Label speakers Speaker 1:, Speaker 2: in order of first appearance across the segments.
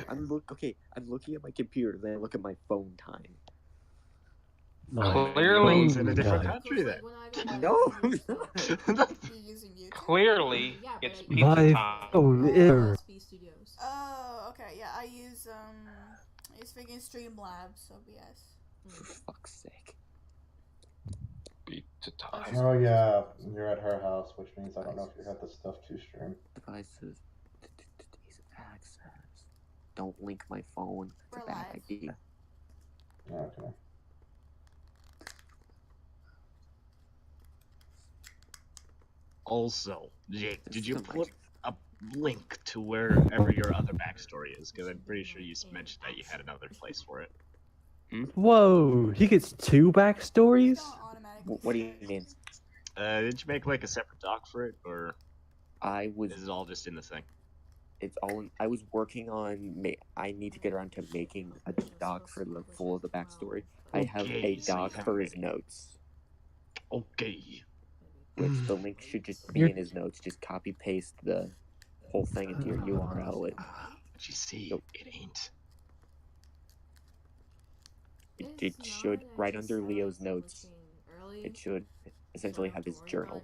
Speaker 1: I'm looking at my computer, then I look at my phone time.
Speaker 2: Clearly,
Speaker 3: He's in a different country then.
Speaker 1: No,
Speaker 4: You're using YouTube?
Speaker 2: clearly,
Speaker 5: Yeah,
Speaker 2: it's
Speaker 5: but
Speaker 2: pizza
Speaker 6: My
Speaker 2: time.
Speaker 6: phone error.
Speaker 5: SP Studios.
Speaker 4: Oh, okay, yeah, I use freaking Streamlabs, OBS.
Speaker 1: for fuck's sake.
Speaker 2: Pizza time.
Speaker 7: Oh yeah, you're at her house, which means I don't know if you have the stuff to stream.
Speaker 1: Devices, days of access. Don't link my phone. It's a bad idea.
Speaker 7: Okay.
Speaker 3: Also, Jake, did you put a link to wherever your other backstory is? Because I'm pretty sure you mentioned that you had another place for it.
Speaker 6: Whoa, he gets 2 backstories?
Speaker 1: What do you mean?
Speaker 3: Did you make like a separate doc for it, or is it all just in the thing?
Speaker 1: It's all. I was working on. I need to get around to making a doc for the full of the backstory. I have a doc for his notes.
Speaker 3: Okay.
Speaker 1: Which the link should just be in his notes. Just copy paste the whole thing into your URL.
Speaker 3: But you see, it ain't.
Speaker 1: It should, right under Leo's notes, it should essentially have his journal.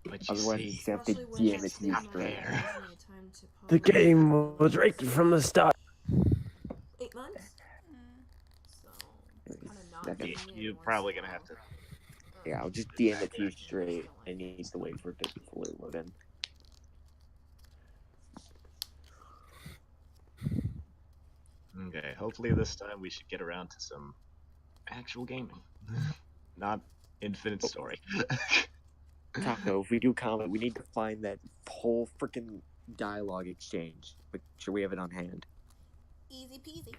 Speaker 3: But you
Speaker 1: Otherwise,
Speaker 3: see,
Speaker 1: you just have to DM it to you straight.
Speaker 6: The game was rigged from the start.
Speaker 5: 8 months?
Speaker 3: You're probably gonna have to.
Speaker 1: Yeah, I'll just DM it to you straight. I need to wait for it to fully load in.
Speaker 3: Okay, hopefully this time we should get around to some actual gaming. Not infinite story.
Speaker 1: Taco, if we do comment, we need to find that whole freaking dialogue exchange. Make sure we have it on hand.
Speaker 4: Easy peasy.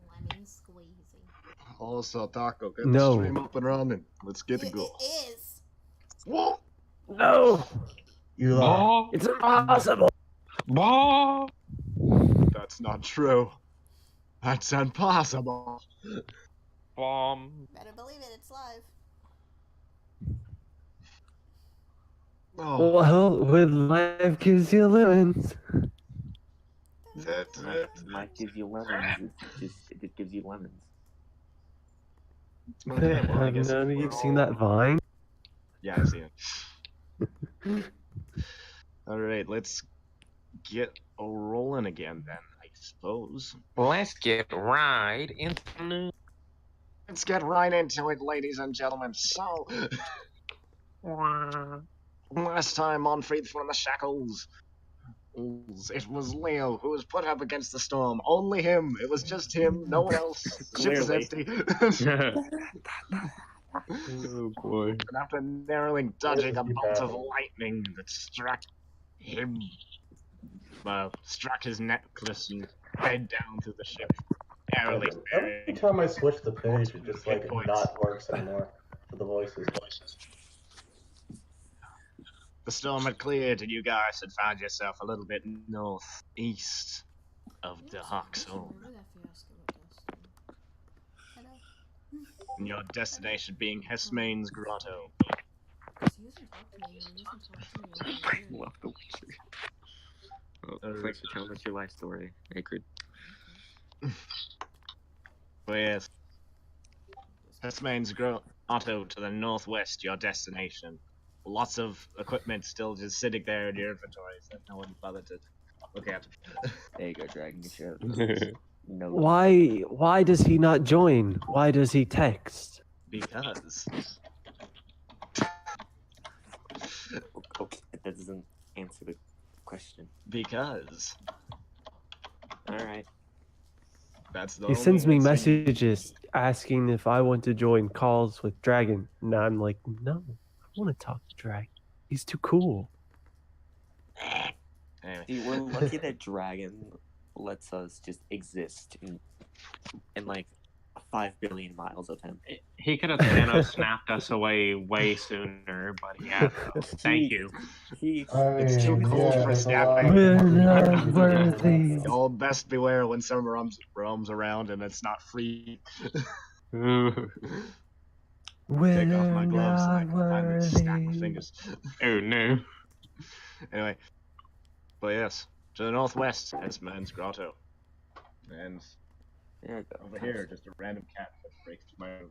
Speaker 5: Lemon squeezy.
Speaker 3: Also, Taco, get
Speaker 6: No.
Speaker 3: the stream up and running. Let's get it going.
Speaker 4: It is.
Speaker 3: Whoa!
Speaker 6: No!
Speaker 7: You lie.
Speaker 6: It's impossible!
Speaker 3: That's not true. That's impossible.
Speaker 2: Bomb.
Speaker 4: Better believe it, it's live.
Speaker 3: Oh,
Speaker 6: Well, when life gives you lemons.
Speaker 1: Life gives you lemons. It just gives you lemons.
Speaker 3: okay, well, I
Speaker 6: Have
Speaker 3: guess
Speaker 6: none of
Speaker 3: we're
Speaker 6: you
Speaker 3: all-
Speaker 6: seen that Vine?
Speaker 3: Yeah, I've seen it. Alright, let's get rolling again then, I suppose.
Speaker 2: Let's get right into the news.
Speaker 3: Let's get right into it, ladies and gentlemen. So, last time on Freed from the Shackles, it was Leo who was put up against the storm. Only him. It was just him. No one else. Ship was empty.
Speaker 2: Oh boy.
Speaker 3: And after narrowly dodging a bolt of lightning that struck him, struck his necklace and fed down through the ship. Narrowly
Speaker 7: Every
Speaker 3: buried.
Speaker 7: time I switch the page, it just like
Speaker 3: Hit points.
Speaker 7: not works anymore for the voices.
Speaker 3: The storm had cleared and you guys had found yourself a little bit northeast of the Hawk Zone. And your destination being Hesmane's Grotto.
Speaker 1: Love the Witcher. Thanks for telling us your life story, Acrid.
Speaker 3: But yes, Hesmane's Grotto to the northwest, your destination. Lots of equipment still just sitting there in your inventories that no one bothered to look at.
Speaker 1: There you go, Dragon. You should have no.
Speaker 6: Why does he not join? Why does he text?
Speaker 3: Because.
Speaker 1: Okay, that doesn't answer the question.
Speaker 3: Because.
Speaker 1: Alright.
Speaker 3: That's the
Speaker 6: He
Speaker 3: only
Speaker 6: sends me
Speaker 3: answer.
Speaker 6: messages asking if I want to join calls with Dragon. And I'm like, no, I want to talk to Dragon. He's too cool.
Speaker 3: Anyway.
Speaker 1: See, we're lucky that Dragon lets us just exist in like 5 billion miles of him.
Speaker 2: He could have Thanos snapped us away way sooner, but he had. Thank you.
Speaker 3: It's too cold for
Speaker 7: there's a
Speaker 3: snapping.
Speaker 6: We're
Speaker 7: lot
Speaker 6: not
Speaker 7: of-
Speaker 6: worthy.
Speaker 3: Y'all best beware when some roams around and it's not free.
Speaker 6: We're
Speaker 3: Take off my gloves and I
Speaker 6: not
Speaker 3: can finally snap my
Speaker 6: worthy.
Speaker 3: fingers.
Speaker 2: Oh no.
Speaker 3: Anyway, but yes, to the northwest, that's Man's Grotto. And
Speaker 1: There we go.
Speaker 3: over here, just a random cat that breaks through my room.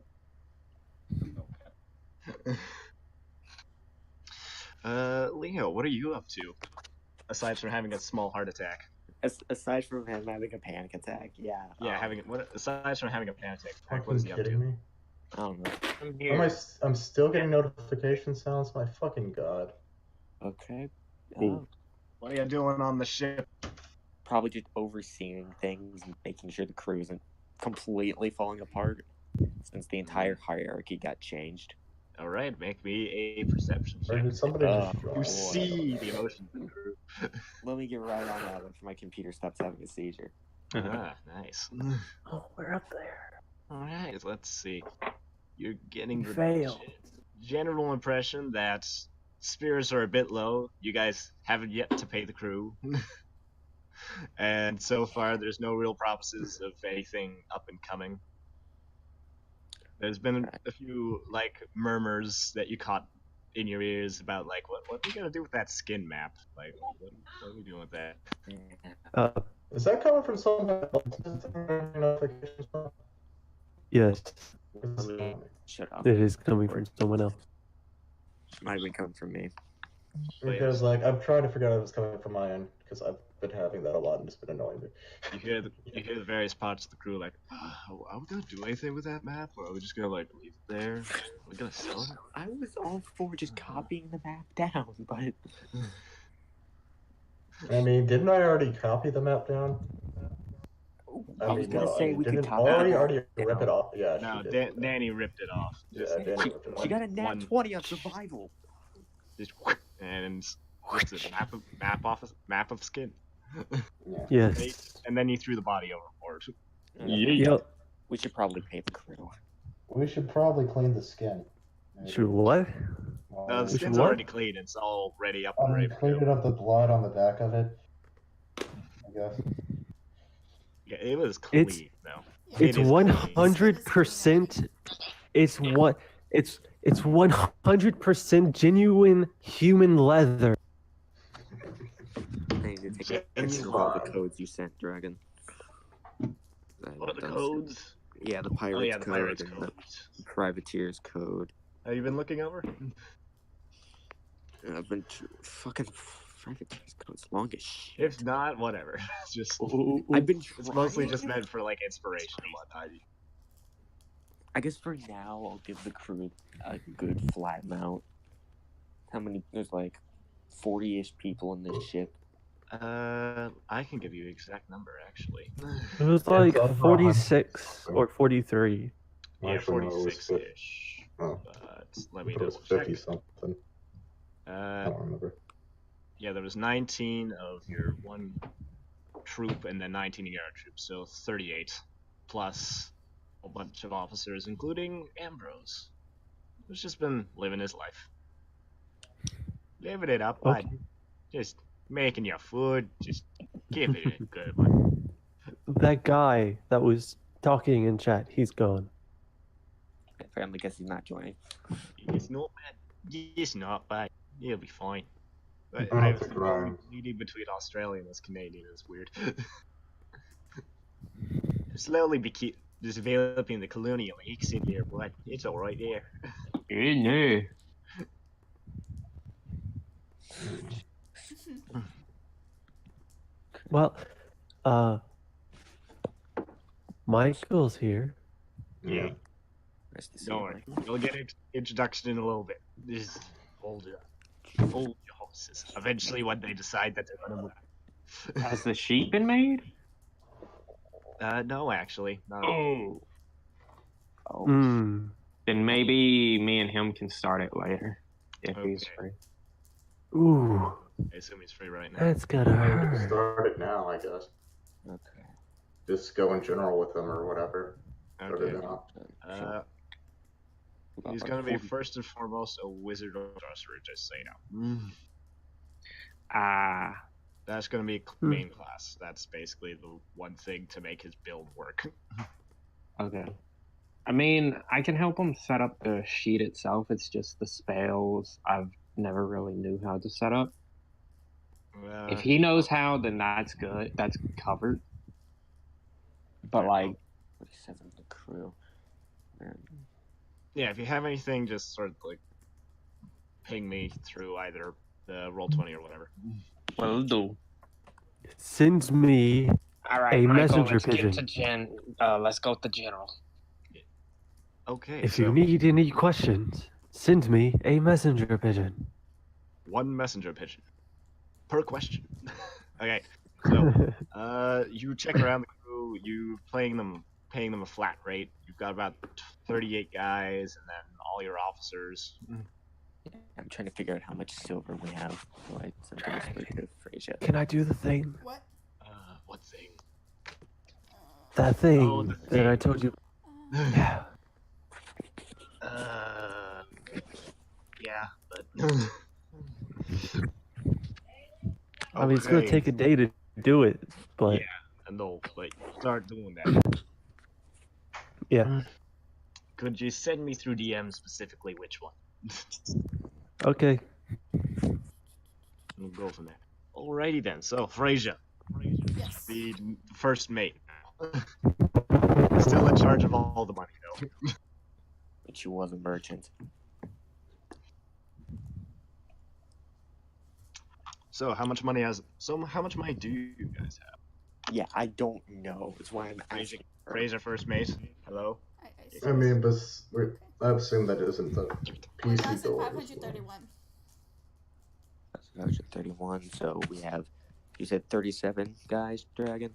Speaker 3: No cat. Leo, what are you up to? Aside from having a small heart attack.
Speaker 1: Aside from him having a panic attack, yeah.
Speaker 3: Yeah, aside from having a panic attack, what
Speaker 7: Fucking
Speaker 3: is he up
Speaker 7: kidding
Speaker 3: to?
Speaker 7: me?
Speaker 1: I don't know.
Speaker 2: I'm
Speaker 7: Why am
Speaker 2: here.
Speaker 7: I'm still getting notification sounds. My fucking god.
Speaker 1: Okay.
Speaker 6: Cool.
Speaker 3: What are you doing on the ship?
Speaker 1: Probably just overseeing things and making sure the crew isn't completely falling apart since the entire hierarchy got changed.
Speaker 3: Alright, make me a perception
Speaker 7: Or
Speaker 3: check.
Speaker 7: did somebody just
Speaker 1: Oh,
Speaker 7: join?
Speaker 3: You
Speaker 1: boy.
Speaker 3: see the emotions in the crew.
Speaker 1: Let me get right on that before my computer stops having a seizure.
Speaker 3: Ah, nice.
Speaker 6: Oh, we're up there.
Speaker 3: Alright, let's see. You're getting the
Speaker 6: Fail.
Speaker 3: general impression that spirits are a bit low. You guys haven't yet to pay the crew. And so far, there's no real promises of anything up and coming. There's been a few, like, murmurs that you caught in your ears about, like, what are we gonna do with that skin map? Like, what are we doing with that?
Speaker 7: Is that coming from someone else? Notifications from?
Speaker 6: Yes,
Speaker 1: Shut up.
Speaker 6: it is coming from someone else.
Speaker 1: Might have been coming from me.
Speaker 7: Because like I'm trying to figure out if it's coming from my end because I've been having that a lot and it's been annoying me.
Speaker 3: You hear the various parts of the crew like, are we gonna do anything with that map, or are we just gonna like leave it there? Are we gonna sell it?
Speaker 1: I was all for just copying the map down, but
Speaker 7: I mean, didn't I already copy the map down?
Speaker 1: I was gonna say we could
Speaker 7: didn't
Speaker 1: copy the
Speaker 7: already
Speaker 1: map
Speaker 7: rip
Speaker 1: down.
Speaker 7: it off. Yeah,
Speaker 3: No,
Speaker 7: she did.
Speaker 3: Danny ripped it off.
Speaker 7: Yeah,
Speaker 3: Just,
Speaker 7: Danny ripped it
Speaker 1: She
Speaker 7: off.
Speaker 1: got a nat
Speaker 3: One-
Speaker 1: 20 on survival.
Speaker 3: just and just a map of skin.
Speaker 6: Yes.
Speaker 3: And then you threw the body overboard.
Speaker 6: Yep.
Speaker 1: We should probably pay the crew.
Speaker 7: We should probably clean the skin. Maybe.
Speaker 6: Should what?
Speaker 3: The
Speaker 6: Which
Speaker 3: skin's
Speaker 6: one?
Speaker 3: already clean. It's all ready up and ready. to
Speaker 7: Clean
Speaker 3: go.
Speaker 7: it up the blood on the back of it. I guess.
Speaker 3: Yeah, it was clean though.
Speaker 6: It's
Speaker 3: It is
Speaker 6: 100%. It's 100% genuine human leather.
Speaker 1: I need to take a picture of all the codes you sent, Dragon.
Speaker 3: What are the codes?
Speaker 1: Yeah, the pirates
Speaker 3: Oh yeah, the
Speaker 1: code
Speaker 3: pirates
Speaker 1: and
Speaker 3: codes.
Speaker 1: the privateer's code.
Speaker 3: Have you been looking over?
Speaker 1: I've been fucking privateer's code's long as shit.
Speaker 3: If not, whatever. It's just
Speaker 1: I've been
Speaker 3: it's mostly
Speaker 1: trying.
Speaker 3: just meant for like inspiration and whatnot.
Speaker 1: I guess for now, I'll give the crew a good flat amount. How many? There's like 40-ish people in this ship.
Speaker 3: I can give you the exact number actually.
Speaker 6: It was like 46 or 43.
Speaker 3: Yeah,
Speaker 7: Actually, no, it was
Speaker 3: 46-ish.
Speaker 7: Oh.
Speaker 3: But let
Speaker 7: I
Speaker 3: me
Speaker 7: thought it was
Speaker 3: double check.
Speaker 7: 50 something. I don't remember.
Speaker 3: Yeah, there was 19 of your one troop and then 19 of your other troop, so 38 plus a bunch of officers, including Ambrose, who's just been living his life, living it up, bud.
Speaker 6: Okay.
Speaker 3: Just making your food, just giving it a good one.
Speaker 6: That guy that was talking in chat, he's gone.
Speaker 1: Apparently, guess he's not joining.
Speaker 3: It's not bad. It's not bad. He'll be fine. But
Speaker 7: I don't
Speaker 3: I
Speaker 7: think
Speaker 3: was
Speaker 7: Ryan-
Speaker 3: leading between Australian and Canadian is weird. Slowly developing the colonial accent here, but it's alright there.
Speaker 2: No.
Speaker 6: Well, Michael's here.
Speaker 3: Yeah.
Speaker 1: Nice to see
Speaker 3: Don't
Speaker 1: you,
Speaker 3: worry.
Speaker 1: Mike.
Speaker 3: You'll get an introduction in a little bit. Just hold your horses. Eventually, when they decide that they're gonna move.
Speaker 2: Has the sheep been made?
Speaker 3: No, actually. No.
Speaker 2: Oh.
Speaker 1: Oh,
Speaker 6: Hmm.
Speaker 2: Then maybe me and him can start it later. If he's
Speaker 3: Okay.
Speaker 2: free.
Speaker 6: Ooh,
Speaker 3: I assume he's free right now.
Speaker 6: that's gotta hurt.
Speaker 7: Start it now, I guess.
Speaker 1: okay.
Speaker 7: Just go in general with them or whatever. Start
Speaker 3: Okay.
Speaker 7: it now.
Speaker 3: He's gonna be first and foremost a wizard or sorcerer, just so you know.
Speaker 2: Ah.
Speaker 3: That's gonna be main class. That's basically the one thing to make his build work.
Speaker 2: Okay. I mean, I can help him set up the sheet itself. It's just the spells I've never really knew how to set up. If he knows how, then that's good. That's covered. But like,
Speaker 1: 47 the crew. Man.
Speaker 3: yeah, if you have anything, just sort of like ping me through either the Roll20 or whatever.
Speaker 2: will do.
Speaker 6: Sends me
Speaker 2: All right,
Speaker 6: a
Speaker 2: Michael.
Speaker 6: messenger
Speaker 2: Let's
Speaker 6: pigeon.
Speaker 2: get to let's go with the general.
Speaker 3: Okay,
Speaker 6: If
Speaker 3: so
Speaker 6: you need any questions, send me a messenger pigeon.
Speaker 3: one messenger pigeon per question. Okay, so you check around the crew. You paying them a flat rate. You've got about 38 guys, and then all your officers.
Speaker 1: I'm trying to figure out how much silver we have. So I sent a whisper to Frasier.
Speaker 6: Can I do the thing?
Speaker 4: What?
Speaker 3: What thing?
Speaker 6: That thing
Speaker 3: Oh, the
Speaker 6: that I
Speaker 3: thing.
Speaker 6: told you. Yeah.
Speaker 3: Yeah, but.
Speaker 6: I mean, it's gonna take a day to do it, but
Speaker 3: Yeah, I know, but start doing that.
Speaker 6: yeah.
Speaker 3: Could you send me through DM specifically which one?
Speaker 6: Okay.
Speaker 3: We'll go from there. Alrighty then. So, Frasier,
Speaker 4: Yes.
Speaker 3: the first mate. Still in charge of all the money, though.
Speaker 1: But she was a merchant.
Speaker 3: So, how much money do you guys have?
Speaker 1: Yeah, I don't know. That's why I'm asking.
Speaker 3: Frasier, first mate. Hello.
Speaker 7: I mean, but I assume that isn't the PC goal.
Speaker 4: 1,531.
Speaker 1: 131. So we have. You said 37 guys, Dragon.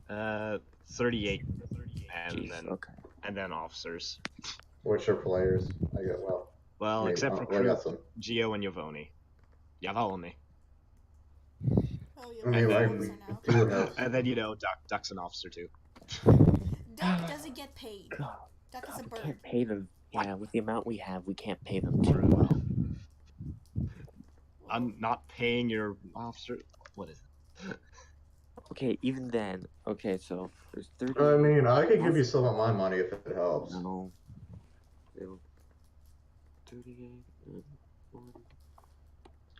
Speaker 3: 38, and
Speaker 1: Jeez,
Speaker 3: then
Speaker 1: okay.
Speaker 3: and then officers.
Speaker 7: Which are players? I get
Speaker 3: Well,
Speaker 7: maybe
Speaker 3: except for
Speaker 7: not. I
Speaker 3: crew,
Speaker 7: got some.
Speaker 3: Geo and Yavoni. Yavoni.
Speaker 4: Oh,
Speaker 7: I mean,
Speaker 4: you're
Speaker 3: I-
Speaker 4: an officer now.
Speaker 7: do have.
Speaker 3: And then Duck's an officer too.
Speaker 4: Duck doesn't get paid. Duck is a
Speaker 1: We
Speaker 4: bird.
Speaker 1: can't pay them. Yeah, with the amount we have, we can't pay them too well.
Speaker 3: I'm not paying your officer. What is it?
Speaker 1: Okay, even then. Okay, so there's 30.
Speaker 7: I mean, I could give you some of my money if it helps.
Speaker 1: No. 38.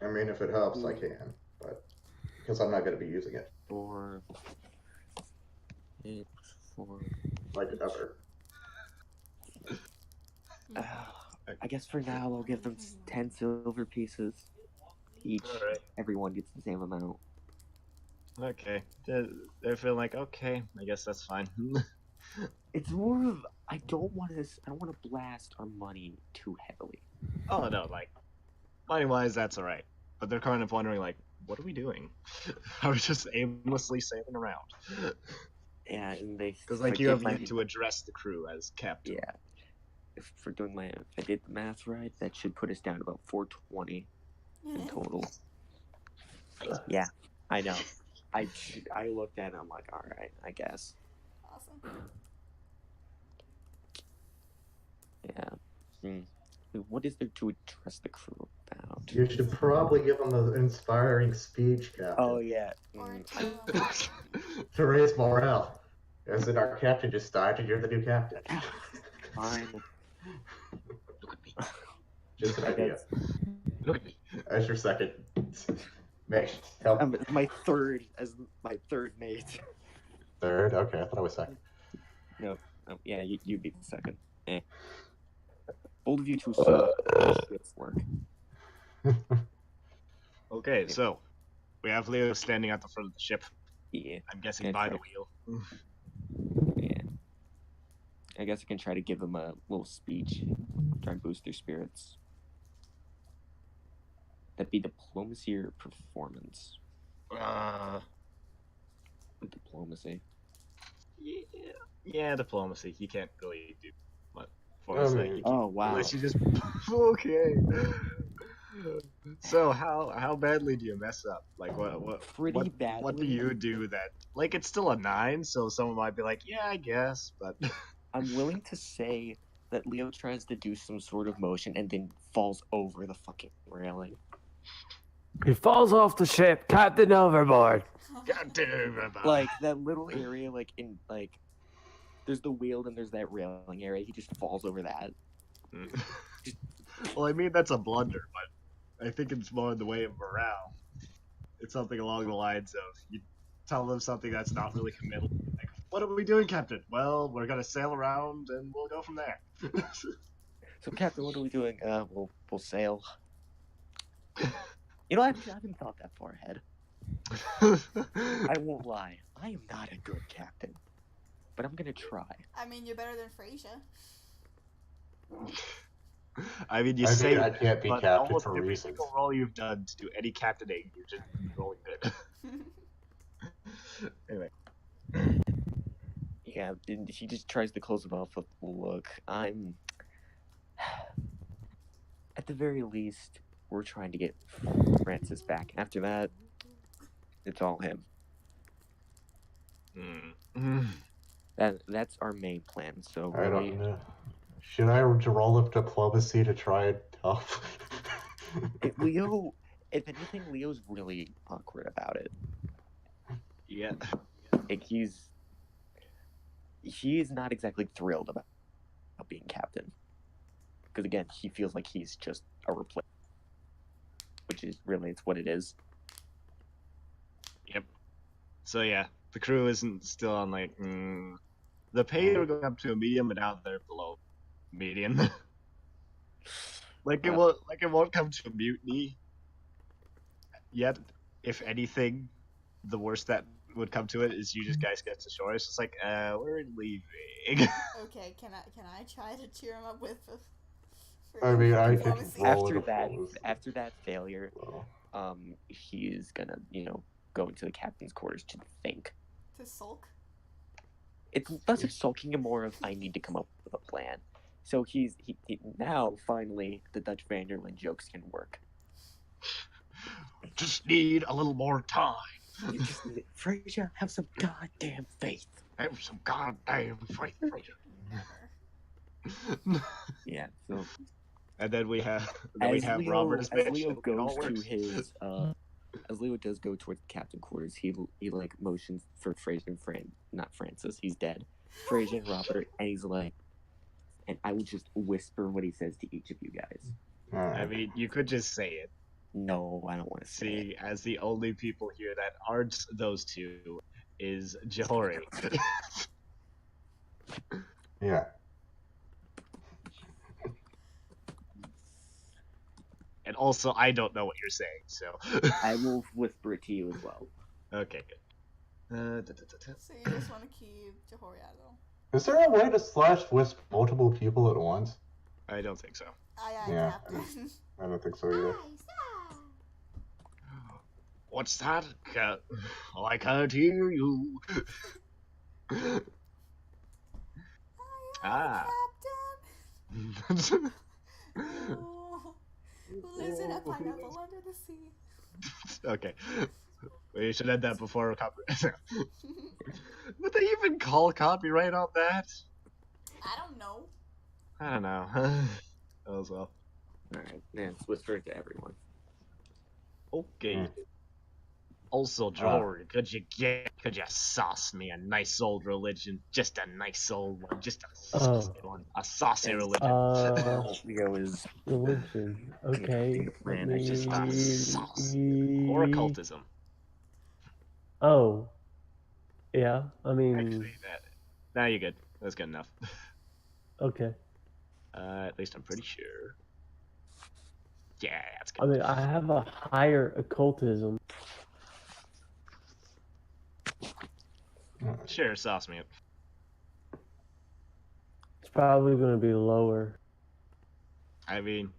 Speaker 7: I mean, if it helps, I can, but because I'm not going to be using it
Speaker 1: 4. 8. 4.
Speaker 7: like ever.
Speaker 1: I guess for now I'll give them 10 silver pieces each.
Speaker 3: Alright.
Speaker 1: Everyone gets the same amount.
Speaker 3: Okay. They're feeling like, okay, I guess that's fine.
Speaker 1: It's more of I don't want to blast our money too heavily.
Speaker 3: Oh no, like money wise, that's alright. But they're kind of wondering, like, what are we doing? I was just aimlessly sailing around.
Speaker 1: Yeah, and they
Speaker 3: Because like you have yet to address the crew as captain.
Speaker 1: Yeah. If I did the math right, that should put us down to about 420 in total. Yeah, I know. I looked at it, I'm like, all right, I guess.
Speaker 4: Awesome.
Speaker 1: Yeah. What is there to address the crew about?
Speaker 7: You should probably give them an inspiring speech, Captain,
Speaker 1: Oh yeah.
Speaker 4: Or tell them.
Speaker 7: to raise morale. As in, our captain just died, and you're the new captain.
Speaker 1: Fine.
Speaker 3: Look at me.
Speaker 7: Just an idea.
Speaker 3: Look at me.
Speaker 7: As your second mate, help.
Speaker 1: My third mate.
Speaker 7: Third? Okay, I thought I was second.
Speaker 1: No. Oh, yeah, you'd be the second. Both of you two suck. Shit's work.
Speaker 3: Okay, so we have Leo standing at the front of the ship.
Speaker 1: Yeah.
Speaker 3: I'm guessing
Speaker 1: That's
Speaker 3: by the
Speaker 1: right.
Speaker 3: wheel.
Speaker 1: Yeah. I guess I can try to give them a little speech. Try and boost their spirits. That'd be diplomacy or performance? Diplomacy.
Speaker 3: Yeah, diplomacy. You can't really do what for
Speaker 7: I
Speaker 3: us.
Speaker 7: mean-
Speaker 1: Oh wow.
Speaker 3: Unless you just okay. So how badly do you mess up? Like what
Speaker 1: Pretty badly.
Speaker 3: What do you do that like it's still a 9, so someone might be like, yeah, I guess, but
Speaker 1: I'm willing to say that Leo tries to do some sort of motion and then falls over the fucking railing.
Speaker 6: He falls off the ship, captain overboard.
Speaker 3: God damn it.
Speaker 1: Like that little area, there's the wheel and there's that railing area. He just falls over that.
Speaker 3: Well, I mean that's a blunder, but I think it's more in the way of morale. It's something along the lines of you tell them something that's not really committal. Like, what are we doing, Captain? Well, we're gonna sail around and we'll go from there.
Speaker 1: So, Captain, what are we doing? We'll sail. You know, actually, I haven't thought that far ahead. I won't lie. I am not a good captain, but I'm gonna try.
Speaker 4: I mean, you're better than Frasier.
Speaker 3: I mean,
Speaker 7: I can't be
Speaker 3: but
Speaker 7: captain
Speaker 3: almost
Speaker 7: for
Speaker 3: every
Speaker 7: reasons.
Speaker 3: single role you've done to do any captaining, you're just rolling good. Anyway.
Speaker 1: Yeah, and he just tries to close it off with, look, I'm... At the very least, we're trying to get Francis back. After that, it's all him. That's our main plan, so
Speaker 7: I
Speaker 1: really...
Speaker 7: don't know. Should I roll up diplomacy to try and help?
Speaker 1: Leo, if anything, Leo's really awkward about it.
Speaker 3: Yeah.
Speaker 1: Like, he is not exactly thrilled about being captain. Because again, he feels like he's just a replacement. Which is really, it's what it is.
Speaker 3: Yep. So yeah, the crew isn't still on like, the pay are going up to a medium, but now they're below medium. It won't come to a mutiny yet. If anything, the worst that would come to it is you just guys get to shore. It's just like, we're leaving.
Speaker 4: Okay, can I try to cheer him up with?
Speaker 7: I mean, I could
Speaker 4: diplomacy?
Speaker 7: roll
Speaker 1: After that failure, he's gonna, go into the captain's quarters to think.
Speaker 4: To sulk.
Speaker 1: It's less of sulking and more of I need to come up with a plan. So he now finally the Dutch Vanderlyn jokes can work.
Speaker 3: Just need a little more time.
Speaker 1: You just need it. Frasier, have some goddamn faith.
Speaker 3: Have some goddamn faith, Fraser.
Speaker 1: Yeah. So.
Speaker 3: And then we have
Speaker 1: Leo,
Speaker 3: Robert as
Speaker 1: Leo goes to his as Leo does go towards the captain quarters, he like motions for Fraser and not Francis, he's dead. Fraser and Robert, and he's like, and I will just whisper what he says to each of you guys.
Speaker 3: I mean, you could just say it.
Speaker 1: No, I don't want to say it.
Speaker 3: As the only people here that aren't those two is Johori.
Speaker 7: Yeah.
Speaker 3: And also, I don't know what you're saying, so...
Speaker 1: I will whisper it to you as well.
Speaker 3: Okay, good.
Speaker 4: So you just want to keep Johori out though?
Speaker 7: Is there a way to wisp multiple people at once?
Speaker 3: I don't think so.
Speaker 4: Aye,
Speaker 7: Yeah.
Speaker 4: Captain.
Speaker 7: I don't think so either.
Speaker 3: What's that? I can't hear you.
Speaker 4: Captain. Who lives in a pineapple under the sea?
Speaker 3: Okay. We should end that before copyright. Would they even call copyright on that?
Speaker 4: I don't know.
Speaker 3: I don't know. As well.
Speaker 1: Alright, yeah, it's whispered to everyone.
Speaker 3: Okay. Also, Johori, could you sauce me a nice old religion? Just a nice old one. Just a saucy one. A saucy religion.
Speaker 1: Leo is
Speaker 6: religion. Okay.
Speaker 3: Just a sauce. Or occultism.
Speaker 6: Oh. Yeah, I mean...
Speaker 3: Actually, now you're good. That's good enough.
Speaker 6: Okay.
Speaker 3: At least I'm pretty sure. Yeah, that's good.
Speaker 6: I mean, I have a higher occultism.
Speaker 3: Sure, sauce me up.
Speaker 6: It's probably going to be lower.
Speaker 3: I mean,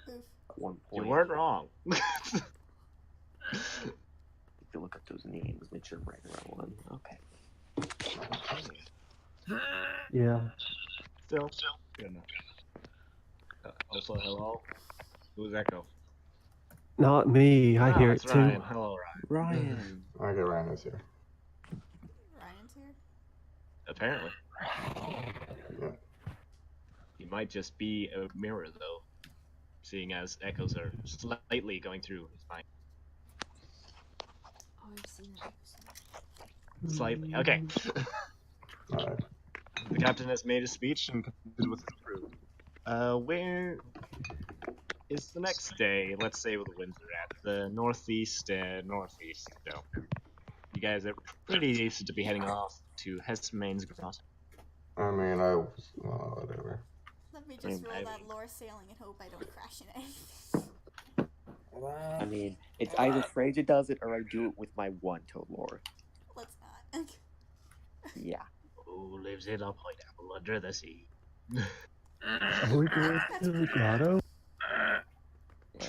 Speaker 1: at one point.
Speaker 3: You weren't wrong.
Speaker 1: If you look up those names, make sure right around one. Okay.
Speaker 6: Yeah.
Speaker 3: Still. Good enough. Also, hello. Who's Echo?
Speaker 6: Not me. I hear it
Speaker 3: it's
Speaker 6: too.
Speaker 3: Ryan. Hello,
Speaker 1: Ryan.
Speaker 7: I get Ryan's here.
Speaker 4: Ryan's here?
Speaker 3: Apparently.
Speaker 7: Yeah.
Speaker 3: He might just be a mirror, though, seeing as echoes are slightly going through his mind.
Speaker 5: Oh, I've seen that episode.
Speaker 3: Slightly. Okay.
Speaker 7: Alright.
Speaker 3: The captain has made a speech and concluded with his crew. It's the next day, let's say where the winds are at, the northeast and northeast. So you guys are pretty decent to be heading off to Hessmane's Grotto.
Speaker 7: I mean, I was. Well, whatever.
Speaker 4: Let me just roll
Speaker 3: I
Speaker 4: that
Speaker 3: mean-
Speaker 4: lore sailing and hope I don't crash in anything.
Speaker 1: I mean, it's either Fraser does it or I do it with my one to lore.
Speaker 4: Let's not.
Speaker 1: Yeah.
Speaker 3: Who lives in a pineapple under the sea?
Speaker 6: Are we going to the grotto?
Speaker 1: Yeah,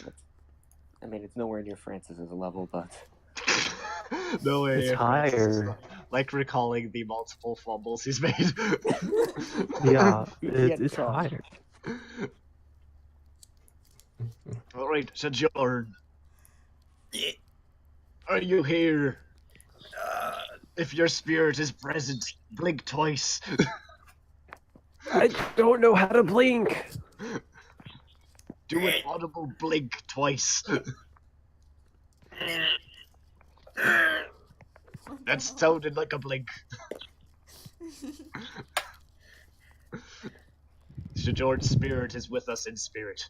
Speaker 1: I mean, it's nowhere near Francis's level, but
Speaker 3: No way.
Speaker 6: It's higher.
Speaker 3: Like recalling the multiple fumbles he's made.
Speaker 6: Yeah,
Speaker 1: Yeah,
Speaker 6: it's
Speaker 1: try.
Speaker 6: higher.
Speaker 3: Alright, Sojourn. Are you here? If your spirit is present, blink twice.
Speaker 6: I don't know how to blink.
Speaker 3: Do an audible blink twice. That sounded like a blink. Sojourn's spirit is with us in spirit.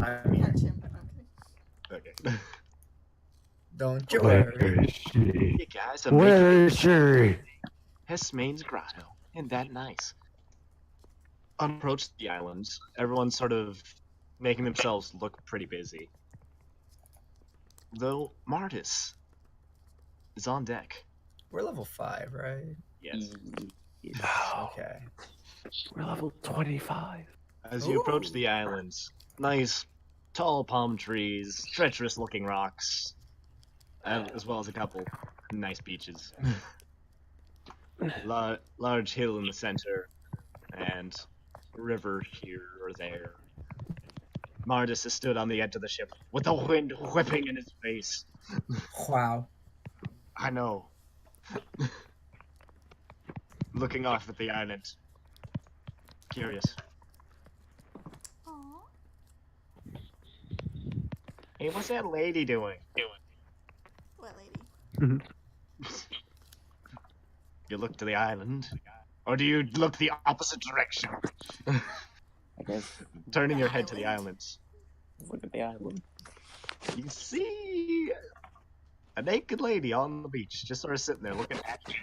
Speaker 5: I mean,
Speaker 4: Punch him. Okay.
Speaker 3: Okay.
Speaker 5: don't you
Speaker 6: Where
Speaker 5: worry.
Speaker 6: is she?
Speaker 3: You guys are
Speaker 6: Where
Speaker 3: making
Speaker 6: is she?
Speaker 3: Hessmane's Grotto. Isn't that nice? Approach the island. Everyone's sort of making themselves look pretty busy. Though Martis is on deck.
Speaker 5: We're level 5, right?
Speaker 3: Yes.
Speaker 6: No,
Speaker 5: Okay.
Speaker 6: we're level 25.
Speaker 3: As you approach
Speaker 4: Ooh.
Speaker 3: the islands, nice tall palm trees, treacherous looking rocks, as well as a couple nice beaches. Large hill in the center, and river here or there. Mardis has stood on the edge of the ship with the wind whipping in his face.
Speaker 5: Wow.
Speaker 3: I know. Looking off at the island. Curious.
Speaker 4: Aww.
Speaker 3: Hey, what's that lady doing?
Speaker 4: What lady?
Speaker 3: You look to the island? Or do you look the opposite direction?
Speaker 1: I guess
Speaker 3: Turning
Speaker 4: The
Speaker 3: your head to the
Speaker 4: island.
Speaker 3: islands.
Speaker 1: look at the island.
Speaker 3: You can see a naked lady on the beach, just sort of sitting there looking at you.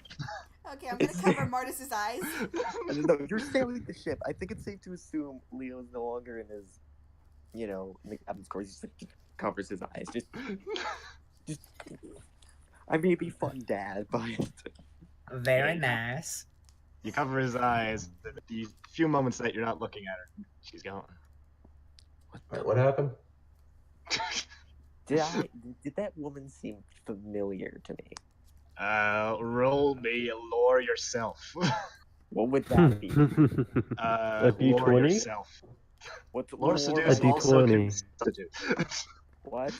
Speaker 4: Okay, I'm gonna cover Martis's eyes.
Speaker 1: No, you're sailing the ship. I think it's safe to assume Leo's no longer in his, in the captain's quarters. He just, just covers his eyes. Just. I may be fun, Dad, but
Speaker 5: Very nice.
Speaker 3: You cover his eyes. The few moments that you're not looking at her, she's gone.
Speaker 7: Wait, what happened?
Speaker 1: did that woman seem familiar to me?
Speaker 3: Roll me a lore yourself.
Speaker 1: What would that be?
Speaker 6: A
Speaker 3: Lore
Speaker 6: D20?
Speaker 3: yourself.
Speaker 1: What's
Speaker 3: Lore
Speaker 1: lore?
Speaker 3: seduce
Speaker 6: A
Speaker 3: also can
Speaker 6: D20.
Speaker 3: seduce.
Speaker 1: What?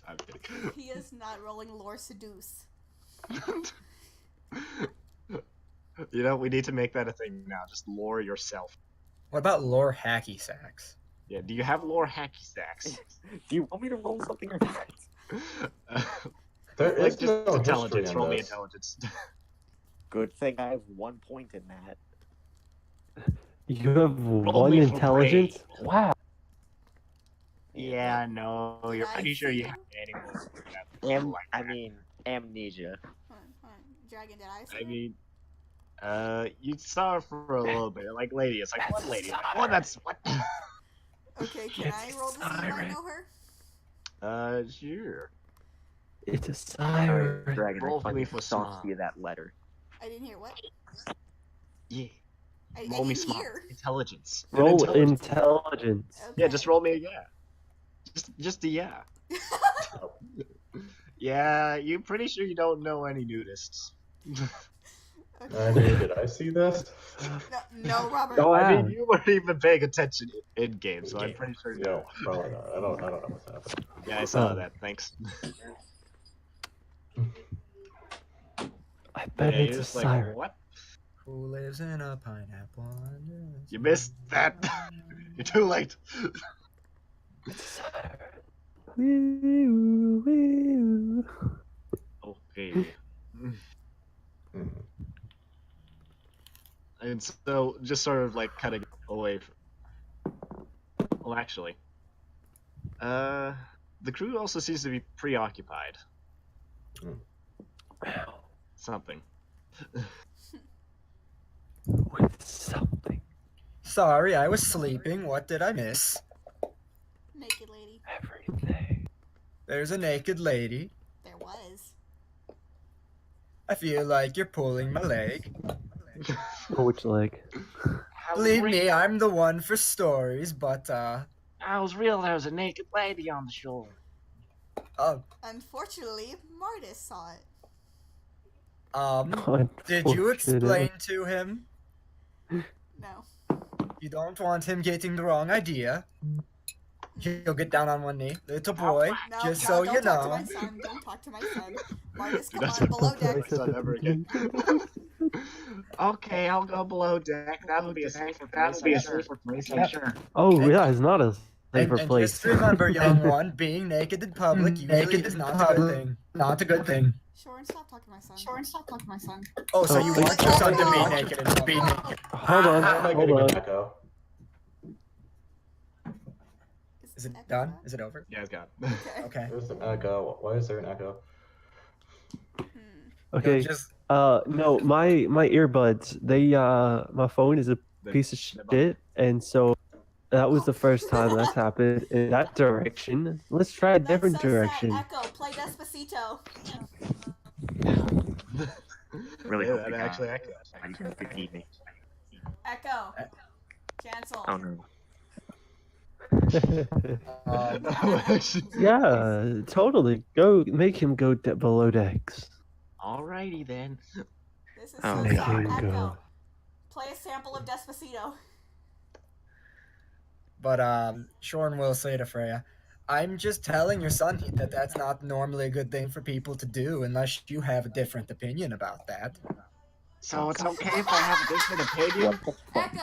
Speaker 3: I'm kidding.
Speaker 4: He is not rolling lore seduce.
Speaker 3: You know, we need to make that a thing now. Just lore yourself.
Speaker 5: What about lore hacky sacks?
Speaker 3: Yeah, do you have lore hacky sacks?
Speaker 1: Do you want me to roll something or not?
Speaker 7: There
Speaker 3: Like
Speaker 7: is
Speaker 3: just
Speaker 7: no history
Speaker 3: intelligence.
Speaker 7: in
Speaker 3: Roll me
Speaker 7: this.
Speaker 3: intelligence.
Speaker 1: Good thing I have 1 point in that.
Speaker 6: You have
Speaker 3: Roll
Speaker 6: one
Speaker 3: me for
Speaker 6: intelligence?
Speaker 3: brain.
Speaker 6: Wow.
Speaker 3: Yeah, no, you're
Speaker 4: I
Speaker 3: pretty sure you
Speaker 4: see.
Speaker 3: have animals.
Speaker 1: Amnesia.
Speaker 4: Hold on. Dragon, did I say
Speaker 3: I
Speaker 4: that?
Speaker 3: mean, you saw her for a little bit. Like, lady, it's like, what lady? Like, oh, that's what?
Speaker 4: Okay, can I roll to see if I
Speaker 6: siren.
Speaker 4: know her?
Speaker 3: Sure.
Speaker 6: It's a siren.
Speaker 1: Dragon,
Speaker 3: Roll
Speaker 1: I
Speaker 3: for me
Speaker 1: fucking
Speaker 3: for
Speaker 1: saw
Speaker 3: smart.
Speaker 1: you that letter.
Speaker 4: I didn't hear what?
Speaker 3: Yeah.
Speaker 4: I
Speaker 3: Roll me
Speaker 4: didn't
Speaker 3: smart.
Speaker 4: hear.
Speaker 3: Intelligence.
Speaker 6: Roll
Speaker 3: Intelligence.
Speaker 6: intelligence.
Speaker 3: Yeah,
Speaker 4: Okay.
Speaker 3: just roll me a yeah. Just a yeah. Yeah, you're pretty sure you don't know any nudists.
Speaker 4: Okay.
Speaker 7: I mean, did I see this?
Speaker 4: No, Robert.
Speaker 6: Go
Speaker 3: I
Speaker 6: out.
Speaker 3: mean, you weren't even paying attention in game, so I'm pretty sure
Speaker 7: Yeah,
Speaker 3: no.
Speaker 7: probably not. I don't know what's happening.
Speaker 3: Yeah, I saw
Speaker 6: Oh.
Speaker 3: that. Thanks.
Speaker 6: I bet
Speaker 3: Yeah,
Speaker 6: it's
Speaker 3: you're
Speaker 6: a
Speaker 3: just
Speaker 6: siren.
Speaker 3: like, what?
Speaker 5: Who lives in a pineapple under the
Speaker 3: You missed that. You're too late.
Speaker 6: It's a siren. Wee-oo, wee-oo.
Speaker 3: Okay.
Speaker 7: Mhm.
Speaker 3: And so, just sort of like cutting away. Well, actually, the crew also seems to be preoccupied. Something.
Speaker 6: With something.
Speaker 5: Sorry, I was sleeping. What did I miss?
Speaker 4: Naked lady.
Speaker 6: Everything.
Speaker 5: There's a naked lady.
Speaker 4: There was.
Speaker 5: I feel like you're pulling my leg.
Speaker 6: Oh, which leg?
Speaker 5: Believe me, I'm the one for stories, but,
Speaker 3: I was real. There was a naked lady on the shore.
Speaker 4: Unfortunately, Martis saw it.
Speaker 5: Did you explain
Speaker 6: Unfortunately.
Speaker 5: to him?
Speaker 4: No.
Speaker 5: You don't want him getting the wrong idea. He'll get down on one knee. Little boy,
Speaker 4: No,
Speaker 5: just
Speaker 4: no,
Speaker 5: so
Speaker 4: don't
Speaker 5: you
Speaker 4: talk to
Speaker 5: know.
Speaker 4: my son. Don't talk to my son. Martis,
Speaker 3: Do
Speaker 4: come
Speaker 3: not
Speaker 4: on,
Speaker 3: talk
Speaker 4: below
Speaker 3: to
Speaker 4: deck.
Speaker 3: my son ever again. Okay, I'll go below deck. That would be a safer place. I'm sure.
Speaker 6: Oh, yeah, it's not a safer
Speaker 5: And
Speaker 6: place.
Speaker 5: just remember, young one, being naked in public usually is not a good thing. Not a good thing.
Speaker 4: Shorn, stop talking to my son.
Speaker 5: Oh, so
Speaker 6: Oh,
Speaker 5: you
Speaker 6: please.
Speaker 5: want your son to be naked in public?
Speaker 6: Hold on,
Speaker 7: Why am I
Speaker 6: hold
Speaker 7: getting
Speaker 6: on.
Speaker 7: an echo?
Speaker 5: Is it done? Is it over?
Speaker 3: Yeah, it's got.
Speaker 4: Okay.
Speaker 5: Okay.
Speaker 7: There's an echo. Why is there an echo?
Speaker 6: Okay.
Speaker 5: Just
Speaker 6: No, my earbuds. My phone is a piece of shit, and so that was the first time that's happened in that direction. Let's try a
Speaker 4: That's
Speaker 6: different
Speaker 4: so
Speaker 6: direction.
Speaker 4: sad. Echo, play Despacito.
Speaker 1: Really
Speaker 3: Yeah,
Speaker 1: hope
Speaker 3: that
Speaker 1: you
Speaker 3: actually
Speaker 1: got
Speaker 3: accurate.
Speaker 1: you can defeat me.
Speaker 4: Echo. Cancel.
Speaker 1: Oh no.
Speaker 6: Yeah, totally. Go make him go below decks.
Speaker 3: Alrighty then.
Speaker 4: This is
Speaker 1: Oh,
Speaker 4: so
Speaker 6: Make
Speaker 4: sad.
Speaker 6: him
Speaker 4: Echo.
Speaker 6: go.
Speaker 4: Play a sample of Despacito.
Speaker 5: But Shorn will say to Freya, I'm just telling your son that that's not normally a good thing for people to do unless you have a different opinion about that.
Speaker 3: So it's okay if I have a different opinion?
Speaker 4: Echo.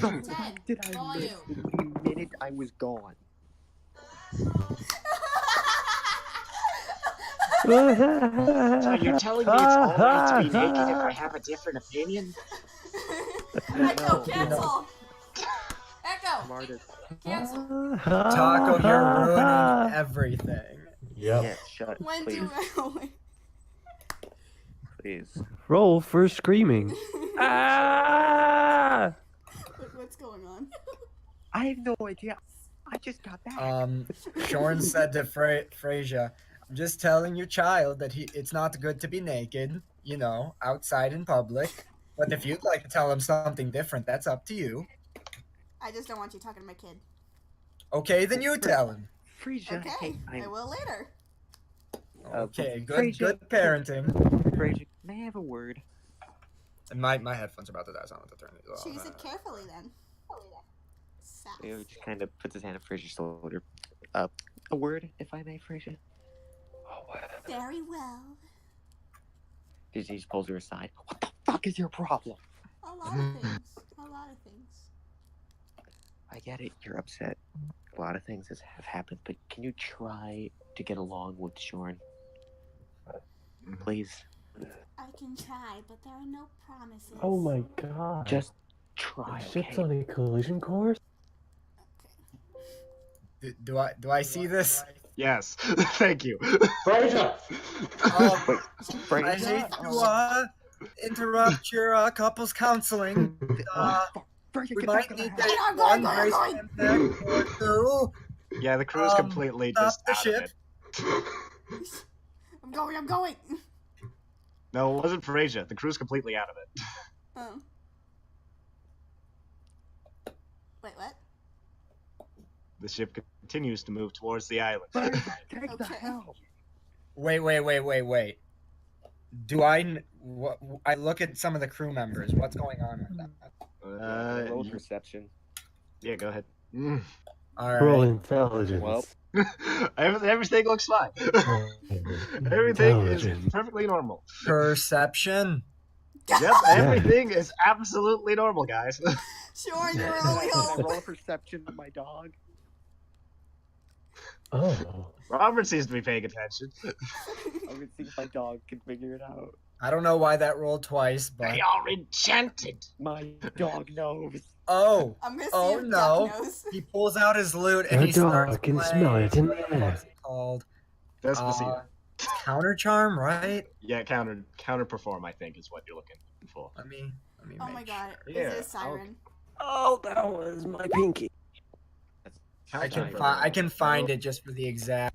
Speaker 1: Hold on.
Speaker 4: 10.
Speaker 1: Did I miss
Speaker 4: Volume.
Speaker 1: the minute I was gone?
Speaker 3: So you're telling me it's alright to be naked if I have a different opinion?
Speaker 4: Echo,
Speaker 1: No.
Speaker 4: cancel. Echo,
Speaker 1: Smartest.
Speaker 4: cancel.
Speaker 5: Taco, you're ruining everything.
Speaker 7: Yep.
Speaker 1: Yeah, shut.
Speaker 4: When
Speaker 1: Please.
Speaker 4: do I...
Speaker 1: Please.
Speaker 6: Roll for screaming. Ah!
Speaker 4: What's going on?
Speaker 1: I have no idea. I just got back.
Speaker 5: Shorn said to Freyja, I'm just telling your child that it's not good to be naked, you know, outside in public. But if you'd like to tell him something different, that's up to you.
Speaker 4: I just don't want you talking to my kid.
Speaker 5: Okay, then you tell him.
Speaker 1: Frisia,
Speaker 4: Okay,
Speaker 1: hey,
Speaker 4: I will later.
Speaker 5: Okay,
Speaker 1: Freyja,
Speaker 5: good parenting.
Speaker 1: Frisia, may I have a word?
Speaker 5: And my headphones are about to die, so I'm going to turn these off.
Speaker 4: Choose it carefully then. Sass.
Speaker 1: Leo just kind of puts his hand on Frisia's shoulder. A word, if I may, Frisia.
Speaker 4: Very well.
Speaker 1: He just pulls her aside. What the fuck is your problem?
Speaker 4: A lot of things. A lot of things.
Speaker 1: I get it. You're upset. A lot of things have happened, but can you try to get along with Shorn? Please.
Speaker 4: I can try, but there are no promises.
Speaker 6: Oh my god.
Speaker 1: Just try,
Speaker 6: The ship's
Speaker 1: okay?
Speaker 6: on a collision course?
Speaker 5: Do I see this?
Speaker 3: Yes. Thank you.
Speaker 7: Freyja!
Speaker 5: I
Speaker 1: Frisia?
Speaker 5: hate to interrupt your couples counseling.
Speaker 1: Frisia,
Speaker 5: We
Speaker 1: get
Speaker 5: might
Speaker 1: back in
Speaker 5: need
Speaker 1: the house.
Speaker 5: that
Speaker 4: I'm going,
Speaker 5: one brace
Speaker 4: going.
Speaker 5: impact or two.
Speaker 3: Yeah, the crew's completely
Speaker 5: Stop
Speaker 3: just
Speaker 5: the
Speaker 3: out
Speaker 5: ship.
Speaker 3: of it.
Speaker 4: I'm going.
Speaker 3: No, it wasn't for Asia. The crew's completely out of it.
Speaker 4: Oh. Wait, what?
Speaker 3: The ship continues to move towards the island.
Speaker 1: Take the
Speaker 4: Okay.
Speaker 1: hell.
Speaker 5: Wait. Do I look at some of the crew members. What's going on with them?
Speaker 1: Roll perception.
Speaker 3: Yeah, go ahead.
Speaker 5: All right.
Speaker 6: Roll intelligence.
Speaker 1: Well,
Speaker 3: Everything looks fine. Everything is
Speaker 6: Intelligence.
Speaker 3: perfectly normal.
Speaker 5: Perception.
Speaker 3: Yep, everything is absolutely normal, guys.
Speaker 4: Sure, you're only
Speaker 1: can I
Speaker 4: hope.
Speaker 1: roll a perception of my dog?
Speaker 6: Oh.
Speaker 3: Robert seems to be paying attention.
Speaker 1: I'm gonna see if my dog can figure it out.
Speaker 5: I don't know why that rolled twice, but
Speaker 3: They are enchanted.
Speaker 1: My dog knows.
Speaker 5: Oh,
Speaker 4: I'm gonna see
Speaker 5: oh
Speaker 4: if
Speaker 5: no.
Speaker 4: Duck knows.
Speaker 5: He pulls out his lute and
Speaker 6: Your
Speaker 5: he starts
Speaker 6: dog can
Speaker 5: playing.
Speaker 6: smell it in the air.
Speaker 5: What's it called?
Speaker 3: Despacito.
Speaker 5: It's counter charm, right?
Speaker 3: Yeah, counter perform, I think, is what you're looking for.
Speaker 5: Let me
Speaker 4: Oh
Speaker 5: make
Speaker 4: my god,
Speaker 5: sure.
Speaker 4: is
Speaker 3: Yeah,
Speaker 4: it a siren?
Speaker 6: Oh, that was my pinky.
Speaker 5: I can
Speaker 3: Counter
Speaker 5: find it just for the exact.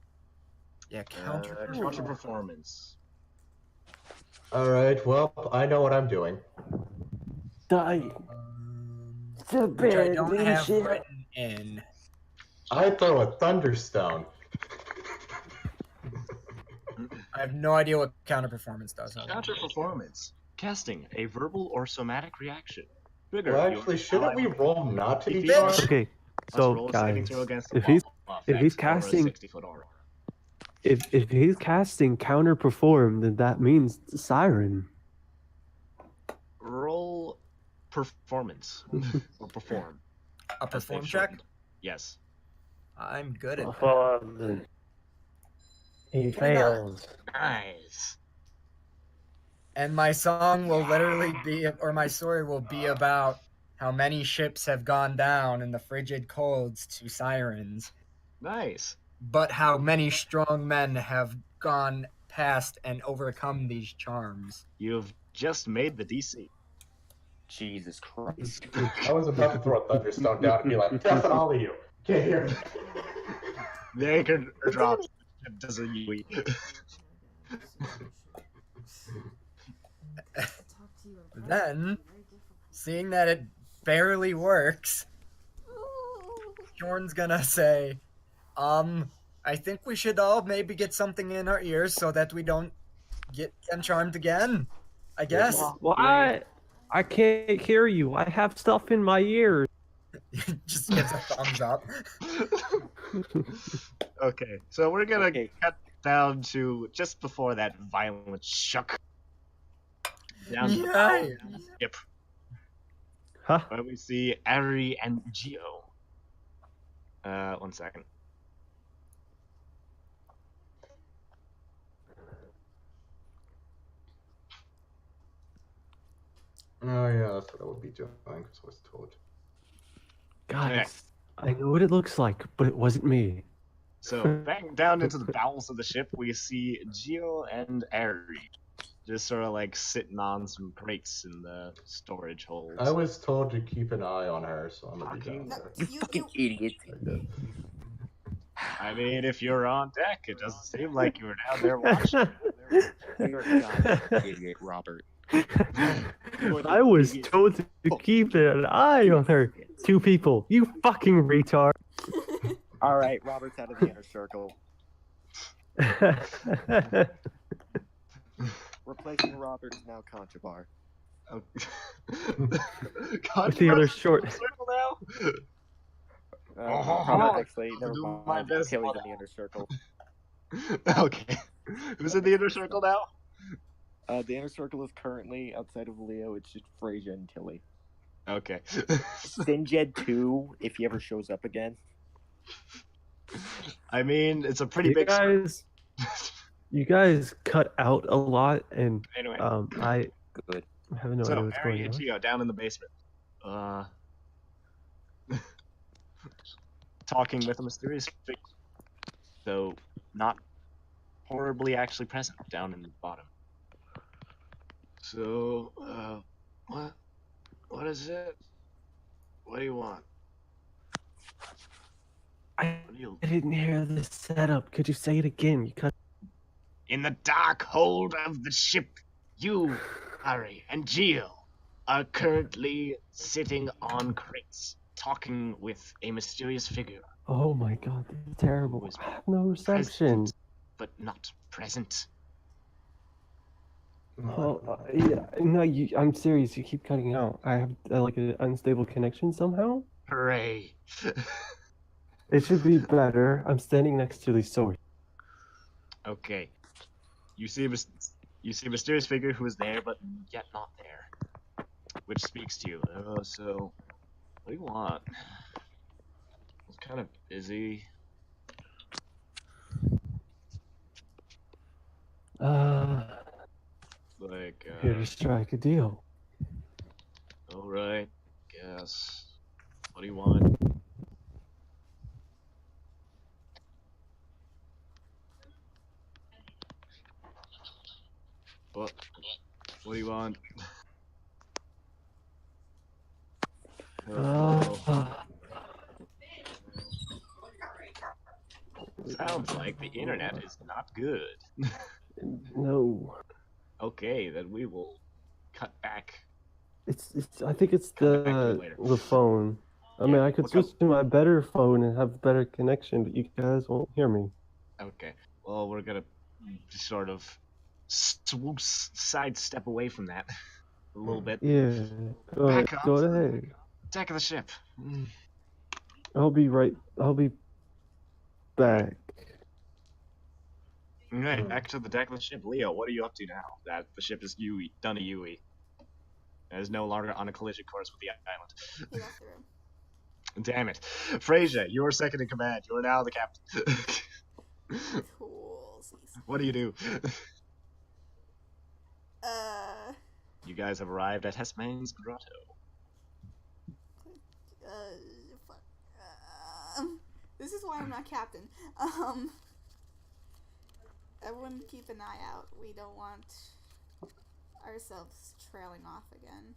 Speaker 5: Yeah, counter.
Speaker 3: counter performance.
Speaker 7: All right. Well, I know what I'm doing.
Speaker 6: Die.
Speaker 5: Which I don't have written in.
Speaker 7: I throw a thunderstone.
Speaker 5: I have no idea what counter performance does.
Speaker 3: Counter performance. Casting a verbal or somatic reaction. Trigger
Speaker 7: Well,
Speaker 3: if you
Speaker 7: actually,
Speaker 3: are
Speaker 7: shouldn't we
Speaker 3: allied
Speaker 7: roll not to be
Speaker 3: Defeat
Speaker 7: charmed?
Speaker 6: Okay,
Speaker 3: must
Speaker 6: so
Speaker 3: roll a saving
Speaker 6: guys,
Speaker 3: throw against
Speaker 6: if
Speaker 3: the
Speaker 6: he's
Speaker 3: wall
Speaker 6: if he's
Speaker 3: effect or a
Speaker 6: casting
Speaker 3: 60-foot aura.
Speaker 6: if he's casting counter perform, then that means siren.
Speaker 3: Roll performance or perform.
Speaker 5: A
Speaker 3: as they've
Speaker 5: perform check?
Speaker 3: shortened. Yes.
Speaker 5: I'm good at that.
Speaker 6: Perform. He fails.
Speaker 3: Nice.
Speaker 5: And my song will literally be, or my story will be about how many ships have gone down in the frigid colds to sirens,
Speaker 3: Nice.
Speaker 5: but how many strong men have gone past and overcome these charms.
Speaker 3: You've just made the DC.
Speaker 1: Jesus Christ.
Speaker 7: I was about to throw a thunderstone down and be like, "Death and all of you, get here!"
Speaker 3: The anchor drops. It does a Yui.
Speaker 5: Then, seeing that it barely works, Bjorn's gonna say, I think we should all maybe get something in our ears so that we don't get them charmed again. I guess.
Speaker 6: Well, I can't hear you. I have stuff in my ears.
Speaker 5: Just gives a thumbs up.
Speaker 3: Okay, so we're gonna cut down to just before that violent shock. Down to the bottom
Speaker 5: Yay.
Speaker 3: of the ship,
Speaker 6: Huh?
Speaker 3: where we see Ari and Geo. 1 second.
Speaker 7: Oh yeah, that's what I would be doing because I was told.
Speaker 6: Guys, I know what it looks like, but it wasn't me.
Speaker 3: So back down into the bowels of the ship, we see Geo and Ari just sort of like sitting on some crates in the storage holes.
Speaker 7: I was told to keep an eye on her, so I'm gonna be
Speaker 3: Fucking-
Speaker 7: down there.
Speaker 1: You fucking idiot.
Speaker 7: I did.
Speaker 3: I mean, if you're on deck, it doesn't seem like you were down there watching.
Speaker 1: You're a goddamn idiot, Robert.
Speaker 6: I was told to keep an eye on her. 2 people. You fucking retard.
Speaker 1: Alright, Robert's out of the inner circle. Replacing Robert is now Conchabar.
Speaker 6: With the other short.
Speaker 3: Circle now?
Speaker 1: Actually, never
Speaker 3: do
Speaker 1: mind.
Speaker 3: my best
Speaker 1: Tilly's
Speaker 3: for
Speaker 1: in the inner circle.
Speaker 3: Okay. Who's in the inner circle now?
Speaker 1: The inner circle is currently outside of Leo. It's just Frasier and Tilly.
Speaker 3: Okay.
Speaker 1: Sinjed 2, if he ever shows up again.
Speaker 3: I mean, it's a pretty
Speaker 6: You
Speaker 3: big
Speaker 6: guys, you guys cut out a lot, and
Speaker 3: Anyway,
Speaker 6: I
Speaker 1: Good.
Speaker 6: have no idea
Speaker 3: so
Speaker 6: what's
Speaker 3: Ari
Speaker 6: going
Speaker 3: and
Speaker 6: on.
Speaker 3: Geo down in the basement. Talking with a mysterious figure. So, not horribly actually present down in the bottom. So, what? What is it? What do you want?
Speaker 6: I
Speaker 3: What do you...
Speaker 6: didn't hear the setup. Could you say it again? You cut.
Speaker 3: In the dark hold of the ship, you, Ari, and Geo are currently sitting on crates, talking with a mysterious figure.
Speaker 6: Oh my god, this is terrible. I have no reception.
Speaker 3: Present, but not present.
Speaker 6: Oh, yeah, no, I'm serious. You keep cutting out. I have like an unstable connection somehow.
Speaker 3: Hooray.
Speaker 6: It should be better. I'm standing next to the sword.
Speaker 3: Okay. You see a mysterious figure who is there, but yet not there. Which speaks to you. So, what do you want? I was kind of busy. Like,
Speaker 6: Here to strike a deal.
Speaker 3: alright, guess. What do you want? What? What do you want? Hello. Sounds like the internet is not good.
Speaker 6: No.
Speaker 3: Okay, then we will cut back.
Speaker 6: I think it's
Speaker 3: Come back to it later.
Speaker 6: the phone. I mean,
Speaker 3: Yeah,
Speaker 6: I could
Speaker 3: look up-
Speaker 6: switch to my better phone and have better connection, but you guys won't hear me.
Speaker 3: Okay. Well, we're gonna sort of sidestep away from that a little bit.
Speaker 6: Yeah.
Speaker 3: Back up.
Speaker 6: Go ahead.
Speaker 3: Deck of the ship.
Speaker 6: I'll be back.
Speaker 3: Alright, back to the deck of the ship. Leo, what are you up to now that the ship is done a UE? It is no longer on a collision course with the island.
Speaker 4: He left the room.
Speaker 3: Damn it. Frasier, you are second in command. You are now the captain.
Speaker 4: Cool.
Speaker 3: What do you do?
Speaker 4: You
Speaker 3: You guys have arrived at Hessman's Grotto.
Speaker 4: fuck. This is why I'm not captain. Everyone keep an eye out. We don't want ourselves trailing off again.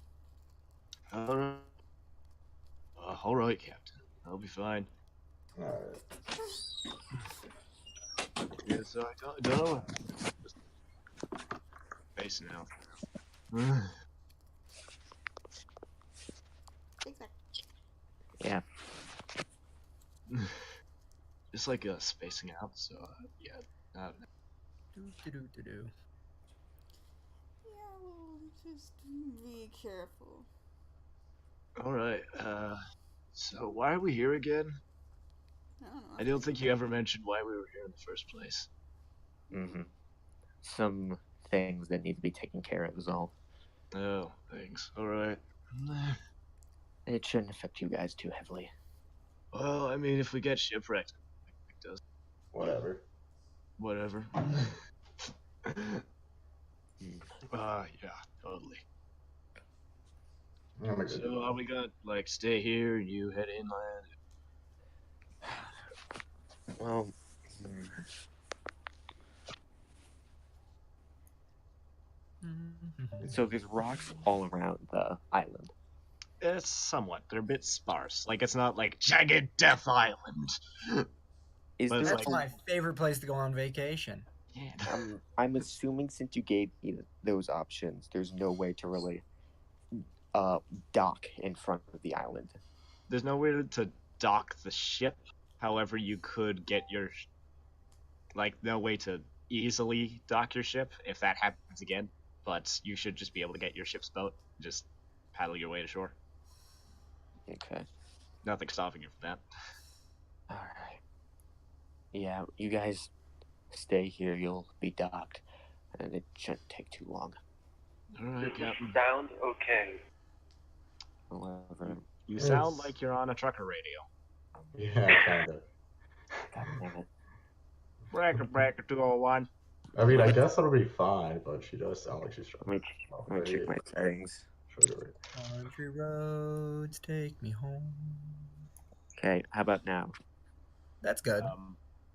Speaker 3: Alright, Captain. I'll be fine.
Speaker 7: Alright.
Speaker 3: Yes, I don't know. Face now.
Speaker 4: Take that.
Speaker 1: Yeah.
Speaker 3: Just like spacing out, so yeah.
Speaker 5: Do-do-do-do-do.
Speaker 4: Yeah, well, just be careful.
Speaker 3: Alright, so why are we here again?
Speaker 4: I don't know.
Speaker 3: I don't think you ever mentioned why we were here in the first place.
Speaker 1: Mm-hmm. Some things that need to be taken care of is all.
Speaker 3: Oh, thanks. Alright.
Speaker 1: It shouldn't affect you guys too heavily.
Speaker 3: Well, I mean, if we get shipwrecked, it does.
Speaker 7: Whatever.
Speaker 3: Whatever. Yeah, totally.
Speaker 7: I'm a good
Speaker 3: So are we gonna, like, stay here and you head inland?
Speaker 1: Well, so there's rocks all around the island.
Speaker 3: It's somewhat. They're a bit sparse. Like, it's not like Jagged Death Island.
Speaker 1: Is
Speaker 3: But it's
Speaker 1: there
Speaker 5: That's
Speaker 3: like-
Speaker 5: my favorite place to go on vacation.
Speaker 3: Yeah.
Speaker 1: I'm assuming since you gave me those options, there's no way to really dock in front of the island.
Speaker 3: There's no way to dock the ship. However, you could get your... Like, no way to easily dock your ship if that happens again. But you should just be able to get your ship's boat. Just paddle your way to shore.
Speaker 1: Okay.
Speaker 3: Nothing stopping you from that.
Speaker 1: Alright. Yeah, you guys stay here, you'll be docked. And it shouldn't take too long.
Speaker 3: Alright, Captain.
Speaker 6: Sound okay.
Speaker 1: However,
Speaker 3: You sound like you're on a trucker radio.
Speaker 7: Yeah, kinda.
Speaker 1: God damn it.
Speaker 3: Breaker 201.
Speaker 7: I mean, I guess it'll be fine, but she does sound like she's trying
Speaker 1: Let me check my settings.
Speaker 7: Sugar.
Speaker 5: Country roads take me home.
Speaker 1: Okay, how about now?
Speaker 5: That's good.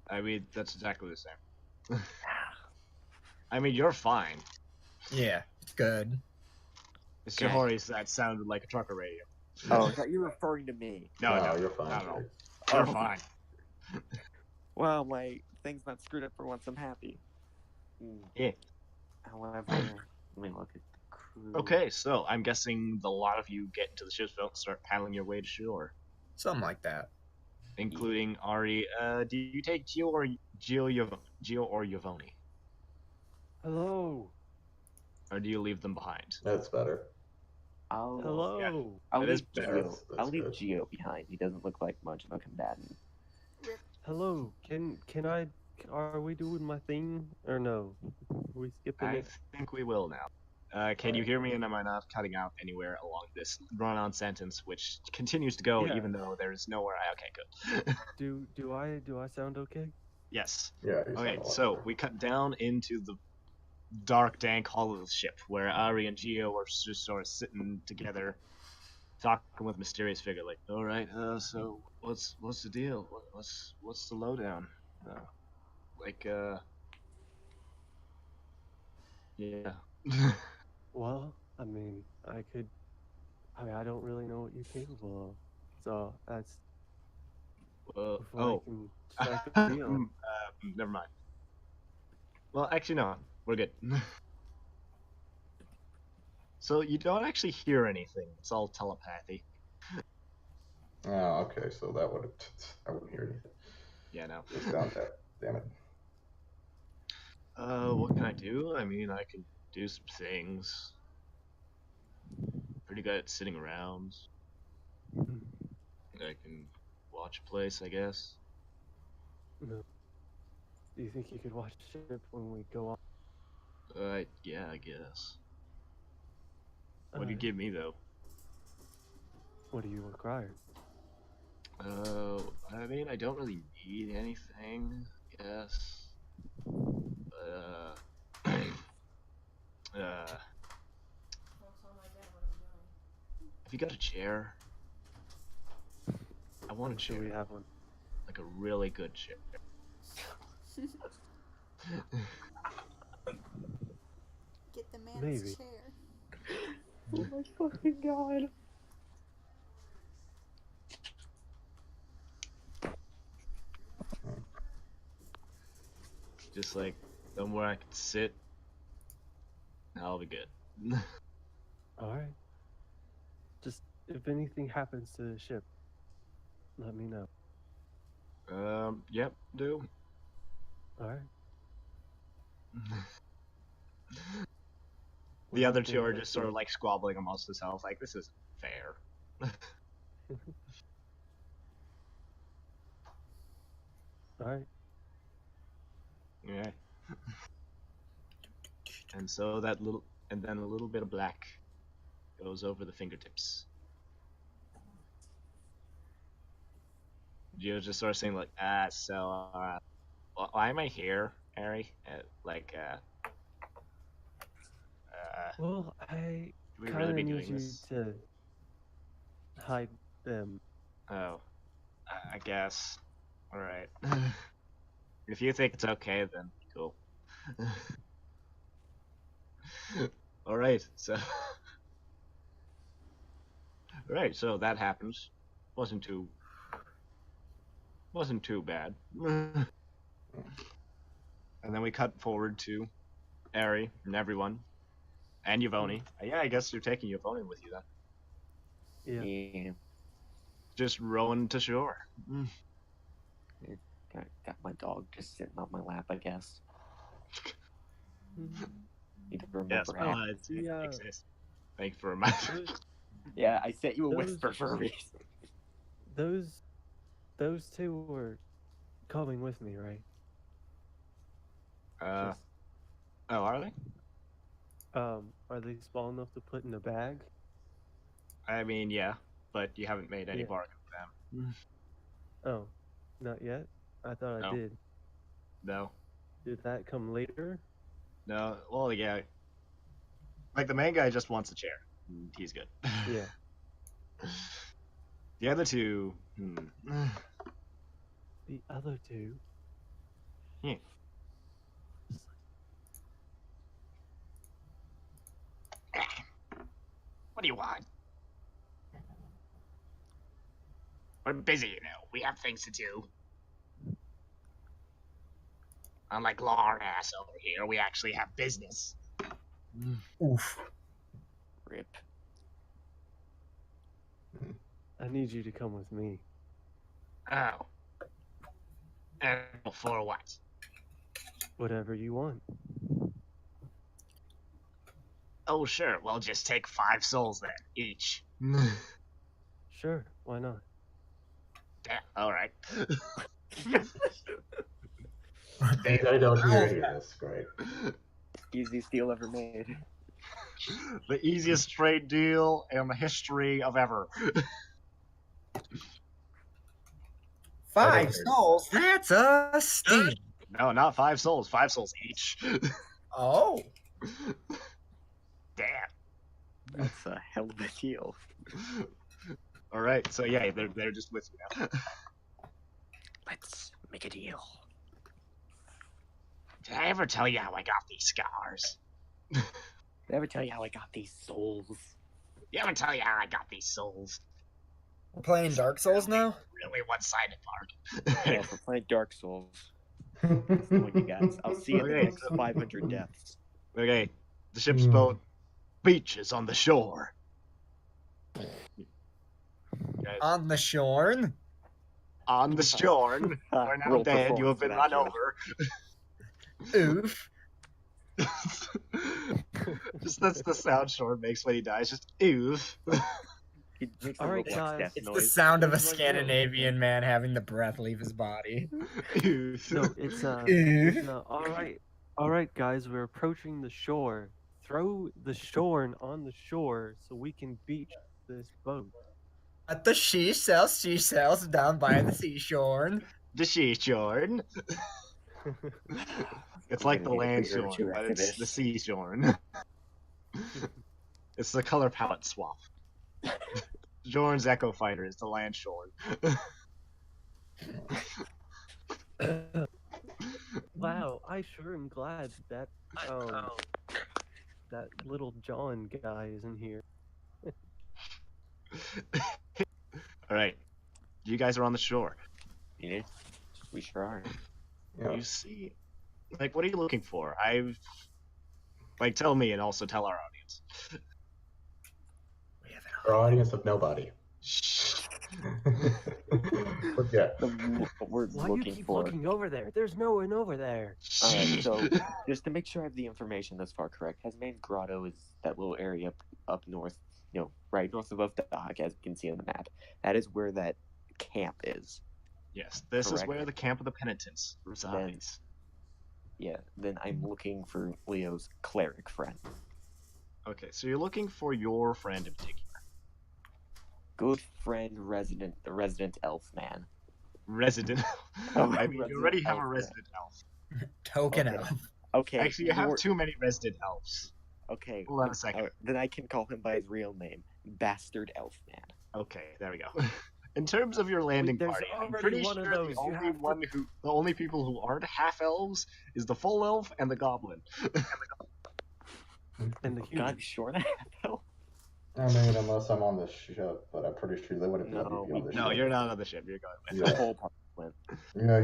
Speaker 3: I mean, that's exactly the same. I mean, you're fine.
Speaker 5: Yeah, it's good.
Speaker 3: It's
Speaker 1: Okay.
Speaker 3: Johori's that sounded like a trucker radio.
Speaker 1: Oh, I thought you were referring to me.
Speaker 3: No,
Speaker 7: you're fine.
Speaker 3: not at all.
Speaker 7: Jake.
Speaker 3: You're
Speaker 1: Oh.
Speaker 3: fine.
Speaker 1: Well, my thing's not screwed up for once. I'm happy.
Speaker 3: Yeah.
Speaker 1: However, let me look at the crew.
Speaker 3: Okay, so I'm guessing a lot of you get into the ship's boat and start paddling your way to shore,
Speaker 5: Something like that.
Speaker 3: including Ari. Do you take Gio or Yvonne?
Speaker 6: Hello.
Speaker 3: Or do you leave them behind?
Speaker 7: That's better.
Speaker 6: Hello.
Speaker 1: I'll
Speaker 3: That
Speaker 1: leave
Speaker 3: is better.
Speaker 1: Gio.
Speaker 7: That's
Speaker 1: I'll leave
Speaker 7: good.
Speaker 1: Gio behind. He doesn't look like much of a combatant.
Speaker 6: Hello. Can I? Are we doing my thing or no? Are we skipping
Speaker 3: I
Speaker 6: it?
Speaker 3: think we will now. Can you hear me, and am I not cutting out anywhere along this run-on sentence, which continues to go
Speaker 6: Yeah.
Speaker 3: even though there's nowhere? Okay, good.
Speaker 6: Do I sound okay?
Speaker 3: Yes.
Speaker 7: Yeah. you sound
Speaker 3: Okay,
Speaker 7: a lot
Speaker 3: so
Speaker 7: better.
Speaker 3: we cut down into the dark, dank hull of the ship, where Ari and Gio are just sort of sitting together, talking with mysterious figure, like, all right, so what's the deal? What's the lowdown? Like, yeah.
Speaker 6: Well, I mean, I I don't really know what you're capable of. So that's before I can strike a deal.
Speaker 3: Never mind. Well, actually, no, we're good. So you don't actually hear anything. It's all telepathy.
Speaker 7: Oh, okay. So that would I wouldn't hear anything.
Speaker 3: Yeah, no.
Speaker 7: It's down that. Damn it.
Speaker 3: What can I do? I mean, I can do some things. Pretty good at sitting around. I can watch a place, I guess.
Speaker 6: No. Do you think you could watch the ship when we go off?
Speaker 3: Yeah, I guess. What do you
Speaker 6: Alright.
Speaker 3: give me, though?
Speaker 6: What do you require?
Speaker 3: I mean, I don't really need anything, I guess. Have you got a chair? I want a
Speaker 6: I'm sure
Speaker 3: chair.
Speaker 6: we have one.
Speaker 3: Like a really good chair.
Speaker 4: Get the man's
Speaker 6: Maybe.
Speaker 4: chair.
Speaker 1: Oh my fucking god.
Speaker 3: Just like somewhere I can sit. I'll be good.
Speaker 6: Alright. Just if anything happens to the ship, let me know.
Speaker 3: Yep, do.
Speaker 6: Alright.
Speaker 3: The other two are just sort of like squabbling amongst themselves, like, this isn't fair.
Speaker 6: Alright.
Speaker 3: Yeah. And so and then a little bit of black goes over the fingertips. You're just sort of saying like, why am I here, Harry?
Speaker 6: Well, I
Speaker 3: do we
Speaker 6: kind
Speaker 3: really
Speaker 6: of
Speaker 3: be
Speaker 6: need
Speaker 3: doing
Speaker 6: you
Speaker 3: this?
Speaker 6: to hide them.
Speaker 3: Oh, I guess. All right. If you think it's okay, then cool. All right. So, all right. So that happens. Wasn't too bad. And then we cut forward to Ari and everyone, and Yvonne. Yeah, I guess you're taking Yvonne with you then.
Speaker 6: Yeah.
Speaker 1: Yeah.
Speaker 3: Just rowing to shore.
Speaker 1: Got my dog just sitting on my lap, I guess. Need to remember
Speaker 3: Yes,
Speaker 1: how.
Speaker 3: it exists. Thanks for reminding.
Speaker 1: Yeah, I sent you a
Speaker 6: Those-
Speaker 1: whisper for a reason.
Speaker 6: Those two were coming with me, right? Just,
Speaker 3: Oh, are they?
Speaker 6: are they small enough to put in a bag?
Speaker 3: I mean, yeah, but you haven't made any
Speaker 6: Yeah.
Speaker 3: bargain with them.
Speaker 6: Oh, not yet? I thought I
Speaker 3: No.
Speaker 6: did.
Speaker 3: No.
Speaker 6: Did that come later?
Speaker 3: No. Well, yeah. Like the main guy just wants a chair. He's good.
Speaker 6: Yeah.
Speaker 3: The other two.
Speaker 6: The other two?
Speaker 3: Yeah. What do you want? We're busy, you know. We have things to do. Unlike lard ass over here, we actually have business.
Speaker 5: Oof.
Speaker 1: Rip.
Speaker 6: I need you to come with me.
Speaker 3: Oh. And for what?
Speaker 6: Whatever you want.
Speaker 3: Oh, sure. Well, just take 5 souls then, each.
Speaker 6: Sure, why not?
Speaker 3: Damn. All right.
Speaker 7: I don't hear any of this. Great.
Speaker 1: Easiest deal ever made.
Speaker 3: The easiest trade deal in the history of ever.
Speaker 5: 5 souls? That's a steal.
Speaker 3: No, not 5 souls. 5 souls each.
Speaker 5: Oh.
Speaker 3: Damn.
Speaker 1: That's a hell of a deal.
Speaker 3: All right, so yeah, they're just with you now.
Speaker 1: Let's make a deal.
Speaker 3: Did I ever tell you how I got these scars?
Speaker 1: Did I ever tell you how I got these souls?
Speaker 3: You ever tell you how I got these souls?
Speaker 5: We're playing Dark Souls now?
Speaker 3: Really one-sided part.
Speaker 1: Yeah, if we're playing Dark Souls, that's the one you guys. I'll see you in the
Speaker 3: Okay,
Speaker 1: next
Speaker 3: so-
Speaker 1: 500 deaths.
Speaker 3: Okay, the ship's boat beaches on the shore. Guys,
Speaker 5: On the shorn?
Speaker 3: on the shore, where now
Speaker 1: Roll
Speaker 3: dead, you
Speaker 1: performance
Speaker 3: have
Speaker 1: for
Speaker 3: been
Speaker 1: that
Speaker 3: run
Speaker 1: joke.
Speaker 3: over.
Speaker 5: Oof.
Speaker 3: Just that's the sound Shorn makes when he dies. Just oof.
Speaker 1: He makes a
Speaker 6: All right,
Speaker 1: Roblox
Speaker 6: guys.
Speaker 1: death
Speaker 5: It's the
Speaker 1: noise.
Speaker 5: sound of a
Speaker 6: Here's my deal.
Speaker 5: Scandinavian man having the breath leave his body.
Speaker 3: Oof.
Speaker 6: No, it's
Speaker 5: Oof.
Speaker 6: all right, guys. We're approaching the shore. Throw the shorn on the shore so we can beach this boat.
Speaker 5: At the seashells down by the seashore.
Speaker 3: The sea shorn. It's
Speaker 1: I'm
Speaker 3: like the
Speaker 1: gonna need a
Speaker 3: land
Speaker 1: beer or
Speaker 3: shorn,
Speaker 1: two
Speaker 3: but
Speaker 1: after
Speaker 3: it's
Speaker 1: this.
Speaker 3: the sea shorn. It's the color palette swap. Jorn's Echo Fighter is the land shorn.
Speaker 6: Wow, I sure am glad that that little John guy isn't here.
Speaker 3: Alright. You guys are on the shore.
Speaker 1: Yeah, we sure are.
Speaker 7: Yeah.
Speaker 3: You see, like, what are you looking for? Tell me and also tell our audience.
Speaker 7: Our audience of nobody.
Speaker 3: Shh.
Speaker 7: But yeah.
Speaker 1: What we're
Speaker 6: Why you
Speaker 1: looking
Speaker 6: keep
Speaker 1: for.
Speaker 6: looking over there? There's no one over there.
Speaker 1: Alright, so just to make sure I have the information thus far correct, Tasman Grotto is that little area up north, right north above the dock, as you can see on the map. That is where that camp is.
Speaker 3: Yes, this is
Speaker 1: Correct.
Speaker 3: where the Camp of the Penitents resides.
Speaker 1: Yeah, then I'm looking for Leo's cleric friend.
Speaker 3: Okay, so you're looking for your friend in particular.
Speaker 1: Good friend, the resident elf man.
Speaker 3: Resident.
Speaker 1: Oh,
Speaker 3: I mean, you
Speaker 1: resident
Speaker 3: already have
Speaker 1: elf,
Speaker 3: a
Speaker 1: yeah.
Speaker 3: resident elf.
Speaker 5: Token
Speaker 1: Okay.
Speaker 5: elf.
Speaker 1: Okay,
Speaker 3: Actually, you have too many resident elves.
Speaker 1: Okay,
Speaker 3: Hold on a second.
Speaker 1: then I can call him by his real name, Bastard Elf Man.
Speaker 3: Okay, there we go. In terms of your landing
Speaker 6: there's
Speaker 3: party, I'm
Speaker 6: already
Speaker 3: pretty
Speaker 6: one of
Speaker 3: sure
Speaker 6: those.
Speaker 3: the only people who aren't half elves is the full elf and the goblin.
Speaker 6: And the
Speaker 1: God,
Speaker 6: human.
Speaker 1: you sure that elf?
Speaker 7: I mean, unless I'm on the ship, but I'm pretty sure they wouldn't let me
Speaker 1: No,
Speaker 7: be on the
Speaker 3: No,
Speaker 7: ship.
Speaker 3: you're not on the ship. You're going with.
Speaker 1: The
Speaker 7: Yeah.
Speaker 1: whole party went.
Speaker 7: Yeah,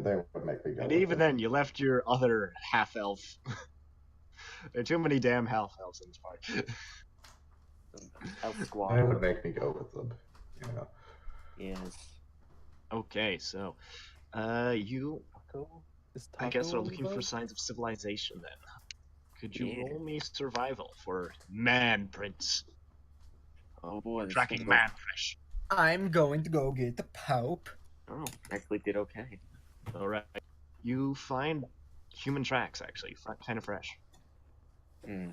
Speaker 7: they would make me go.
Speaker 3: And
Speaker 7: with
Speaker 3: even
Speaker 7: it.
Speaker 3: then, you left your other half elf. There are too many damn half elves in this party.
Speaker 1: Elf
Speaker 7: They
Speaker 1: squad.
Speaker 7: would make me go with them. Yeah.
Speaker 1: Yes.
Speaker 3: Okay, so, you,
Speaker 6: Is
Speaker 3: I guess,
Speaker 6: Taco
Speaker 3: are
Speaker 6: on the
Speaker 3: looking for
Speaker 6: boat?
Speaker 3: signs of civilization then. Could you
Speaker 1: Yeah.
Speaker 3: roll me survival for man prints?
Speaker 1: Oh boy, this
Speaker 3: Tracking
Speaker 1: thing
Speaker 3: man flesh.
Speaker 5: I'm going to go get the Pope.
Speaker 1: Oh, actually did okay.
Speaker 3: Alright. You find human tracks, actually, kind of fresh.
Speaker 1: Hmm.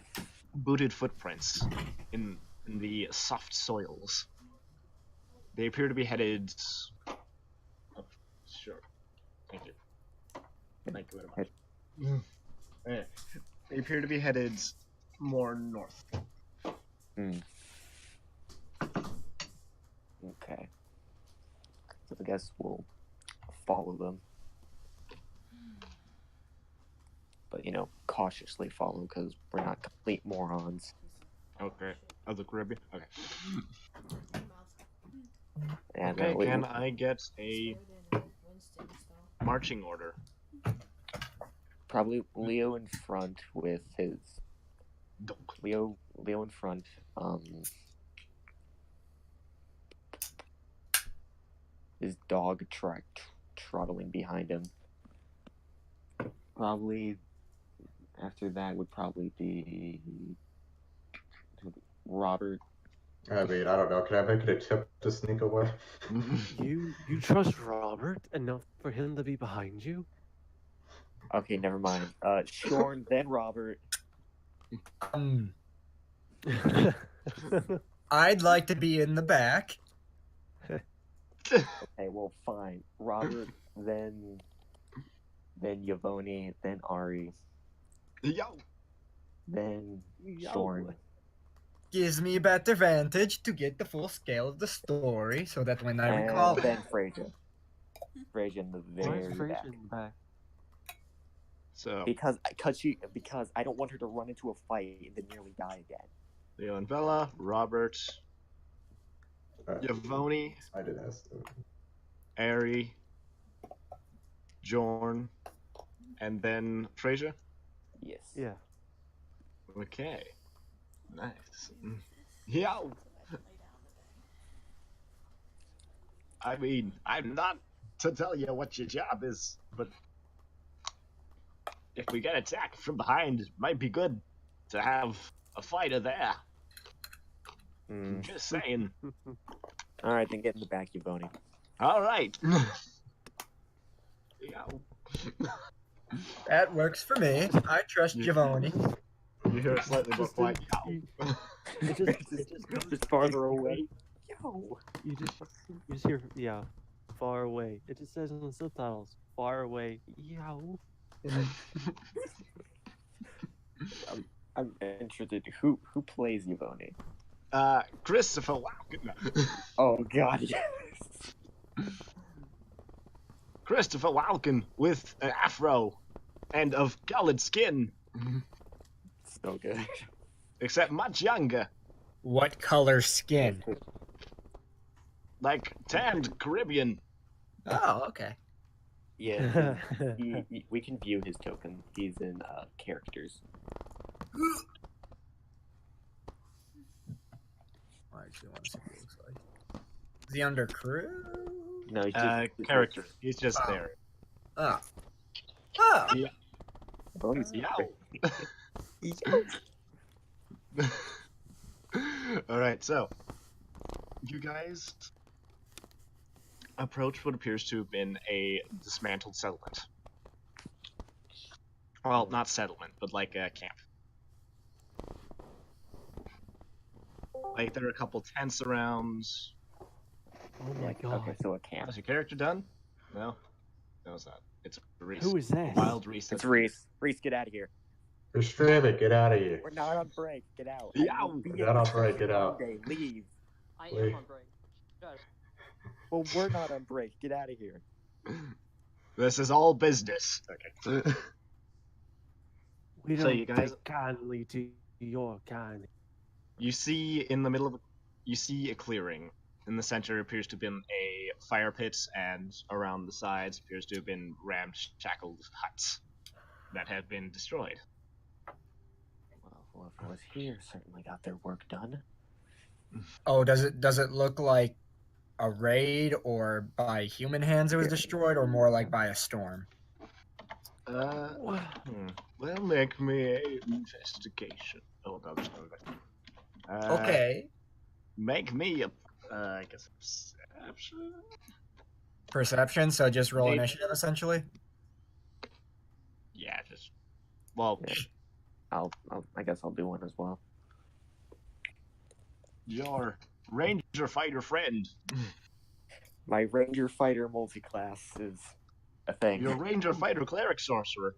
Speaker 3: Booted footprints in the soft soils. They appear to be headed. Oh, sure. Thank you. Thank you very much. Yeah. They appear to be headed more north.
Speaker 1: Okay. So I guess we'll follow them. But, cautiously follow because we're not complete morons.
Speaker 3: Okay. Of the Caribbean? Okay.
Speaker 1: And,
Speaker 3: Okay, can I get a marching order?
Speaker 1: probably Leo in front with his
Speaker 3: Dunk.
Speaker 1: Leo in front. His dog trottling behind him. Probably after that would probably be Robert.
Speaker 7: I mean, I don't know. Can I make it a tip to sneak away?
Speaker 6: You trust Robert enough for him to be behind you?
Speaker 1: Okay, never mind. Shorn, then Robert.
Speaker 5: I'd like to be in the back.
Speaker 1: Okay, well, fine. Robert, then Yvonne, then Ari,
Speaker 3: Yo!
Speaker 1: then
Speaker 6: Yo.
Speaker 1: Shorn,
Speaker 5: gives me a better vantage to get the full scale of the story, so that when I recall
Speaker 1: And
Speaker 5: it,
Speaker 1: then Frasier. Frasier in the
Speaker 6: Why is
Speaker 1: very
Speaker 6: Fraser
Speaker 1: back.
Speaker 6: in the back?
Speaker 3: So,
Speaker 1: Because I don't want her to run into a fight and then nearly die again.
Speaker 3: Leo and Bella, Robert, Yvonne,
Speaker 7: I did ask.
Speaker 3: Ari, Jorn, and then Frasier.
Speaker 1: Yes.
Speaker 6: Yeah.
Speaker 3: Okay. Nice. Yeah.
Speaker 4: So I can lay down today.
Speaker 3: I mean, I'm not to tell you what your job is, but if we get attacked from behind, it might be good to have a fighter there.
Speaker 1: Mm.
Speaker 3: Just saying.
Speaker 1: All right, then get in the back, Yvonne.
Speaker 3: All right. Yeah.
Speaker 5: that works for me. I trust Giovanni.
Speaker 3: You hear a slightly more quiet.
Speaker 6: It just goes
Speaker 1: Just farther away. Yo.
Speaker 6: You just hear far away. It just says on the subtitles, far away. Yow.
Speaker 1: I'm interested. Who plays Yvonne?
Speaker 3: Christopher Walken.
Speaker 1: Oh God, yes.
Speaker 3: Christopher Walken with an afro and of colored skin,
Speaker 1: So good.
Speaker 3: except much younger,
Speaker 5: What color skin?
Speaker 3: like tanned Caribbean.
Speaker 5: Oh, okay.
Speaker 1: Yeah, we can view his token. He's in characters.
Speaker 5: I actually want to see what it looks like. Is he under crew?
Speaker 1: No, he's just
Speaker 3: Character. He's just there.
Speaker 5: Oh. Oh.
Speaker 3: Yeah.
Speaker 1: Yvonne's
Speaker 3: Yow.
Speaker 1: great.
Speaker 3: All right, so you guys approach what appears to have been a dismantled settlement. Well, not settlement, but like a camp. Like there are a couple tents around.
Speaker 6: Oh my god.
Speaker 1: Okay, so a camp.
Speaker 3: Is your character done? No, no, it's not. It's Reese.
Speaker 6: Who is that?
Speaker 3: Wild Reese.
Speaker 1: It's Reese. Reese, get out of here.
Speaker 7: Restrain it, get out of here.
Speaker 1: We're not on break. Get out.
Speaker 3: Yeah,
Speaker 1: I will be
Speaker 7: we're
Speaker 1: in
Speaker 7: not on
Speaker 1: the
Speaker 7: break, get out.
Speaker 1: Monday. Leave.
Speaker 8: I
Speaker 7: Wait.
Speaker 8: am on break. Shush.
Speaker 1: Well, we're not on break. Get out of here.
Speaker 3: This is all business. Okay.
Speaker 6: We
Speaker 3: So
Speaker 6: don't
Speaker 3: you guys-
Speaker 6: take kindly to your kind.
Speaker 3: You see in the middle of you see a clearing. In the center appears to have been a fire pit, and around the sides appears to have been rammed, shackled huts that have been destroyed.
Speaker 1: Well, whoever was here certainly got their work done.
Speaker 5: Oh, does it look like a raid, or by human hands it was destroyed, or more like by a storm?
Speaker 3: Well, make me a investigation. Oh, no, there's no
Speaker 5: Okay.
Speaker 3: Make me a, I guess, perception.
Speaker 5: Perception, so just roll
Speaker 3: Maybe.
Speaker 5: initiative essentially.
Speaker 3: Yeah, just. Well,
Speaker 1: Yeah. I guess I'll do one as well.
Speaker 3: your ranger fighter friend.
Speaker 1: My ranger fighter multi-class is a thing.
Speaker 3: Your ranger fighter cleric sorcerer.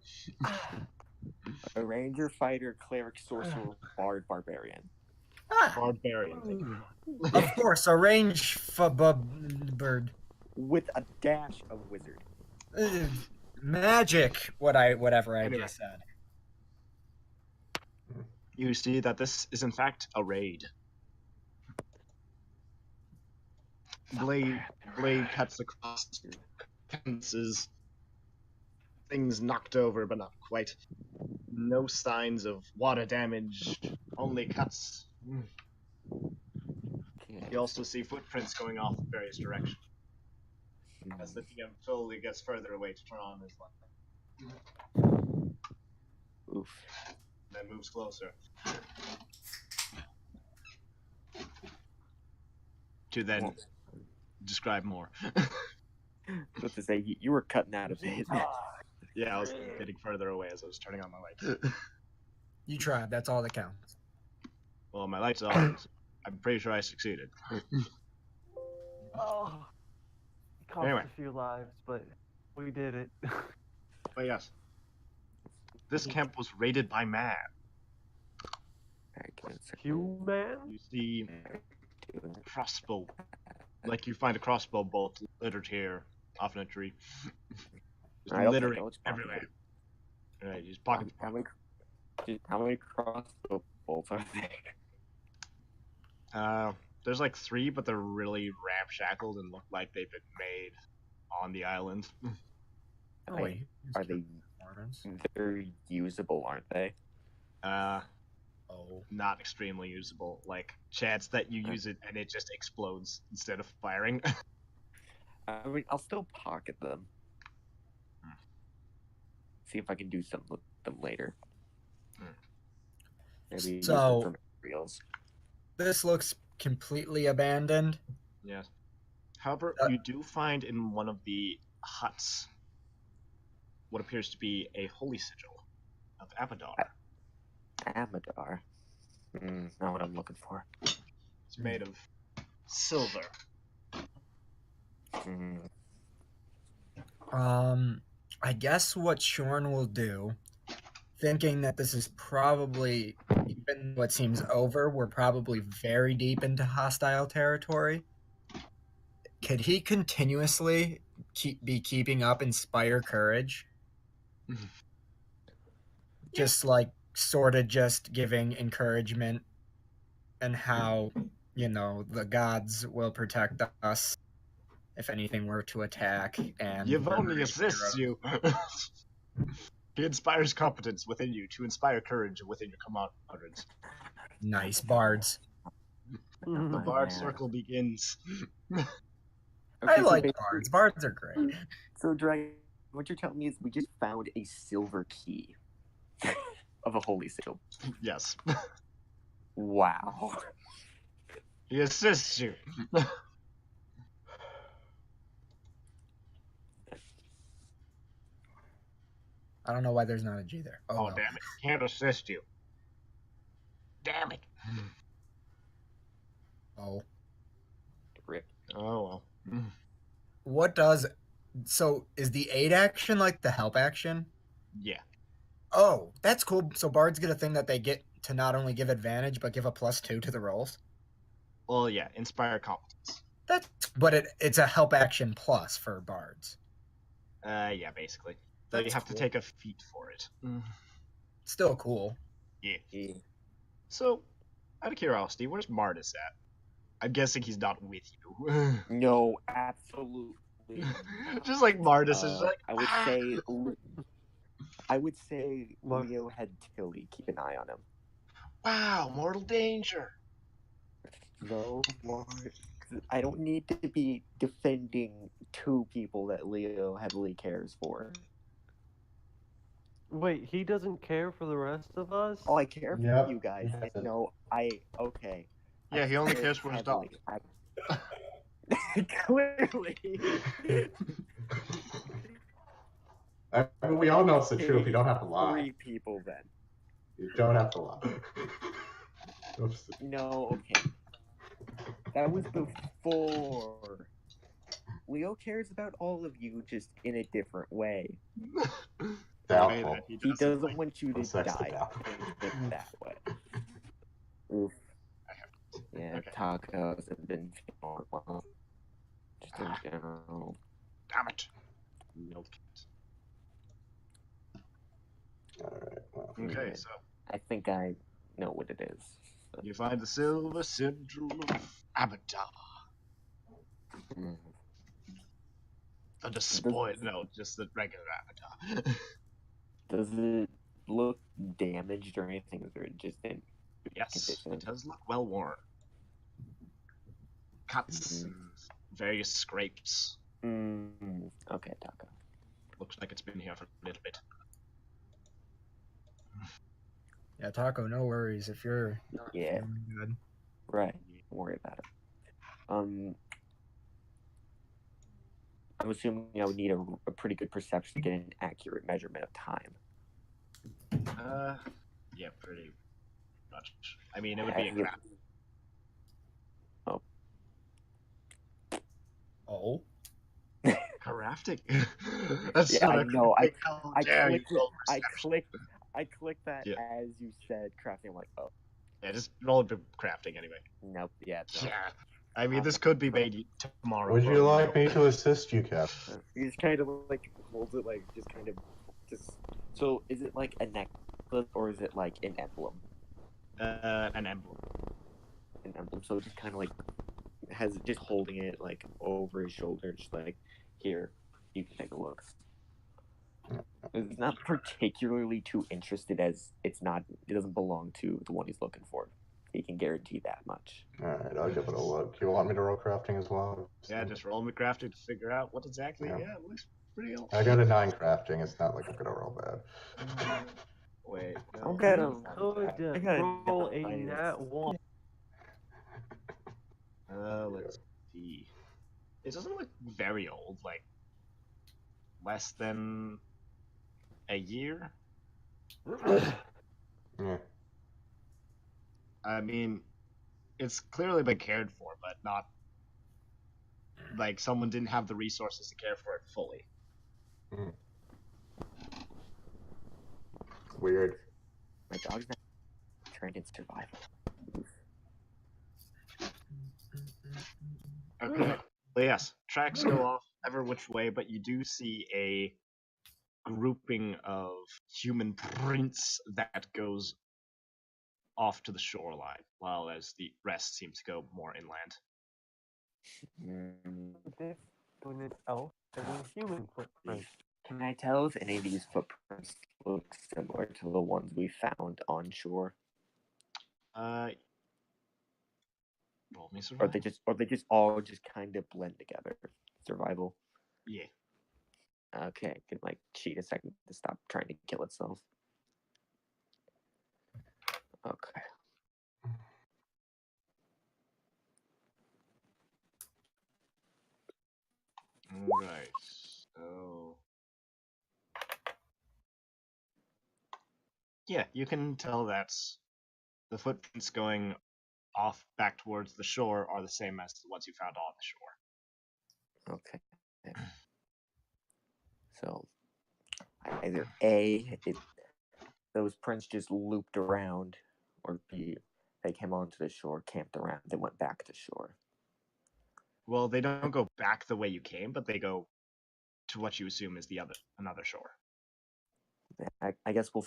Speaker 1: A ranger fighter cleric sorcerer bard barbarian.
Speaker 5: Ah,
Speaker 3: Barbarian.
Speaker 5: of course, a range bird.
Speaker 1: With a dash of wizard.
Speaker 5: Magic. Whatever I
Speaker 3: Anyway.
Speaker 5: just said.
Speaker 3: You see that this is in fact a raid. Blade cuts across fences. Things knocked over, but not quite. No signs of water damage, only cuts.
Speaker 1: Okay.
Speaker 3: You also see footprints going off in various directions. As the DM slowly gets further away to turn on his light,
Speaker 1: Oof.
Speaker 3: then moves closer. To then
Speaker 1: Well,
Speaker 3: describe more.
Speaker 1: what to say? You were cutting out a bit.
Speaker 3: Yeah, I was getting further away as I was turning on my light.
Speaker 5: You tried. That's all that counts.
Speaker 3: Well, my light's on. So I'm pretty sure I succeeded.
Speaker 6: Oh, it cost
Speaker 3: Anyway.
Speaker 6: a few lives, but we did it.
Speaker 3: But yes, this camp was raided by man.
Speaker 1: Alright, give me a second.
Speaker 6: Human?
Speaker 3: You see
Speaker 1: Do it.
Speaker 3: crossbow. Like you find a crossbow bolt littered here off in a tree. Just
Speaker 1: Alright, I'll take
Speaker 3: littering
Speaker 1: it. Let's pocket
Speaker 3: everywhere.
Speaker 1: it.
Speaker 3: Alright, you just pocket the
Speaker 1: How many crossbow bolts are there?
Speaker 3: There's like 3, but they're really ramshackled and look like they've been made on the island.
Speaker 5: Oh, wait.
Speaker 1: Are they? They're usable, aren't they?
Speaker 5: Oh.
Speaker 3: Not extremely usable. Like, chance that you use it and it just explodes instead of firing.
Speaker 1: I mean, I'll still pocket them. See if I can do something with them later. Maybe use them
Speaker 5: So-
Speaker 1: for materials.
Speaker 5: This looks completely abandoned.
Speaker 3: Yes. However, you do find in one of the huts what appears to be a holy sigil of Abaddar.
Speaker 1: Amadar. Not what I'm looking for.
Speaker 3: It's made of silver.
Speaker 5: I guess what Shorn will do, thinking that this is probably, even what seems over, we're probably very deep into hostile territory. Could he continuously be keeping up Inspire Courage? Just like sort of just giving encouragement and how, the gods will protect us if anything were to attack. And
Speaker 3: Yvonne assists you. He inspires competence within you to inspire courage within your comrades.
Speaker 5: Nice bards.
Speaker 3: The bard circle begins.
Speaker 5: I
Speaker 1: so
Speaker 5: like
Speaker 1: basically-
Speaker 5: bards. Bards are great.
Speaker 1: So, Dragon, what you're telling me is we just found a silver key of a holy sigil.
Speaker 3: Yes.
Speaker 1: Wow.
Speaker 3: He assists you.
Speaker 5: I don't know why there's not a G there.
Speaker 3: Oh,
Speaker 5: well.
Speaker 3: damn it. Can't assist you. Damn it.
Speaker 5: Oh.
Speaker 1: Rip.
Speaker 3: Oh, well.
Speaker 5: What does... So, is the aid action like the help action?
Speaker 3: Yeah.
Speaker 5: Oh, that's cool. So bards get a thing that they get to not only give advantage, but give a +2 to the rolls?
Speaker 3: Well, yeah. Inspire competence.
Speaker 5: But it's a help action plus for bards.
Speaker 3: Yeah, basically. Though you
Speaker 5: That's
Speaker 3: have
Speaker 5: cool.
Speaker 3: to take a feat for it.
Speaker 5: Still cool.
Speaker 3: Yeah. So, out of curiosity, where's Mardis at? I'm guessing he's not with you.
Speaker 1: No, absolutely.
Speaker 3: Just like Mardis is like,
Speaker 1: I would say Leo had Tilly keep an eye on him.
Speaker 3: wow, mortal danger.
Speaker 1: No more. I don't need to be defending 2 people that Leo heavily cares for.
Speaker 6: Wait, he doesn't care for the rest of us?
Speaker 1: Oh, I care for
Speaker 7: Yep,
Speaker 1: you guys.
Speaker 7: he has it.
Speaker 1: No, okay.
Speaker 3: Yeah,
Speaker 1: I
Speaker 3: he only
Speaker 1: care
Speaker 3: cares for his dog.
Speaker 1: heavily. Clearly.
Speaker 7: I mean, we all know it's the truth. You don't have to lie.
Speaker 1: 3 people then.
Speaker 7: You don't have to lie. Oops.
Speaker 1: No, okay. That was before. Leo cares about all of you, just in a different way.
Speaker 7: Doubtful.
Speaker 3: He
Speaker 1: He doesn't want you to
Speaker 7: Sex to
Speaker 1: die.
Speaker 7: death.
Speaker 1: In that way. Oof. Yeah,
Speaker 3: Okay.
Speaker 1: tacos have been feeling well. Just in general.
Speaker 3: Damn it. Milk it.
Speaker 7: Alright, well.
Speaker 3: Okay, so
Speaker 1: I think I know what it is.
Speaker 3: you find the silver sigil of Abaddar.
Speaker 1: Mm.
Speaker 3: The despoiled, no, just the regular Abaddar.
Speaker 1: Does it look damaged or anything? Or just in
Speaker 3: Yes,
Speaker 1: condition?
Speaker 3: it does look well worn. Cuts and various scrapes.
Speaker 1: Okay, Taco.
Speaker 3: Looks like it's been here for a little bit.
Speaker 5: Yeah, Taco, no worries. If you're
Speaker 1: Yeah,
Speaker 5: feeling good.
Speaker 1: right. Don't worry about it. I'm assuming I would need a pretty good perception to get an accurate measurement of time.
Speaker 3: Yeah, pretty much. I mean, it would be a crap.
Speaker 5: Oh.
Speaker 3: Caraftic? That's
Speaker 1: Yeah,
Speaker 3: not
Speaker 1: I
Speaker 3: a
Speaker 1: know.
Speaker 3: crap. How dare you
Speaker 1: I
Speaker 3: roll perception?
Speaker 1: clicked that
Speaker 3: Yeah.
Speaker 1: as you said crafting. I'm like, oh.
Speaker 3: Yeah, just roll a bit of crafting anyway.
Speaker 1: Nope. Yeah. No.
Speaker 3: Yeah. I mean, this could be made tomorrow.
Speaker 7: Would
Speaker 3: for
Speaker 7: you
Speaker 3: all
Speaker 7: like
Speaker 3: know.
Speaker 7: me to assist you, Cap?
Speaker 1: He just kind of like holds it like just. So is it like a necklace or is it like an emblem?
Speaker 3: An emblem.
Speaker 1: An emblem. So just kind of like has it just holding it like over his shoulder, just like here, you can take a look. He's not particularly too interested as it doesn't belong to the one he's looking for. He can guarantee that much.
Speaker 7: Alright, I'll give it a look. You want me to roll crafting as well?
Speaker 3: Yeah, just roll me crafting to figure out what exactly.
Speaker 7: Yeah.
Speaker 3: Yeah, it looks pretty old.
Speaker 7: I got a 9 crafting. It's not like I'm gonna roll bad.
Speaker 3: Wait, no.
Speaker 1: I'll get him.
Speaker 6: Could roll a nat 1.
Speaker 3: Let's see. It doesn't look very old, like less than a year.
Speaker 7: Yeah.
Speaker 3: I mean, it's clearly been cared for, but not like someone didn't have the resources to care for it fully.
Speaker 7: Weird.
Speaker 1: My dog's not trained in survival.
Speaker 3: Okay. But yes, tracks go off ever which way, but you do see a grouping of human prints that goes off to the shoreline, while as the rest seems to go more inland.
Speaker 6: When it's elf, and a human footprint.
Speaker 1: Can I tell if any of these footprints look similar to the ones we found on shore?
Speaker 3: Roll me
Speaker 1: Or
Speaker 3: survival.
Speaker 1: they just all just kind of blend together. Survival.
Speaker 3: Yeah.
Speaker 1: Okay, can like cheat a second to stop trying to kill itself. Okay.
Speaker 3: Alright. So yeah, you can tell that's the footprints going off back towards the shore are the same as the ones you found on the shore.
Speaker 1: Okay. So either A, those prints just looped around, or B, they came onto the shore, camped around, then went back to shore.
Speaker 3: Well, they don't go back the way you came, but they go to what you assume is another shore.
Speaker 1: I guess we'll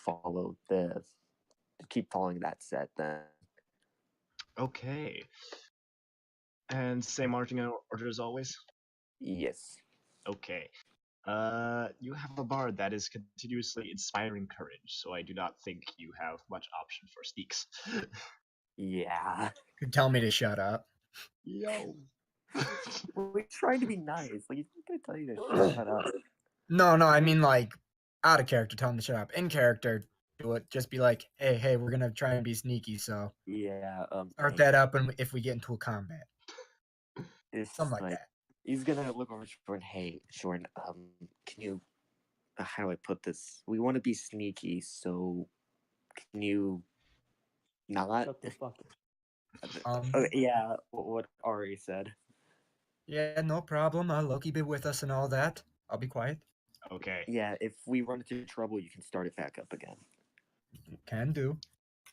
Speaker 1: keep following that set then.
Speaker 3: Okay. And same marching order as always?
Speaker 1: Yes.
Speaker 3: Okay. You have a bard that is continuously inspiring courage, so I do not think you have much option for sneaks.
Speaker 1: Yeah.
Speaker 5: You tell me to shut up.
Speaker 3: Yo.
Speaker 1: We're trying to be nice. Like, he's not gonna tell you to shut up.
Speaker 5: No, I mean like out of character, tell him to shut up. In character, do it. Just be like, hey, we're gonna try and be sneaky, so
Speaker 1: Yeah.
Speaker 5: start that up, and if we get into a combat,
Speaker 1: It's
Speaker 5: something like that.
Speaker 1: He's gonna look over to Shorn. Hey, Shorn, can you? How do I put this? We want to be sneaky, so can you not?
Speaker 6: Shut the fuck
Speaker 1: Yeah, what Ari said.
Speaker 5: Yeah, no problem. Loki be with us and all that. I'll be quiet.
Speaker 3: Okay.
Speaker 1: Yeah, if we run into trouble, you can start it back up again.
Speaker 5: Can do.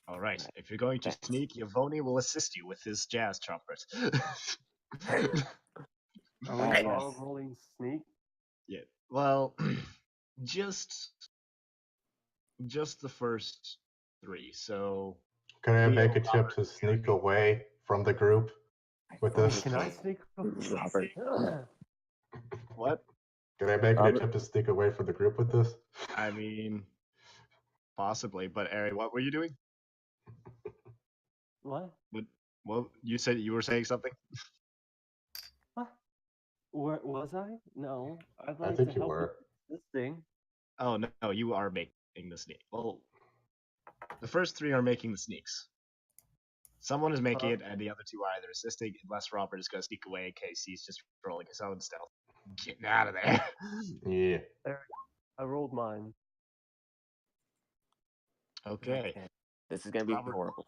Speaker 3: All right. If you're going to sneak, Yvonne will assist you with his jazz trumpet.
Speaker 6: Are we
Speaker 1: Yes.
Speaker 6: all rolling sneak?
Speaker 3: Yeah. Well, just the first 3. So
Speaker 7: Can I
Speaker 3: Leo,
Speaker 7: make a tip to sneak away from the group with this?
Speaker 6: Can I sneak?
Speaker 1: Robert.
Speaker 3: what?
Speaker 7: Can I make a
Speaker 1: Robert?
Speaker 7: tip to sneak away from the group with this?
Speaker 3: I mean, possibly. But Ari, what were you doing?
Speaker 6: What?
Speaker 3: Well, you said you were saying something.
Speaker 6: What? Where was I? No, I'd like
Speaker 7: think
Speaker 6: to
Speaker 7: you
Speaker 6: help
Speaker 7: were.
Speaker 6: with this thing.
Speaker 3: Oh no, you are making the sneak. Well, the first 3 are making the sneaks. Someone is making it, and the other 2 are either assisting, unless Robert is going to sneak away in case he's just rolling his own stealth. Getting out of there.
Speaker 7: Yeah.
Speaker 6: I rolled mine.
Speaker 3: Okay.
Speaker 1: This is gonna be
Speaker 3: Robert.
Speaker 1: horrible.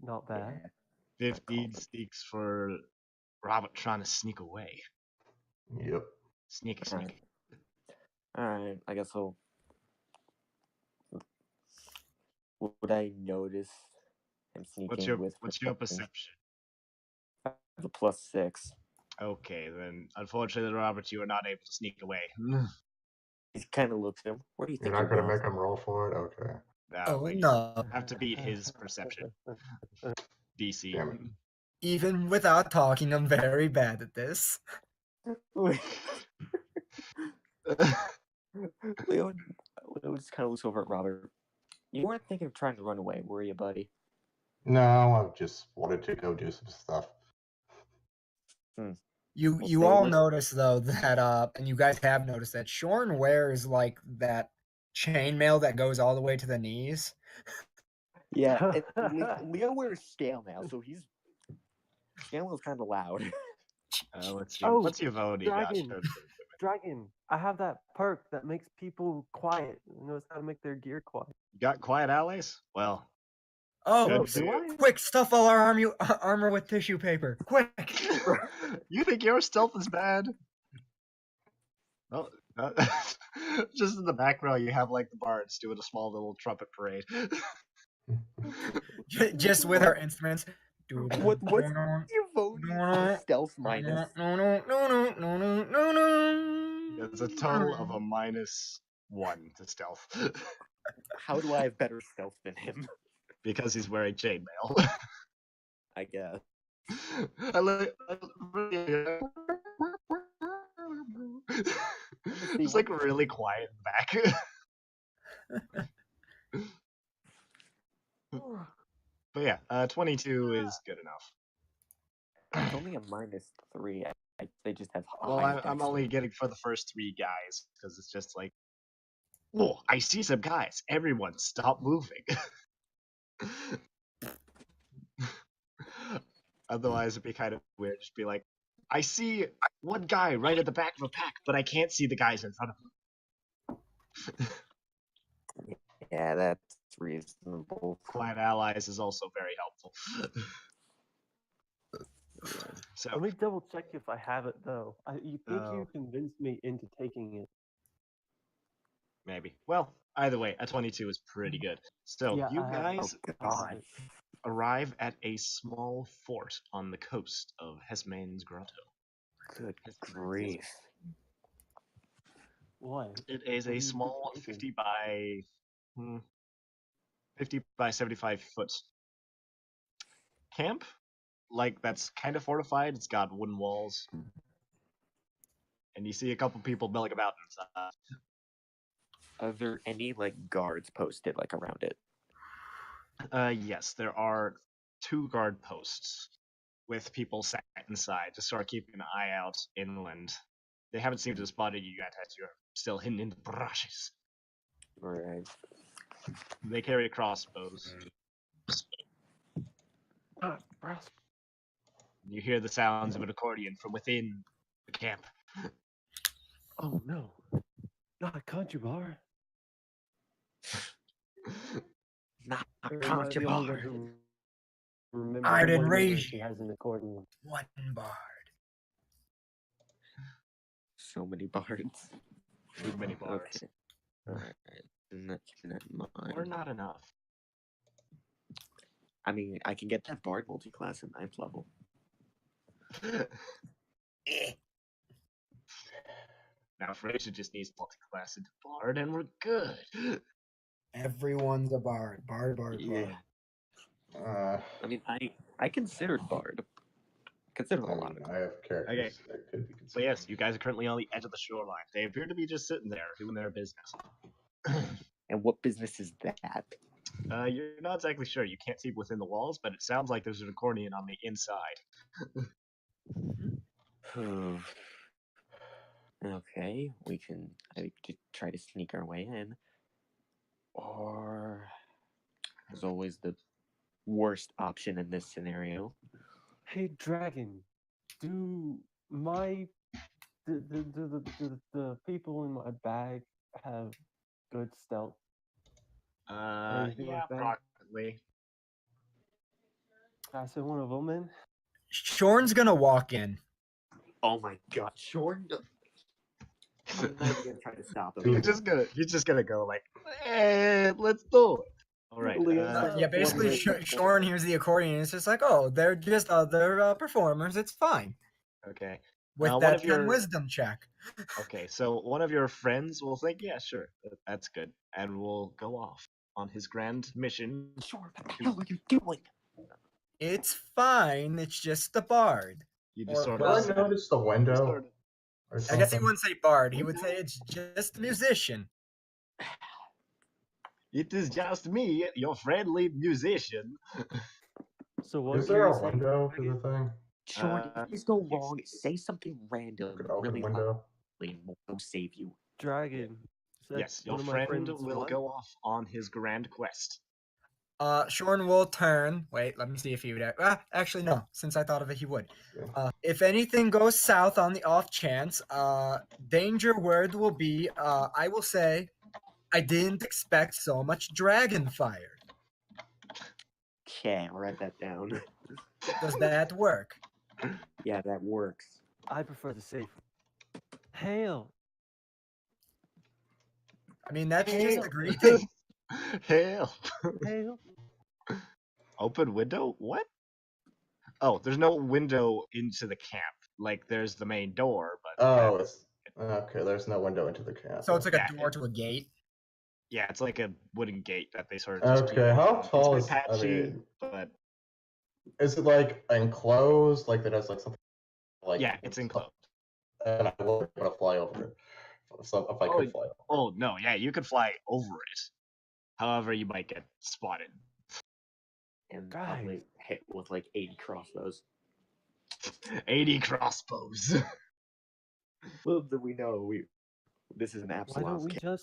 Speaker 6: Not bad.
Speaker 3: 15 sneaks for Robert trying to sneak away.
Speaker 7: Yep.
Speaker 3: Sneaky.
Speaker 1: Alright, I guess we'll Would I notice him sneaking with?
Speaker 3: What's your perception?
Speaker 1: I have a +6.
Speaker 3: Okay, then unfortunately, Robert, you are not able to sneak away.
Speaker 1: He kind of looks at him. Where do you
Speaker 7: You're
Speaker 1: think
Speaker 7: not
Speaker 1: you're
Speaker 7: gonna
Speaker 1: going?
Speaker 7: make him roll for it? Okay.
Speaker 5: Oh
Speaker 3: You
Speaker 5: no.
Speaker 3: have to beat his perception. DC.
Speaker 7: Damn it.
Speaker 5: Even without talking, I'm very bad at this.
Speaker 1: Leo just kind of looks over at Robert. You weren't thinking of trying to run away, were you, buddy?
Speaker 7: No, I just wanted to go do some stuff.
Speaker 5: You
Speaker 1: Well,
Speaker 5: you
Speaker 1: stay
Speaker 5: all
Speaker 1: with-
Speaker 5: notice though that and you guys have noticed that Shorn wears like that chainmail that goes all the way to the knees.
Speaker 1: Yeah, Leo wears scale now, so he's scale is kind of loud.
Speaker 3: Let's see.
Speaker 6: Oh,
Speaker 3: What's your vote,
Speaker 6: dragon.
Speaker 3: Josh?
Speaker 6: Dragon, I have that perk that makes people quiet. It knows how to make their gear quiet.
Speaker 3: You got quiet allies? Well,
Speaker 5: Oh,
Speaker 3: good
Speaker 6: do
Speaker 3: for you.
Speaker 5: quick, stuff all our armor with tissue paper. Quick.
Speaker 3: You think your stealth is bad? Well, just in the background, you have like the bards doing a small little trumpet parade.
Speaker 5: Just with our instruments.
Speaker 1: What's your vote? Stealth minus.
Speaker 3: It's a total of a -1 to stealth
Speaker 1: How do I have better stealth than him?
Speaker 3: because he's wearing chainmail.
Speaker 1: I guess.
Speaker 3: It's like really quiet in the back. But yeah, 22 is good enough.
Speaker 1: It's only a -3. They just have.
Speaker 3: Well,
Speaker 1: high
Speaker 3: I'm
Speaker 1: dex.
Speaker 3: only getting for the first 3 guys because it's just like, whoa, I see some guys. Everyone, stop moving. Otherwise, it'd be kind of weird. Just be like, I see one guy right at the back of a pack, but I can't see the guys in front of him.
Speaker 1: Yeah, that's reasonable.
Speaker 3: Quiet allies is also very helpful. So,
Speaker 6: Let me double check if I have it though. You think
Speaker 3: Oh.
Speaker 6: you convinced me into taking it?
Speaker 3: maybe. Well, either way, a 22 is pretty good. So,
Speaker 6: Yeah,
Speaker 3: you
Speaker 6: I have-
Speaker 3: guys
Speaker 1: Oh God.
Speaker 3: arrive at a small fort on the coast of Hesmane's Grotto.
Speaker 1: Good grief.
Speaker 6: What?
Speaker 3: It is
Speaker 6: What are
Speaker 3: a
Speaker 6: you
Speaker 3: small
Speaker 6: thinking?
Speaker 3: 50 by 75 foot camp. Like, that's kind of fortified. It's got wooden walls. And you see a couple people milling about inside.
Speaker 1: Are there any like guards posted like around it?
Speaker 3: Yes, there are 2 guard posts with people sat inside to start keeping an eye out inland. They haven't seemed to have spotted you yet as you're still hidden in the brushes.
Speaker 1: Right.
Speaker 3: They carry crossbows.
Speaker 6: Brass.
Speaker 3: You hear the sounds of an accordion from within the camp.
Speaker 6: Oh no. Not a country bar.
Speaker 1: Not a
Speaker 6: Or am I the only one
Speaker 1: bar.
Speaker 6: who remembers
Speaker 5: I'd
Speaker 6: one
Speaker 5: enrage
Speaker 6: word she
Speaker 5: you.
Speaker 6: has an accordion?
Speaker 5: One bard.
Speaker 1: So many bards.
Speaker 3: Too many bards.
Speaker 1: Okay. Alright. And that's not mine.
Speaker 3: Or not enough.
Speaker 1: I mean, I can get that bard multi-class at 9th level.
Speaker 3: Now Fraser just needs multi-class into bard and we're good.
Speaker 5: Everyone's a bard. Bard.
Speaker 1: Yeah. I mean, I considered bard. Consider a lot of
Speaker 7: I have characters that could be
Speaker 3: So
Speaker 7: considered.
Speaker 3: yes, you guys are currently on the edge of the shoreline. They appear to be just sitting there doing their business.
Speaker 1: And what business is that?
Speaker 3: You're not exactly sure. You can't see within the walls, but it sounds like there's an accordion on the inside.
Speaker 1: Okay, we can try to sneak our way in. Or there's always the worst option in this scenario.
Speaker 6: Hey, Dragon, do the people in my bag have good stealth? Anything
Speaker 3: Yeah,
Speaker 6: like that?
Speaker 3: approximately.
Speaker 6: Can I send one of them in?
Speaker 5: Shorn's gonna walk in.
Speaker 1: Oh my god, Shorn! I'm not even gonna try to stop him.
Speaker 3: You're just gonna go like, hey, let's do it. All right. right.
Speaker 5: Yeah, basically, Shorn hears the accordion and it's just like, oh, they're just other performers. It's fine.
Speaker 3: Okay.
Speaker 5: With
Speaker 3: one
Speaker 5: that
Speaker 3: of your
Speaker 5: 10 wisdom check.
Speaker 3: Okay, so one of your friends will think, yeah, sure, that's good, and will go off on his grand mission.
Speaker 1: Sure, what the hell are you doing?
Speaker 5: It's fine. It's just the bard.
Speaker 3: You
Speaker 5: Or,
Speaker 3: just sort
Speaker 7: Did
Speaker 5: well,
Speaker 3: of
Speaker 7: I notice the window or
Speaker 5: I
Speaker 7: something?
Speaker 5: guess he wouldn't say bard. He would say it's just a musician.
Speaker 3: It is just me, your friendly musician.
Speaker 6: So what
Speaker 7: Is there
Speaker 6: you're
Speaker 7: a
Speaker 6: saying?
Speaker 7: window to the thing?
Speaker 1: Sure,
Speaker 3: Uh,
Speaker 1: if things go
Speaker 3: you-
Speaker 1: wrong, say something random,
Speaker 7: Like an open
Speaker 1: really
Speaker 7: window?
Speaker 1: loudly, and we'll save you.
Speaker 6: Dragon. Is that
Speaker 3: Yes, your
Speaker 6: one of my
Speaker 3: friend
Speaker 6: friends'
Speaker 3: will
Speaker 6: what?
Speaker 3: go off on his grand quest.
Speaker 5: Shorn will turn. Wait, let me see if he would. Actually, no. Since I thought of it, he would.
Speaker 7: Yeah.
Speaker 5: If anything goes south on the off chance, danger word will be. I will say, I didn't expect so much dragon fire.
Speaker 1: Okay, I'll write that down.
Speaker 5: Does that work?
Speaker 1: Yeah, that works.
Speaker 6: I prefer the safe. Hail.
Speaker 5: I mean, that's just
Speaker 3: Hail.
Speaker 5: a greeting.
Speaker 3: Hail.
Speaker 6: Hail.
Speaker 3: Open window? What? Oh, there's no window into the camp. Like, there's the main door, but
Speaker 7: Oh,
Speaker 3: that's-
Speaker 7: it's okay. There's no window into the camp.
Speaker 5: So it's like
Speaker 3: Yeah,
Speaker 5: a door to a gate.
Speaker 3: yeah, it's like a wooden gate that they sort of just
Speaker 7: Okay, how
Speaker 3: it's
Speaker 7: tall
Speaker 3: a
Speaker 7: is?
Speaker 3: bit patchy,
Speaker 7: I mean,
Speaker 3: but
Speaker 7: is it like enclosed? Like that has like something like?
Speaker 3: yeah, it's enclosed.
Speaker 7: And I will want to fly over it. So if I could fly.
Speaker 3: Oh no, yeah, you could fly over it. However, you might get spotted.
Speaker 1: And
Speaker 6: Guys.
Speaker 1: probably hit with like 80 crossbows.
Speaker 3: 80 crossbows.
Speaker 1: Little do we know, this is an
Speaker 6: Why
Speaker 1: absolute.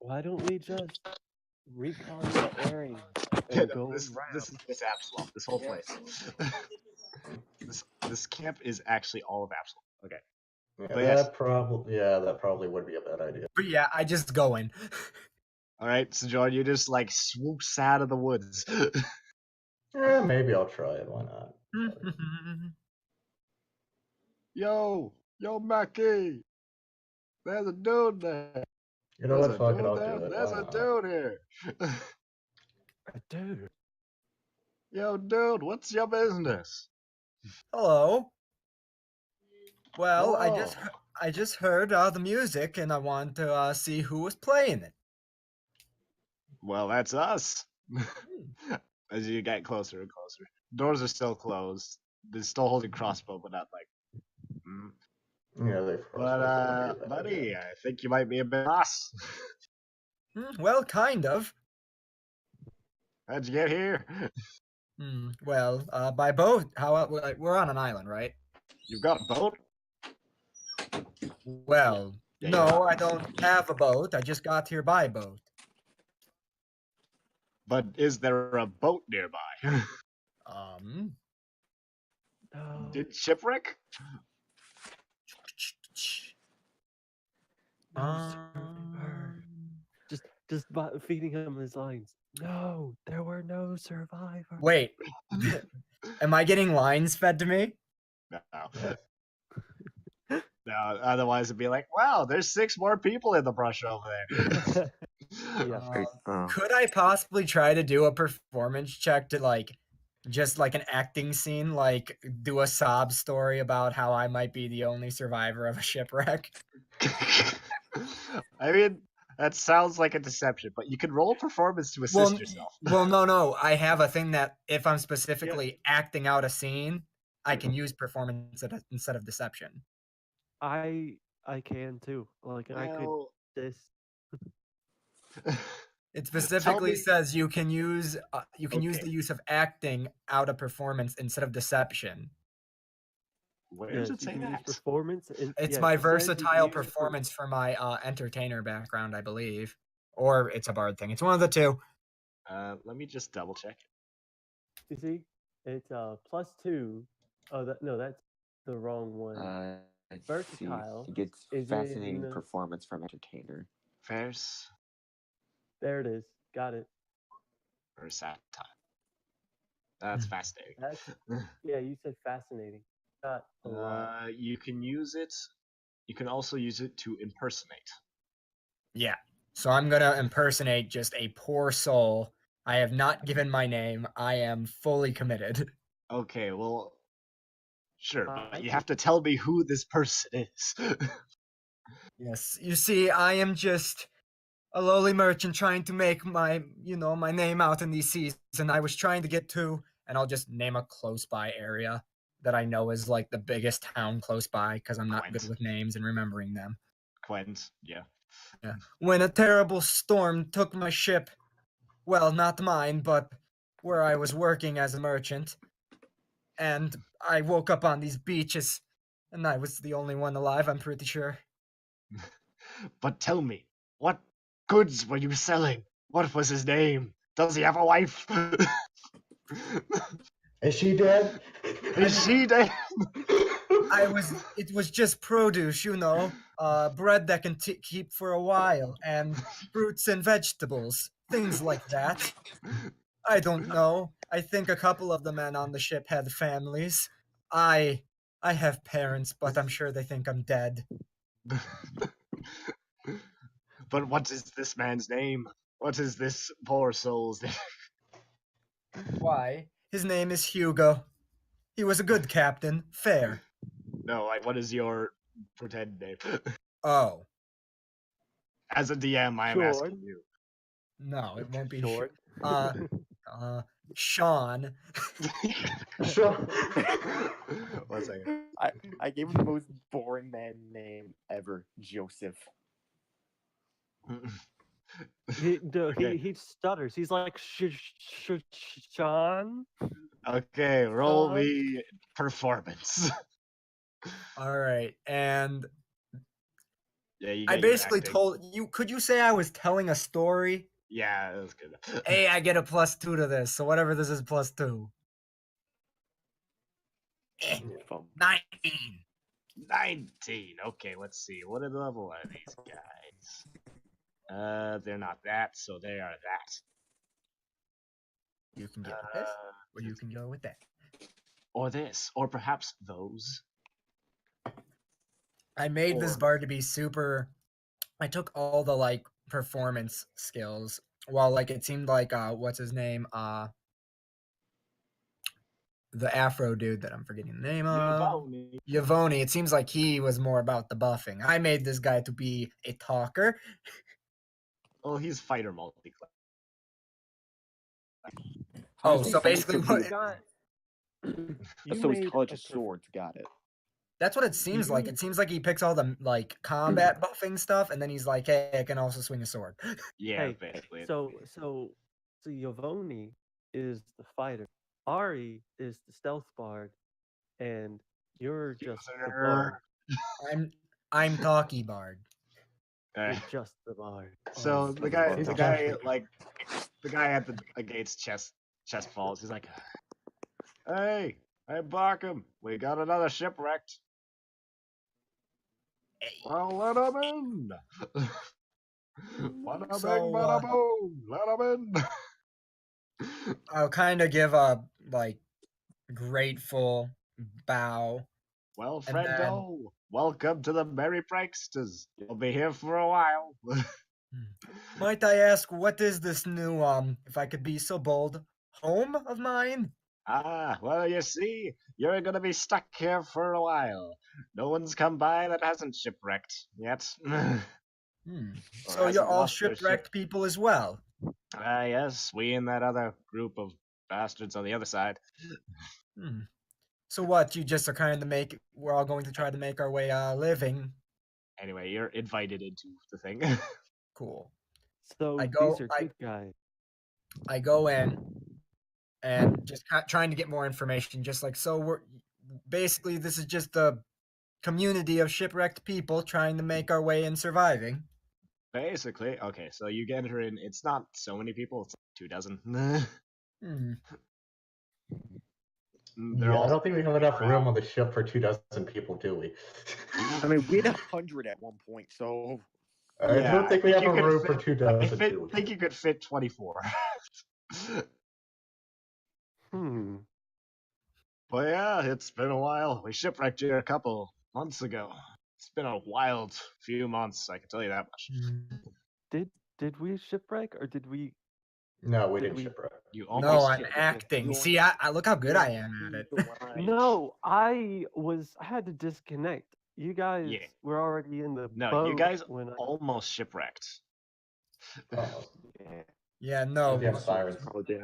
Speaker 6: Why don't we just recon the area and go
Speaker 3: this
Speaker 6: around?
Speaker 3: is Absalom. This whole place. this camp is actually all of Absalom. Okay.
Speaker 7: Yeah,
Speaker 3: But yes.
Speaker 7: that probably would be a bad idea.
Speaker 5: But yeah, I just go in.
Speaker 3: All right, so John, you just like swoops out of the woods.
Speaker 7: Yeah, maybe I'll try it. Why not?
Speaker 3: Yo, Mackie. There's a dude there.
Speaker 7: You know
Speaker 3: There's
Speaker 7: what?
Speaker 3: a
Speaker 7: Fuck it,
Speaker 3: dude
Speaker 7: I'll
Speaker 3: there.
Speaker 7: do it.
Speaker 3: There's
Speaker 7: Why
Speaker 3: a
Speaker 7: not?
Speaker 3: dude here.
Speaker 6: Dude.
Speaker 3: Yo, dude, what's your business?
Speaker 5: Hello. Well,
Speaker 3: Hello.
Speaker 5: I just heard the music, and I want to see who was playing it.
Speaker 3: Well, that's us. As you get closer and closer, doors are still closed. They're still holding crossbow, but not like. Mm.
Speaker 7: Yeah, they.
Speaker 3: But buddy, I think you might be a bit boss.
Speaker 5: Well, kind of.
Speaker 3: How'd you get here?
Speaker 5: Well, by boat. How we're on an island, right?
Speaker 3: You've got a boat?
Speaker 5: Well,
Speaker 3: Yeah,
Speaker 5: no, I don't have a boat. I just got here by boat.
Speaker 3: But is there a boat nearby?
Speaker 6: No.
Speaker 3: Did shipwreck?
Speaker 6: No, survivor. Just feeding him his lines. No, there were no survivors.
Speaker 5: Wait, am I getting lines fed to me?
Speaker 3: No.
Speaker 7: Yes.
Speaker 3: No, otherwise it'd be like, wow, there's 6 more people in the brush over there.
Speaker 6: Yeah.
Speaker 5: Could I possibly try to do a performance check to like, just like an acting scene, like do a sob story about how I might be the only survivor of a shipwreck?
Speaker 3: I mean, that sounds like a deception, but you can roll performance to assist yourself.
Speaker 5: Well, no. I have a thing that if I'm specifically acting out a scene, I can use performance instead of deception.
Speaker 6: I can too. Like I could
Speaker 3: Well,
Speaker 6: this.
Speaker 5: It specifically
Speaker 3: me-
Speaker 5: says you can use the use of acting out a performance instead of deception.
Speaker 3: Where
Speaker 6: Yes,
Speaker 3: does it
Speaker 6: you
Speaker 3: say
Speaker 6: can use
Speaker 3: that?
Speaker 6: performance.
Speaker 5: It's
Speaker 6: yeah,
Speaker 5: my
Speaker 6: it says you can
Speaker 5: versatile
Speaker 6: use
Speaker 5: performance for my entertainer background, I believe, or it's a bard thing. It's one of the two.
Speaker 3: Let me just double check.
Speaker 6: You see, it's +2. Oh, that's the wrong one. Versatile
Speaker 1: He gets
Speaker 6: is
Speaker 1: fascinating
Speaker 6: in-
Speaker 1: performance from entertainer.
Speaker 3: Vers
Speaker 6: There it is. Got it.
Speaker 3: versatile. That's fascinating.
Speaker 6: Yeah, you said fascinating. Not a lot.
Speaker 3: You can use it. You can also use it to impersonate.
Speaker 5: Yeah. So I'm gonna impersonate just a poor soul I have not given my name. I am fully committed.
Speaker 3: Okay, well, sure,
Speaker 6: I
Speaker 3: but you have to tell me who this person is.
Speaker 5: Yes, you see, I am just a lowly merchant trying to make my, my name out in these seas, and I was trying to get to, and I'll just name a close by area that I know is like the biggest town close by, because I'm not good
Speaker 3: Gwent.
Speaker 5: with names and remembering them.
Speaker 3: Gwent, yeah.
Speaker 5: Yeah. When a terrible storm took my ship, well, not mine, but where I was working as a merchant, and I woke up on these beaches, and I was the only one alive, I'm pretty sure.
Speaker 3: But tell me, what goods were you selling? What was his name? Does he have a wife?
Speaker 7: Is she dead?
Speaker 3: Is she dead?
Speaker 5: It was just produce, bread that can keep for a while, and fruits and vegetables, things like that. I don't know. I think a couple of the men on the ship had families. I I have parents, but I'm sure they think I'm dead.
Speaker 3: But what is this man's name? What is this poor soul's name?
Speaker 5: Why? His name is Hugo. He was a good captain, fair.
Speaker 3: No, like, what is your pretend name?
Speaker 5: Oh,
Speaker 3: As a DM, I am
Speaker 6: Sure.
Speaker 3: asking you.
Speaker 5: no, it won't be
Speaker 6: Short.
Speaker 5: Sean.
Speaker 7: Sure.
Speaker 3: 1 second.
Speaker 1: I gave him the most boring man name ever, Joseph.
Speaker 3: Okay.
Speaker 6: He stutters. He's like Sean.
Speaker 3: Okay, roll me performance.
Speaker 5: All right, and
Speaker 3: Yeah, you
Speaker 5: I
Speaker 3: get your
Speaker 5: basically
Speaker 3: acting.
Speaker 5: told you. Could you say I was telling a story?
Speaker 3: Yeah, that was good.
Speaker 5: Hey, I get a +2 to this, so whatever this is, +2. 19.
Speaker 3: 19. Okay, let's see. What level are these guys? They're not that, so they are that.
Speaker 5: You can get with this, or you can go with that.
Speaker 3: Or this, or perhaps those.
Speaker 5: I made
Speaker 3: Or
Speaker 5: this bard to be super. I took all the like performance skills. While like it seemed like what's his name? The Afro dude that I'm forgetting the name of. Yavoni. It seems like he was more about the buffing. I made this guy to be a talker.
Speaker 3: Oh, he's fighter multi.
Speaker 5: Oh, so basically what?
Speaker 1: So his College of Swords got it.
Speaker 5: That's what it seems like. It seems like he picks all the like combat buffing stuff, and then he's like, "Hey, I can also swing a sword."
Speaker 3: Yeah,
Speaker 6: Hey,
Speaker 3: basically.
Speaker 6: so Yovoni is the fighter. Ari is the stealth bard, and you're just the bard.
Speaker 5: I'm talkie bard.
Speaker 6: You're just the bard.
Speaker 3: So the guy at the gate's chest falls. He's like, "Hey, Barkham, we got another shipwrecked. Well, let him in. Let him in."
Speaker 5: I'll kind of give a like grateful bow.
Speaker 3: Well, friendo, welcome to the Merry Pranksters. You'll be here for a while.
Speaker 5: Might I ask, what is this new, if I could be so bold, home of mine?
Speaker 3: Ah, well, you see, you're gonna be stuck here for a while. No one's come by that hasn't shipwrecked yet.
Speaker 5: So you're all shipwrecked people as well?
Speaker 3: Ah, yes, we and that other group of bastards on the other side.
Speaker 5: So what, you just are kind of we're all going to try to make our way living?
Speaker 3: Anyway, you're invited into the thing.
Speaker 5: Cool.
Speaker 6: So these are good guys.
Speaker 5: I go in and just trying to get more information, just like, so we're basically, this is just a community of shipwrecked people trying to make our way and surviving.
Speaker 3: Basically, okay, so you get her in. It's not so many people, it's like 2 dozen.
Speaker 7: I don't think we have enough room on the ship for 2 dozen people, do we?
Speaker 1: I mean, we had 100 at one point, so.
Speaker 7: I don't think we have a room for 2 dozen.
Speaker 3: I think you could fit 24. But yeah, it's been a while. We shipwrecked you a couple months ago. It's been a wild few months, I can tell you that much.
Speaker 6: Did we shipwreck or did we
Speaker 7: No, we
Speaker 6: Did
Speaker 7: didn't
Speaker 6: we-
Speaker 7: shipwreck.
Speaker 3: You
Speaker 5: No,
Speaker 3: almost
Speaker 5: I'm
Speaker 3: shipwrecked.
Speaker 5: acting. See, I look how good I am at it.
Speaker 1: Right.
Speaker 6: No, I had to disconnect. You guys
Speaker 3: Yeah.
Speaker 6: were already in the
Speaker 3: No,
Speaker 6: boat
Speaker 3: you guys
Speaker 6: when I.
Speaker 3: almost shipwrecked.
Speaker 7: Almost.
Speaker 1: Yeah.
Speaker 5: Yeah, no.
Speaker 7: With the sirens.
Speaker 1: Probably did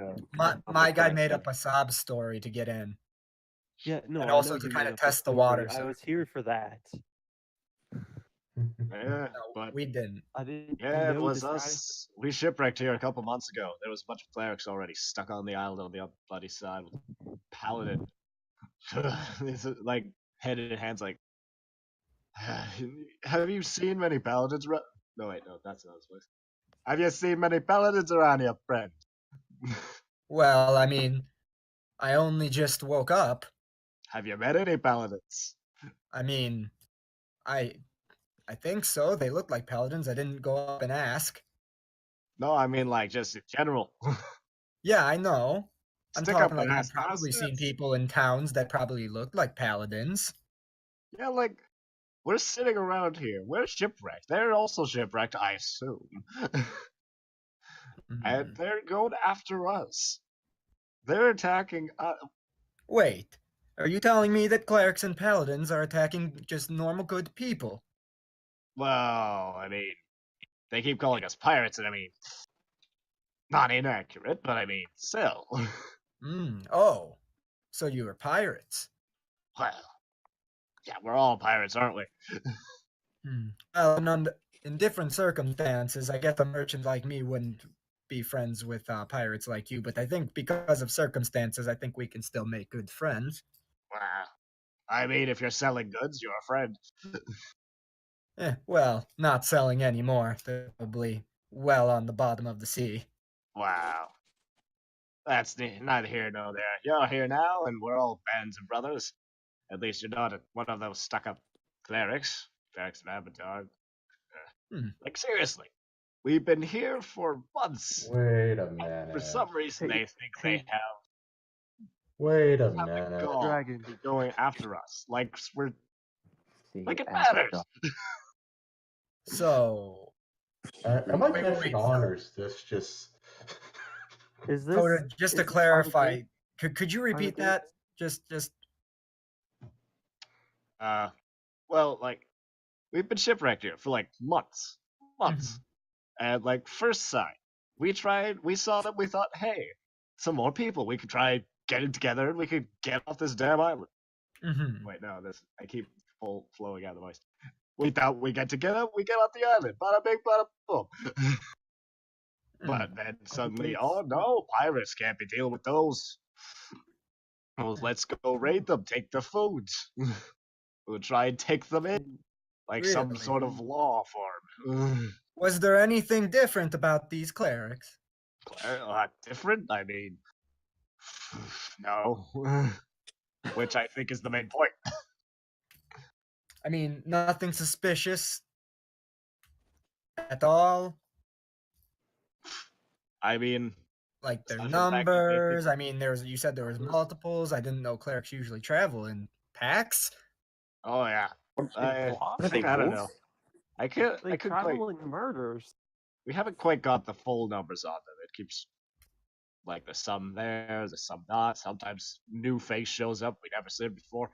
Speaker 5: My guy made up a sob story to get in.
Speaker 6: Yeah, no,
Speaker 5: And
Speaker 6: I
Speaker 5: also
Speaker 6: know
Speaker 5: to
Speaker 6: you
Speaker 5: kinda
Speaker 6: made up a
Speaker 5: test the
Speaker 6: story.
Speaker 5: water,
Speaker 6: I
Speaker 5: so-
Speaker 6: was here for that.
Speaker 3: Yeah,
Speaker 5: No,
Speaker 3: but
Speaker 5: we didn't.
Speaker 6: I didn't.
Speaker 3: yeah, it
Speaker 6: know
Speaker 3: was
Speaker 6: this guy-
Speaker 3: us. We shipwrecked here a couple months ago. There was a bunch of clerics already stuck on the island on the other bloody side with a paladin. It's like head in hands, like. Have you seen many paladins? No, wait, no, that's not his voice. Have you seen many paladins around here, friend?
Speaker 5: Well, I mean, I only just woke up.
Speaker 3: Have you met any paladins?
Speaker 5: I mean, I think so. They look like paladins. I didn't go up and ask.
Speaker 3: No, I mean like just in general.
Speaker 5: Yeah, I know. I'm
Speaker 3: Stick up
Speaker 5: talking
Speaker 3: and
Speaker 5: like I've
Speaker 3: ask
Speaker 5: probably seen
Speaker 3: nonsense.
Speaker 5: people in towns that probably look like paladins.
Speaker 3: Yeah, like we're sitting around here. We're shipwrecked. They're also shipwrecked, I assume. And
Speaker 5: Mhm.
Speaker 3: they're going after us. They're attacking us.
Speaker 5: Wait, are you telling me that clerics and paladins are attacking just normal good people?
Speaker 3: Well, I mean, they keep calling us pirates, and I mean, not inaccurate, but I mean, still.
Speaker 5: Oh, so you were pirates.
Speaker 3: Well, yeah, we're all pirates, aren't we?
Speaker 5: Well, in different circumstances, I guess a merchant like me wouldn't be friends with pirates like you, but I think because of circumstances, I think we can still make good friends.
Speaker 3: Well, I mean, if you're selling goods, you're a friend.
Speaker 5: Well, not selling anymore. They're probably well on the bottom of the sea.
Speaker 3: Wow. That's neither here nor there. You're here now, and we're all bands of brothers. At least you're not one of those stuck-up clerics. Clerics of Avatar. Like, seriously. We've been here for months.
Speaker 7: Wait a
Speaker 3: And
Speaker 7: minute.
Speaker 3: for some reason,
Speaker 6: Hey,
Speaker 3: they think they have
Speaker 7: Wait a
Speaker 3: the
Speaker 7: minute.
Speaker 3: gall
Speaker 6: Dragon.
Speaker 3: to be going after us. Like we're
Speaker 1: See,
Speaker 3: like it
Speaker 1: as
Speaker 3: matters.
Speaker 5: So,
Speaker 7: Am I
Speaker 5: Wait,
Speaker 7: catching
Speaker 5: so-
Speaker 7: on, or is this just?
Speaker 6: Is this?
Speaker 5: Coda, just
Speaker 6: is
Speaker 5: to
Speaker 6: this
Speaker 5: clarify,
Speaker 6: Armageddon?
Speaker 5: could you repeat that? Just
Speaker 3: Well, like we've been shipwrecked here for like months, months, and like first sight, we saw them, we thought, hey, some more people, we could try getting together, and we could get off this damn island. Wait, no, I keep flowing out of the voice. We thought we get together, we get off the island, bada bing, bada boom. But then suddenly,
Speaker 6: gates.
Speaker 3: oh no, pirates can't be dealing with those. Well, let's go raid them, take their food. We'll try and take them in, like some
Speaker 5: Really?
Speaker 3: sort of law form.
Speaker 5: Was there anything different about these clerics?
Speaker 3: Different? I mean, no. Which I think is the main point.
Speaker 5: I mean, nothing suspicious at all.
Speaker 3: I mean,
Speaker 5: Like their
Speaker 3: Aside from the fact that they think-
Speaker 5: numbers. I mean, you said there was multiples. I didn't know clerics usually travel in packs.
Speaker 3: oh yeah. I
Speaker 1: What are they,
Speaker 3: don't know.
Speaker 1: wolves?
Speaker 3: I
Speaker 6: They
Speaker 3: couldn't quite.
Speaker 6: traveling murders.
Speaker 3: We haven't quite got the full numbers on them. It keeps like there's some there, there's some not. Sometimes new face shows up we never seen before.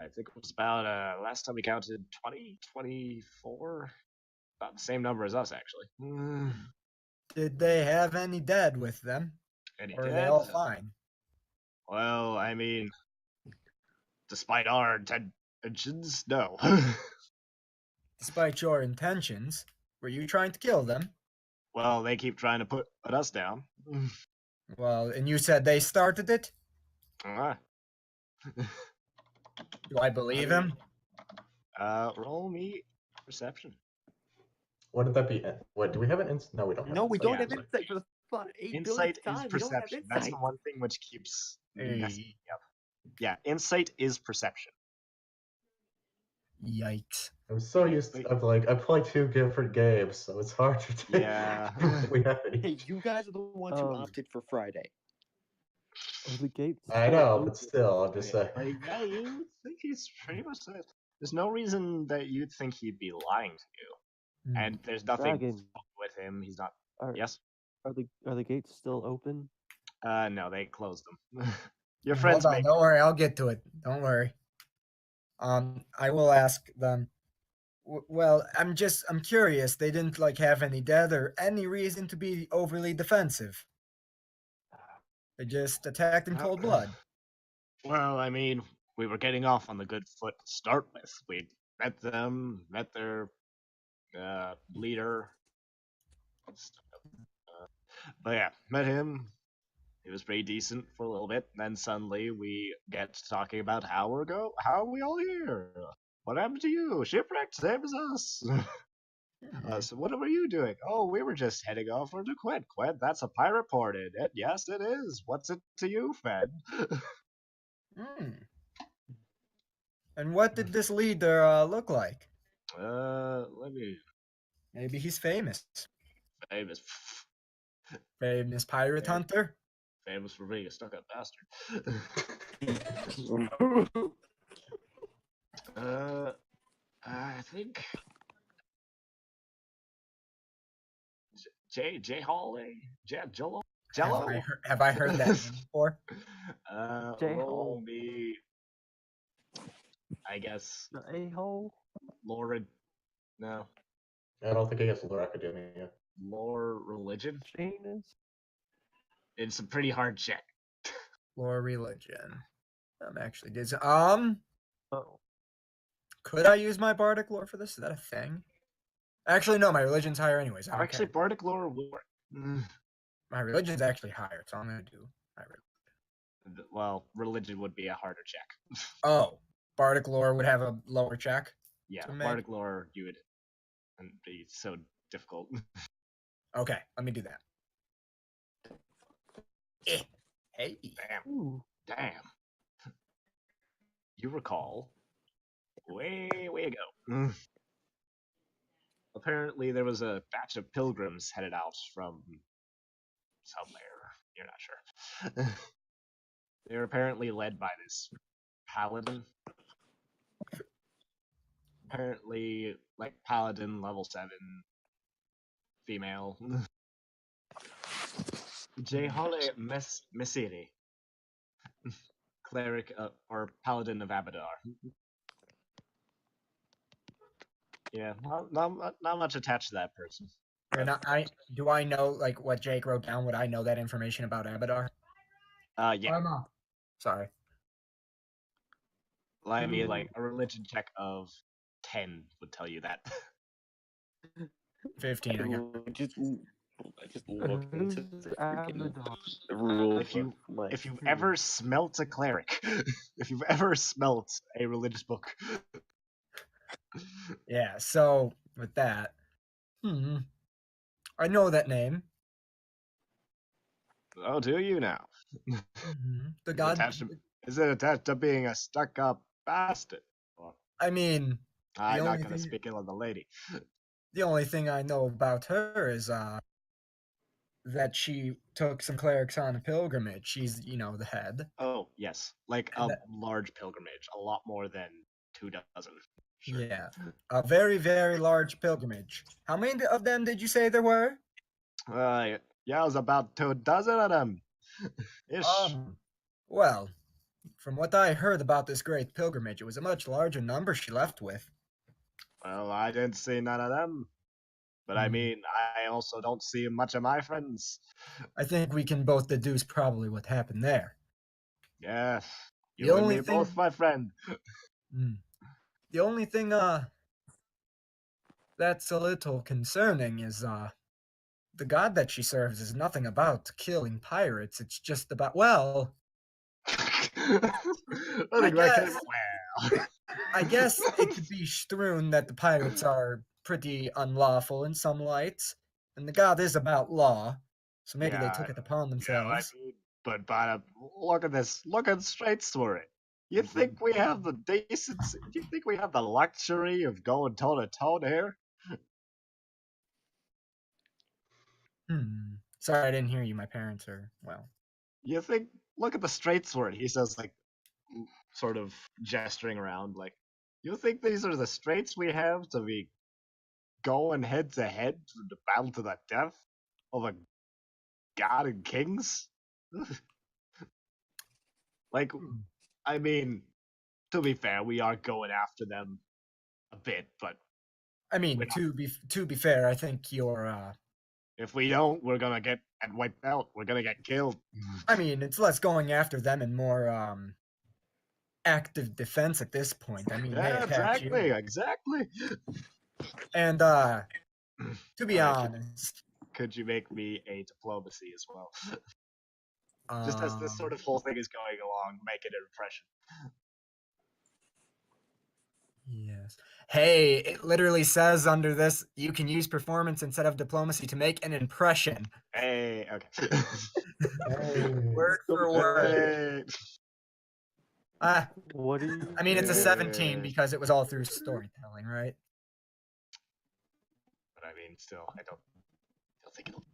Speaker 3: I think it was about last time we counted 20, 24. About the same number as us actually.
Speaker 5: Did they have any dead with them?
Speaker 3: Any
Speaker 5: Or are they
Speaker 3: dead?
Speaker 5: all fine?
Speaker 3: Well, I mean, despite our intentions, no.
Speaker 5: Despite your intentions, were you trying to kill them?
Speaker 3: Well, they keep trying to put us down.
Speaker 5: Well, and you said they started it?
Speaker 3: Ah.
Speaker 5: Do I believe him?
Speaker 3: Roll me perception.
Speaker 7: What did that be? What do we have an No, we don't. Have
Speaker 1: No, we
Speaker 7: insight.
Speaker 1: don't have
Speaker 3: Yeah.
Speaker 1: insight for the fun. 8
Speaker 3: Insight
Speaker 1: billion
Speaker 3: is
Speaker 1: time. We don't have
Speaker 3: perception. That's the
Speaker 1: insight.
Speaker 3: one thing which keeps messing
Speaker 5: Hey.
Speaker 3: me up. Yeah, insight is perception.
Speaker 5: Yikes.
Speaker 7: I'm so used to. I play two different games, so it's hard to take.
Speaker 3: Yeah.
Speaker 7: we have it
Speaker 1: Hey,
Speaker 7: each.
Speaker 1: you guys are the ones who
Speaker 6: Um,
Speaker 1: opted for Friday.
Speaker 6: Oh, the gates.
Speaker 7: I
Speaker 6: still
Speaker 7: know,
Speaker 6: open.
Speaker 7: but still, I'm just saying.
Speaker 3: Like, yeah, you would think he's pretty much. There's no reason that you'd think he'd be lying to you, and there's nothing
Speaker 6: Dragon.
Speaker 3: wrong with him. He's not.
Speaker 6: Are,
Speaker 3: Yes.
Speaker 6: Are the gates still open?
Speaker 3: No, they closed them. Your
Speaker 5: Hold
Speaker 3: friends
Speaker 5: on,
Speaker 3: make
Speaker 5: don't worry, I'll get to it. Don't worry. I will ask them. Well, I'm curious. They didn't like have any death or any reason to be overly defensive. They just attacked in cold blood.
Speaker 3: Well, I mean, we were getting off on the good foot to start with. We met them, met their leader. But yeah, met him. He was pretty decent for a little bit. Then suddenly we get talking about how are we all here? What happened to you? Shipwrecked, same as us. So what were you doing? Oh, we were just heading off for to Qued. Qued, that's a pirate port. Yes, it is. What's it to you, Fed?
Speaker 5: Hmm. And what did this leader look like?
Speaker 3: Let me.
Speaker 5: Maybe he's famous.
Speaker 3: Famous.
Speaker 5: Famous pirate hunter?
Speaker 3: Famous for being a stuck-up bastard. I think J Hawley, Jello.
Speaker 5: Have I heard that name before?
Speaker 3: Roll me. I guess
Speaker 6: A-hole?
Speaker 3: lore. No,
Speaker 7: I don't think he gets Lore Academia.
Speaker 3: lore religion.
Speaker 6: Janus?
Speaker 3: It's a pretty hard check.
Speaker 5: Lore religion. I'm actually did.
Speaker 6: Oh.
Speaker 5: Could I use my bardic lore for this? Is that a thing? Actually, no. My religion's higher, anyways. I don't
Speaker 3: Actually,
Speaker 5: care.
Speaker 3: bardic lore will work.
Speaker 5: My religion's actually higher, so I'm gonna do my religion.
Speaker 3: Well, religion would be a harder check.
Speaker 5: Oh, bardic lore would have a lower check.
Speaker 3: Yeah,
Speaker 5: To make-
Speaker 3: bardic lore you would be so difficult.
Speaker 5: Okay, let me do that. Hey.
Speaker 3: Damn. You recall way ago. Apparently, there was a batch of pilgrims headed out from somewhere. You're not sure. They were apparently led by this paladin. Apparently, like paladin level 7, female. Jehole Messiri, cleric or paladin of Abadar. Yeah, not much attached to that person.
Speaker 5: And do I know like what Jake wrote down? Would I know that information about Abadar?
Speaker 3: Yeah.
Speaker 5: No. Sorry.
Speaker 3: I mean, like a religion check of 10 would tell you that.
Speaker 5: 15. I got.
Speaker 1: I just look into
Speaker 6: Who's
Speaker 1: the freaking
Speaker 6: Abadar?
Speaker 1: rules.
Speaker 3: If you've ever smelt a cleric, if you've ever smelt a religious book.
Speaker 5: Yeah. So with that, I know that name.
Speaker 3: Oh, do you now?
Speaker 5: The god.
Speaker 3: Is it attached to being a stuck-up bastard?
Speaker 5: I mean,
Speaker 3: I'm not gonna speak ill of the lady.
Speaker 5: The only thing I know about her is that she took some clerics on a pilgrimage. She's, the head.
Speaker 3: Oh, yes. Like a large pilgrimage. A lot more than 2 dozen. Sure.
Speaker 5: Yeah. A very, very large pilgrimage. How many of them did you say there were?
Speaker 3: Yeah, it was about 2 dozen of them. Ish.
Speaker 5: Well, from what I heard about this great pilgrimage, it was a much larger number she left with.
Speaker 3: Well, I didn't see none of them. But I mean, I also don't see much of my friends.
Speaker 5: I think we can both deduce probably what happened there.
Speaker 3: Yes. You and me both, my friend.
Speaker 5: The only thing that's a little concerning is the god that she serves is nothing about killing pirates. It's just about, well, I guess it could be strewn that the pirates are pretty unlawful in some lights, and the god is about law, so maybe they took it upon themselves.
Speaker 3: Yeah, but look at this. Look at straight for it. You think we have the decency? You think we have the luxury of going toe to toe here?
Speaker 5: Sorry, I didn't hear you. My parents are, well.
Speaker 3: You think? Look at the straight sword. He says, like, sort of gesturing around, like, you think these are the straights we have to be going head to head to the battle to the death of a god and kings? Like, I mean, to be fair, we are going after them a bit, but
Speaker 5: I mean, to be fair, I think
Speaker 3: if we don't, we're gonna get wiped out. We're gonna get killed.
Speaker 5: I mean, it's less going after them and more active defense at this point. I mean, they
Speaker 3: Yeah,
Speaker 5: attacked
Speaker 3: exactly,
Speaker 5: you.
Speaker 3: exactly.
Speaker 5: And to be
Speaker 3: Alright,
Speaker 5: honest,
Speaker 3: could you make me a diplomacy as well? Just as this sort of whole thing is going along, make it an impression.
Speaker 5: Yes. Hey, it literally says under this, you can use performance instead of diplomacy to make an impression.
Speaker 3: Hey, okay.
Speaker 7: Hey.
Speaker 5: Word for word.
Speaker 3: Hey.
Speaker 6: What do you?
Speaker 5: I mean, it's a
Speaker 3: Yeah.
Speaker 5: 17 because it was all through storytelling, right?
Speaker 3: But I mean, still, I don't think it'll.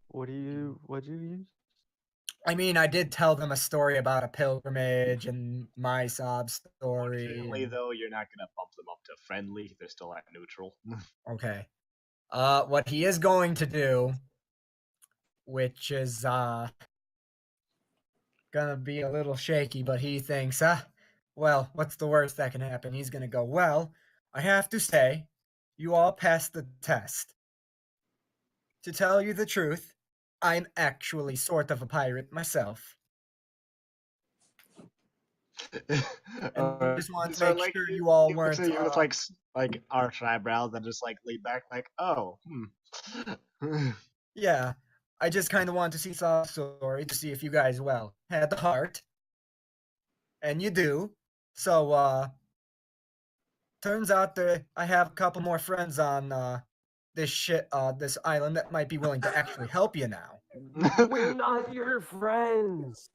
Speaker 6: What'd you use?
Speaker 5: I mean, I did tell them a story about a pilgrimage and my sob story.
Speaker 3: Unfortunately,
Speaker 5: and-
Speaker 3: though, you're not gonna bump them up to friendly. They're still at neutral.
Speaker 5: Okay. What he is going to do, which is gonna be a little shaky, but he thinks, well, what's the worst that can happen? He's gonna go, well, I have to say, you all passed the test. To tell you the truth, I'm actually sort of a pirate myself. And I just want to make sure you all weren't.
Speaker 3: You with like arch eyebrows and just like lean back, like, oh,
Speaker 5: Yeah, I just kind of want to see some story to see if you guys, well, had the heart. And you do. So, turns out that I have a couple more friends on this island that might be willing to actually help you now.
Speaker 6: We're not your friends.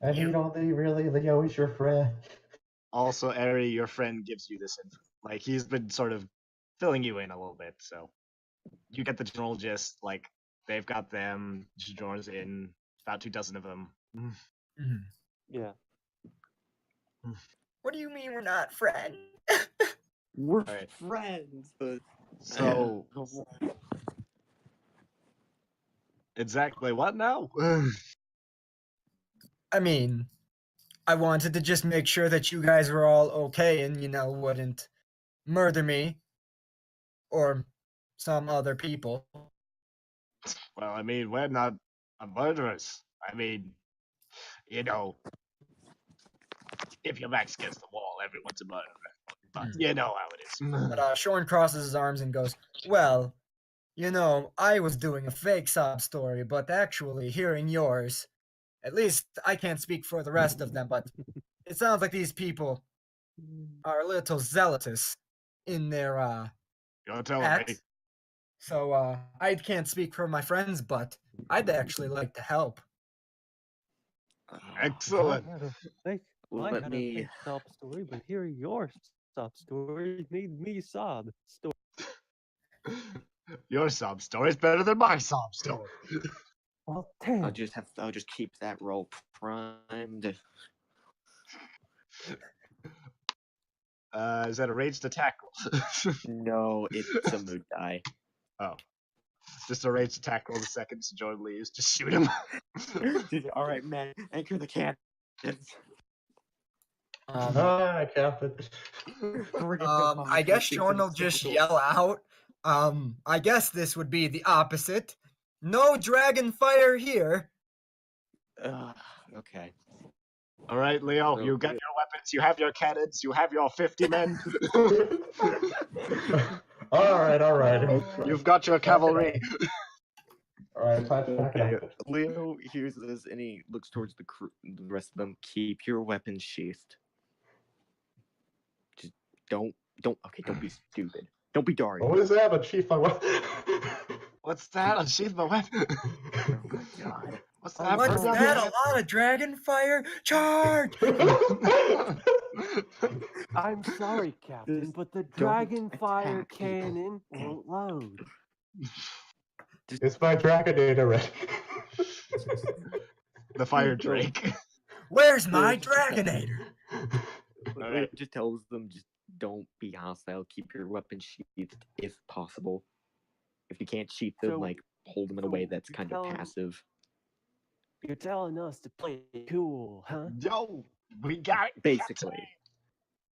Speaker 7: And you don't think really Leo is your friend?
Speaker 3: Also, Eri, your friend gives you this info. Like, he's been sort of filling you in a little bit, so you get the general gist. Like, they've got them, Jajor's in, about 24 of them.
Speaker 5: Mhm.
Speaker 6: Yeah.
Speaker 5: What do you mean we're not friends?
Speaker 1: We're
Speaker 3: Alright.
Speaker 1: friends, but
Speaker 3: So, exactly what now?
Speaker 5: I mean, I wanted to just make sure that you guys were all okay and, wouldn't murder me or some other people.
Speaker 3: Well, I mean, we're not murderers. I mean, if your back's against the wall, everyone's a murderer. But you know how it is.
Speaker 5: But Shorn crosses his arms and goes, well, I was doing a fake sob story, but actually hearing yours, at least I can't speak for the rest of them, but it sounds like these people are a little zealous in their
Speaker 3: You're telling me.
Speaker 5: acts. So I can't speak for my friends, but I'd actually like to help.
Speaker 3: Excellent.
Speaker 6: I
Speaker 1: Let
Speaker 6: had a
Speaker 1: me-
Speaker 6: fake sob story, but hearing your sob story made me sob.
Speaker 3: Your sob story's better than my sob story.
Speaker 6: Well, damn.
Speaker 1: I'll just keep that roll primed.
Speaker 3: Is that a ranged attack roll?
Speaker 1: No, it's a mood die.
Speaker 3: Oh. Just a ranged attack roll the second Sojourn leaves. Just shoot him.
Speaker 1: All right, man, anchor the cannons.
Speaker 7: Ah, Captain.
Speaker 5: I guess Shorn will just yell out. I guess this would be the opposite. No dragon fire here.
Speaker 1: Okay.
Speaker 3: All right, Leo, you got your weapons, you have your cannons, you have your 50 men.
Speaker 7: all right.
Speaker 3: You've got your cavalry.
Speaker 7: All right, time to pack
Speaker 1: Okay,
Speaker 7: up.
Speaker 1: Leo hears this and he looks towards the rest of them. Keep your weapons sheathed. Just don't be stupid. Don't be Dario.
Speaker 7: What is that? A chief on what?
Speaker 3: What's that? Unsheath my weapon.
Speaker 1: Oh my god.
Speaker 3: What's that?
Speaker 5: What's
Speaker 3: for
Speaker 5: that?
Speaker 3: weapon?
Speaker 5: A lot of dragon fire? Charge!
Speaker 6: I'm sorry, Captain,
Speaker 1: Just
Speaker 6: but the
Speaker 1: don't
Speaker 6: dragon fire
Speaker 1: attack people.
Speaker 6: cannon won't load.
Speaker 7: Is my Dragonator ready?
Speaker 3: The fire drake.
Speaker 5: Where's my dragonator?
Speaker 1: Leo just tells them, just don't be hostile. Keep your weapon sheathed if possible. If you can't sheath them,
Speaker 6: So-
Speaker 1: like hold them in a
Speaker 6: so
Speaker 1: way that's
Speaker 6: you're
Speaker 1: kind of
Speaker 6: telling-
Speaker 1: passive.
Speaker 6: You're telling us to play cool, huh?
Speaker 3: Yo, we got it.
Speaker 1: Basically.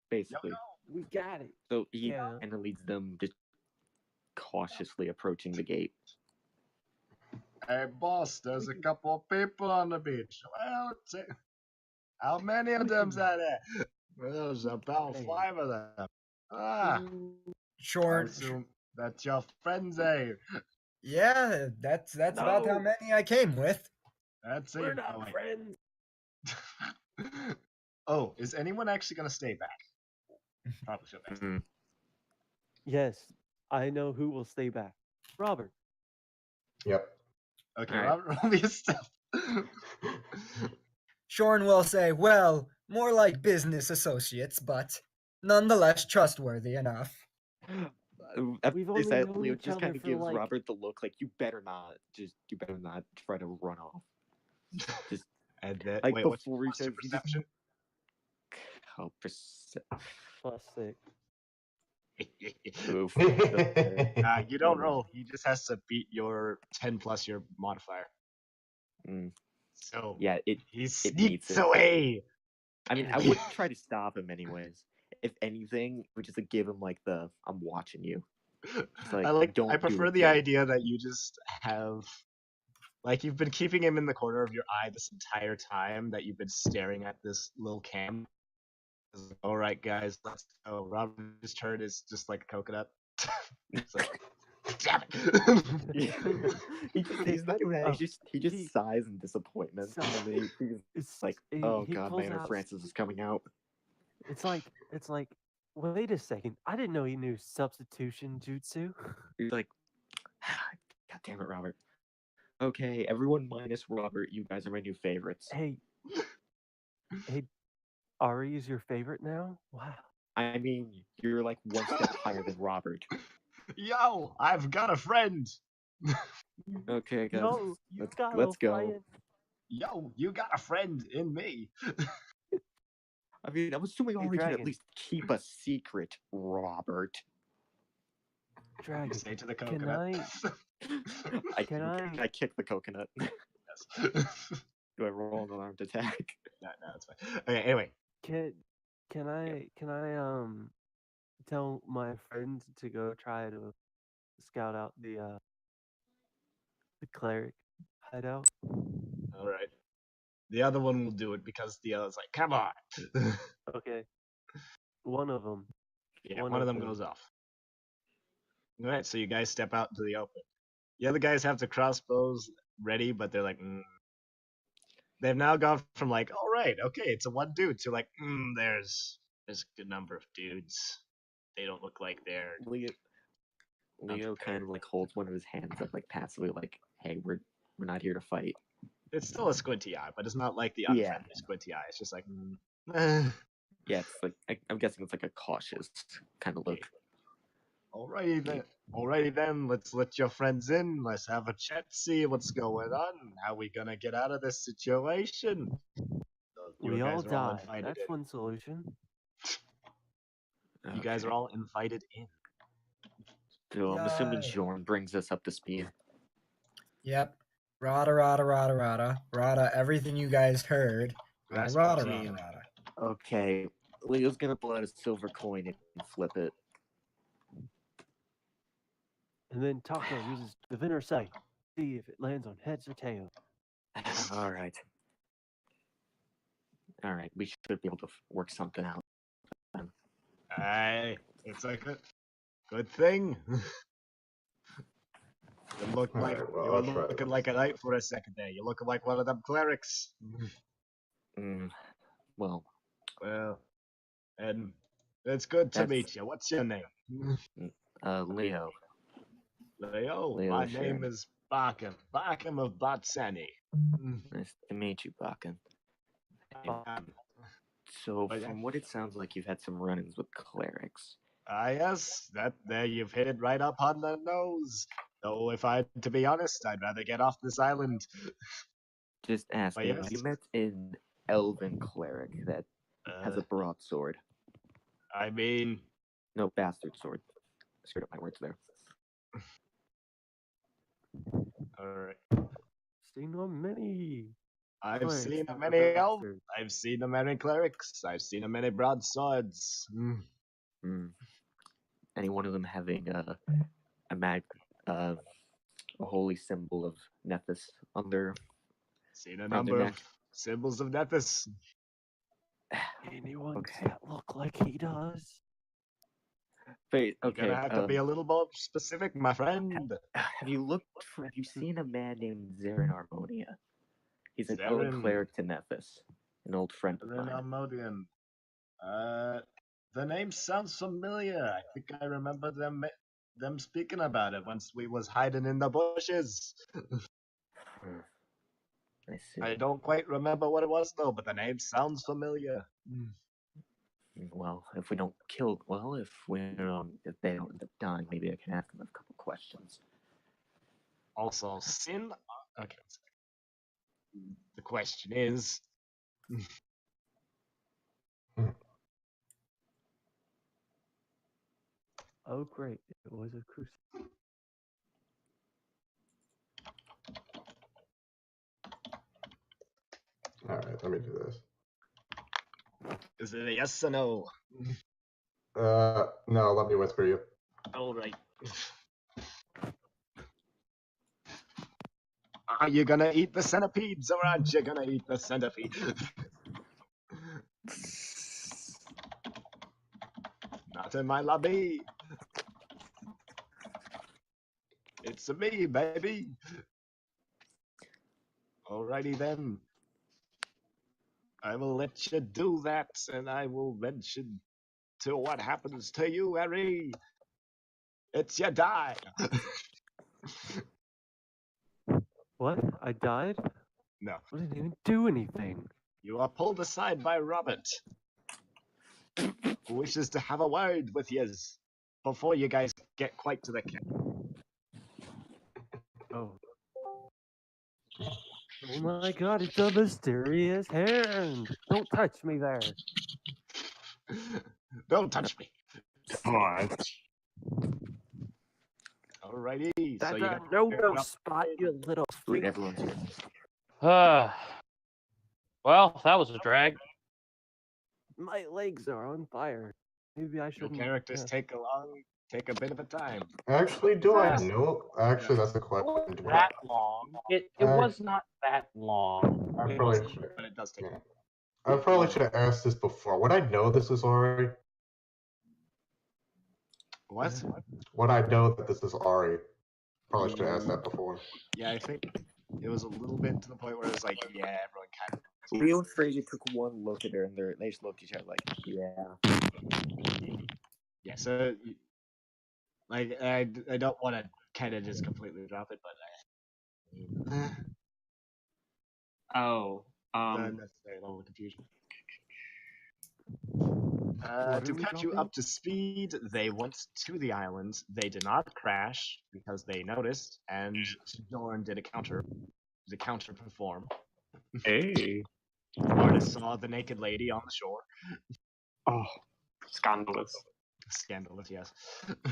Speaker 1: Basically.
Speaker 6: We got it.
Speaker 1: So he
Speaker 6: Yeah.
Speaker 1: kind of leads them just cautiously approaching the gate.
Speaker 3: Hey, boss, there's a couple of people on the beach. Well, how many of them's that there? Well, there's about 5 of them. Ah, I
Speaker 5: Short.
Speaker 3: assume that's your friends, eh?
Speaker 5: Yeah, that's about how
Speaker 6: No.
Speaker 5: many I came with.
Speaker 3: That's
Speaker 6: We're
Speaker 3: it.
Speaker 6: not
Speaker 3: Oh, wait.
Speaker 6: friends.
Speaker 3: Oh, is anyone actually gonna stay back? Probably should have.
Speaker 1: Mm.
Speaker 6: Yes, I know who will stay back. Robert.
Speaker 7: Yep.
Speaker 3: Okay,
Speaker 1: Alright.
Speaker 3: Robert, roll me a step.
Speaker 5: Shorn will say, well, more like business associates, but nonetheless trustworthy enough.
Speaker 6: We've
Speaker 1: This
Speaker 6: only known
Speaker 1: Leo
Speaker 6: each
Speaker 1: just
Speaker 6: other
Speaker 1: kind of
Speaker 6: for,
Speaker 1: gives
Speaker 6: like-
Speaker 1: Robert the look like you better not try to run off. Just
Speaker 3: And then,
Speaker 1: like
Speaker 3: wait, what's
Speaker 1: before he
Speaker 3: your
Speaker 1: says he just
Speaker 3: perception?
Speaker 1: oh,
Speaker 6: +6.
Speaker 1: oof.
Speaker 3: You don't roll. He just has to beat your 10 plus your modifier.
Speaker 1: Mm.
Speaker 3: So
Speaker 1: Yeah,
Speaker 3: he
Speaker 1: beats
Speaker 3: sneaks
Speaker 1: it.
Speaker 3: away.
Speaker 1: I mean, I wouldn't try to stop him anyways. If anything, it would just like, give him like the I'm watching you. It's like, don't
Speaker 3: I
Speaker 1: do
Speaker 3: prefer
Speaker 1: it
Speaker 3: the
Speaker 1: yet.
Speaker 3: idea that you just have, like, you've been keeping him in the corner of your eye this entire time that you've been staring at this little cam. All right, guys, let's go. Robert's turn is just like a coconut. It's like, damn it.
Speaker 1: He's not even.
Speaker 6: Oh,
Speaker 1: He just
Speaker 6: he-
Speaker 1: sighs in disappointment,
Speaker 6: So-
Speaker 1: and then he's
Speaker 6: It's
Speaker 1: like,
Speaker 6: he-
Speaker 1: "Oh
Speaker 6: he
Speaker 1: God,
Speaker 6: pulls
Speaker 1: my inner
Speaker 6: out-
Speaker 1: Francis is coming out."
Speaker 6: It's like, wait a second. I didn't know he knew substitution jutsu.
Speaker 1: He's like, "God damn it, Robert." Okay, everyone minus Robert. You guys are my new favorites.
Speaker 6: Hey, Ari is your favorite now? Wow.
Speaker 1: I mean, you're like one step higher than Robert.
Speaker 3: Yo, I've got a friend.
Speaker 1: Okay, guys,
Speaker 6: Yo, you got
Speaker 1: let's
Speaker 6: a
Speaker 1: go.
Speaker 6: friend.
Speaker 3: Yo, you got a friend in me.
Speaker 1: I mean, I'm assuming
Speaker 6: Hey,
Speaker 1: Ari can at
Speaker 6: Dragon.
Speaker 1: least keep a secret, Robert.
Speaker 6: Dragon,
Speaker 3: Say to the
Speaker 6: can
Speaker 3: coconut.
Speaker 6: Can I-
Speaker 1: I kick the coconut.
Speaker 3: Yes.
Speaker 1: Do I roll an alarmed attack?
Speaker 3: No, it's fine. Okay, anyway.
Speaker 6: can I tell my friend to go try to scout out the cleric hideout?
Speaker 3: All right. The other one will do it because the other's like, come on.
Speaker 6: Okay. One of them.
Speaker 3: Yeah,
Speaker 6: One
Speaker 3: one of
Speaker 6: of
Speaker 3: them
Speaker 6: them.
Speaker 3: goes off. All right, so you guys step out into the open. The other guys have the crossbows ready, but they're like, They've now gone from like, all right, okay, it's a one dude to like, there's a good number of dudes. They don't look like they're.
Speaker 1: Leo kind of like holds one of his hands up like passively, like, "Hey, we're not here to fight."
Speaker 3: It's still a squinty eye, but it's not like the
Speaker 1: Yeah.
Speaker 3: unfriendly squinty eye. It's just like, eh.
Speaker 1: Yeah, it's like I'm guessing it's like a cautious kind of look.
Speaker 3: Alrighty then, let's let your friends in. Let's have a chat, see what's going on. How we gonna get out of this situation? So
Speaker 6: We
Speaker 3: you
Speaker 6: all
Speaker 3: guys are all
Speaker 6: die.
Speaker 3: invited
Speaker 6: That's
Speaker 3: in.
Speaker 6: one solution.
Speaker 3: You guys are all invited in.
Speaker 1: So I'm assuming
Speaker 5: Yay.
Speaker 1: Jorn brings us up to speed.
Speaker 5: Yep. Rada, everything you guys heard. Rada.
Speaker 1: Okay, Leo's gonna pull out a silver coin and flip it.
Speaker 6: And then Taco uses diviner sight. See if it lands on heads or tails.
Speaker 1: All right. We should be able to work something out.
Speaker 3: Aye, it's like a good thing. You look like
Speaker 7: Alright, well,
Speaker 3: you were
Speaker 7: I'll try to
Speaker 3: looking like a knight for a second there. You looking like one of them clerics.
Speaker 1: Well,
Speaker 3: Well, and it's good to
Speaker 1: That's-
Speaker 3: meet you. What's your name?
Speaker 1: Leo.
Speaker 3: Leo.
Speaker 1: Leo,
Speaker 3: My
Speaker 1: sure.
Speaker 3: name is Barkham. Barkham of Batsani.
Speaker 1: Nice to meet you, Bakken.
Speaker 3: Um,
Speaker 1: So,
Speaker 3: But yeah.
Speaker 1: from what it sounds like, you've had some run-ins with clerics.
Speaker 3: yes, that there you've hit it right up on the nose. Though, if I to be honest, I'd rather get off this island.
Speaker 1: Just asking,
Speaker 3: yes.
Speaker 1: you met an elven cleric that has a broadsword.
Speaker 3: I mean,
Speaker 1: No, bastard sword. I screwed up my words there.
Speaker 3: alright.
Speaker 6: Seen many.
Speaker 3: I've
Speaker 6: clerics
Speaker 3: seen
Speaker 6: that
Speaker 3: many
Speaker 6: are
Speaker 3: elves.
Speaker 6: bastards.
Speaker 3: I've seen many clerics. I've seen many broadswords.
Speaker 1: Any one of them having a holy symbol of Nephis on their
Speaker 3: Seen a
Speaker 1: around their
Speaker 3: number
Speaker 1: neck.
Speaker 3: of symbols of Nephis.
Speaker 6: Anyone
Speaker 1: Okay.
Speaker 6: that look like he does?
Speaker 1: Wait,
Speaker 3: You're
Speaker 1: okay.
Speaker 3: gonna have to be a little more specific, my friend.
Speaker 1: Have you seen a man named Zarin Harmonia? He's an old
Speaker 3: Zarin.
Speaker 1: cleric to Nephis, an old friend of
Speaker 3: Ren
Speaker 1: mine.
Speaker 3: Almodian. The name sounds familiar. I think I remember them speaking about it once we was hiding in the bushes.
Speaker 1: I see.
Speaker 3: I don't quite remember what it was though, but the name sounds familiar.
Speaker 1: Well, if we don't kill, if they don't end up dying, maybe I can ask them a couple questions.
Speaker 3: Also, Sin. Okay. The question is.
Speaker 6: Oh, great. It was a crusade.
Speaker 7: Alright, let me do this.
Speaker 3: Is it a yes or no?
Speaker 7: No, let me whisper you.
Speaker 3: Alright. Are you gonna eat the centipedes or aren't you gonna eat the centipede? Not in my lobby. It's me, baby. Alrighty then. I will let you do that, and I will mention to what happens to you, Harry. It's you die.
Speaker 6: What? I died?
Speaker 3: No.
Speaker 6: I didn't even do anything.
Speaker 3: You are pulled aside by Robert, who wishes to have a word with you before you guys get quite to the camp.
Speaker 6: Oh. Oh my god, it's a mysterious hand! Don't touch me there!
Speaker 3: Don't touch me.
Speaker 2: Come on.
Speaker 3: Alrighty.
Speaker 6: That's
Speaker 3: So you
Speaker 6: a
Speaker 3: got
Speaker 6: no-go spot, you little
Speaker 1: Wait,
Speaker 6: freak.
Speaker 1: everyone's here.
Speaker 2: Well, that was a drag.
Speaker 6: My legs are on fire. Maybe I
Speaker 3: your
Speaker 6: shouldn't.
Speaker 3: characters take a bit of a time.
Speaker 7: Actually, do I
Speaker 2: Yes.
Speaker 7: know? Actually, that's a
Speaker 2: It
Speaker 7: question.
Speaker 2: wasn't
Speaker 7: Do I?
Speaker 2: that long. It was not that long.
Speaker 7: I
Speaker 3: It
Speaker 7: probably
Speaker 3: wasn't,
Speaker 7: should.
Speaker 3: but it does take.
Speaker 7: Yeah. I probably should have asked this before. Would I know this is Ari?
Speaker 3: What?
Speaker 7: Would I know that this is Ari? Probably should have asked that before.
Speaker 3: Yeah, I think it was a little bit to the point where it was like, yeah, everyone kind of.
Speaker 1: Leo and Fraser took one look at her, and they just looked at each other like, yeah.
Speaker 3: Yeah, so like I don't want to kind of just completely drop it, but
Speaker 2: Oh.
Speaker 3: unnecessary level of confusion.
Speaker 6: What
Speaker 3: To
Speaker 6: are we
Speaker 3: catch you
Speaker 6: dropping?
Speaker 3: up to speed, they went to the island. They did not crash because they noticed, and Dorn did a counter perform.
Speaker 2: Hey.
Speaker 3: Artist saw the naked lady on the shore.
Speaker 2: Oh, scandalous.
Speaker 3: Scandalous, yes.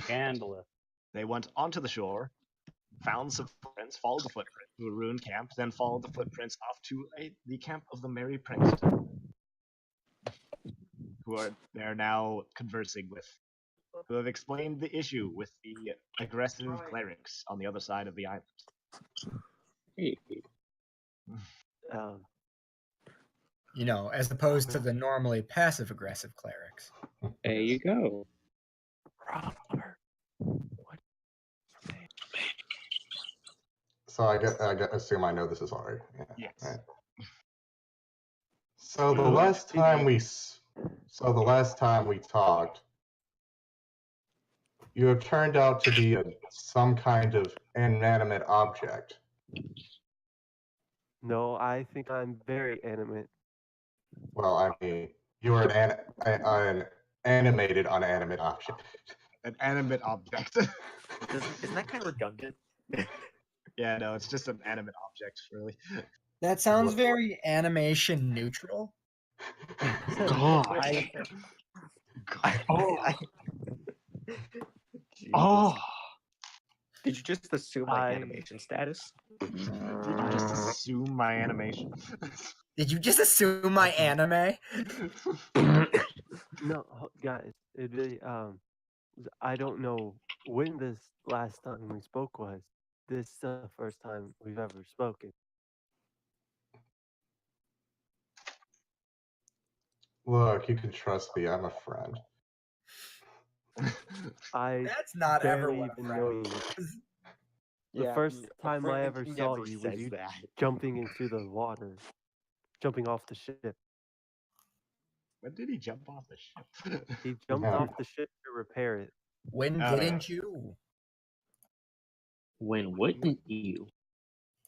Speaker 2: Scandalous.
Speaker 3: They went onto the shore, found some footprints, followed the footprint to a ruined camp, then followed the footprints off to the camp of the Merry Princeton, who they're now conversing with, who have explained the issue with the aggressive clerics on the other side of the island.
Speaker 2: Hey.
Speaker 5: You know, as opposed to the normally passive-aggressive clerics.
Speaker 2: There you go.
Speaker 6: Robert. What?
Speaker 7: So I assume I know this is Ari. Yeah.
Speaker 3: Yes.
Speaker 7: Right. So the last time we talked, you have turned out to be some kind of inanimate object.
Speaker 6: No, I think I'm very animate.
Speaker 7: Well, I mean, you are an animated, unanimate object.
Speaker 3: An animate object.
Speaker 1: Isn't that kind of redundant?
Speaker 3: Yeah, no, it's just an animate object, really.
Speaker 5: That sounds very animation neutral.
Speaker 2: God. Oh.
Speaker 1: Jesus.
Speaker 2: Oh.
Speaker 1: Did you just assume my
Speaker 6: I-
Speaker 1: animation status?
Speaker 3: Did you just assume my animation?
Speaker 5: Did you just assume my anime?
Speaker 6: No, guys, I don't know when this last time we spoke was. This is the first time we've ever spoken.
Speaker 7: Look, you can trust me. I'm a friend.
Speaker 6: I
Speaker 5: That's not ever
Speaker 6: barely
Speaker 5: what a
Speaker 6: even
Speaker 5: friend
Speaker 6: know you.
Speaker 5: is.
Speaker 6: The first
Speaker 1: a
Speaker 6: time I
Speaker 1: friend
Speaker 6: ever saw
Speaker 1: never
Speaker 6: you was
Speaker 1: says
Speaker 6: you
Speaker 1: that.
Speaker 6: jumping into the water, jumping off the ship.
Speaker 3: When did he jump off the ship?
Speaker 6: He jumped
Speaker 7: Yeah.
Speaker 6: off the ship to repair it.
Speaker 5: When
Speaker 3: Oh,
Speaker 5: didn't you?
Speaker 2: When wouldn't you?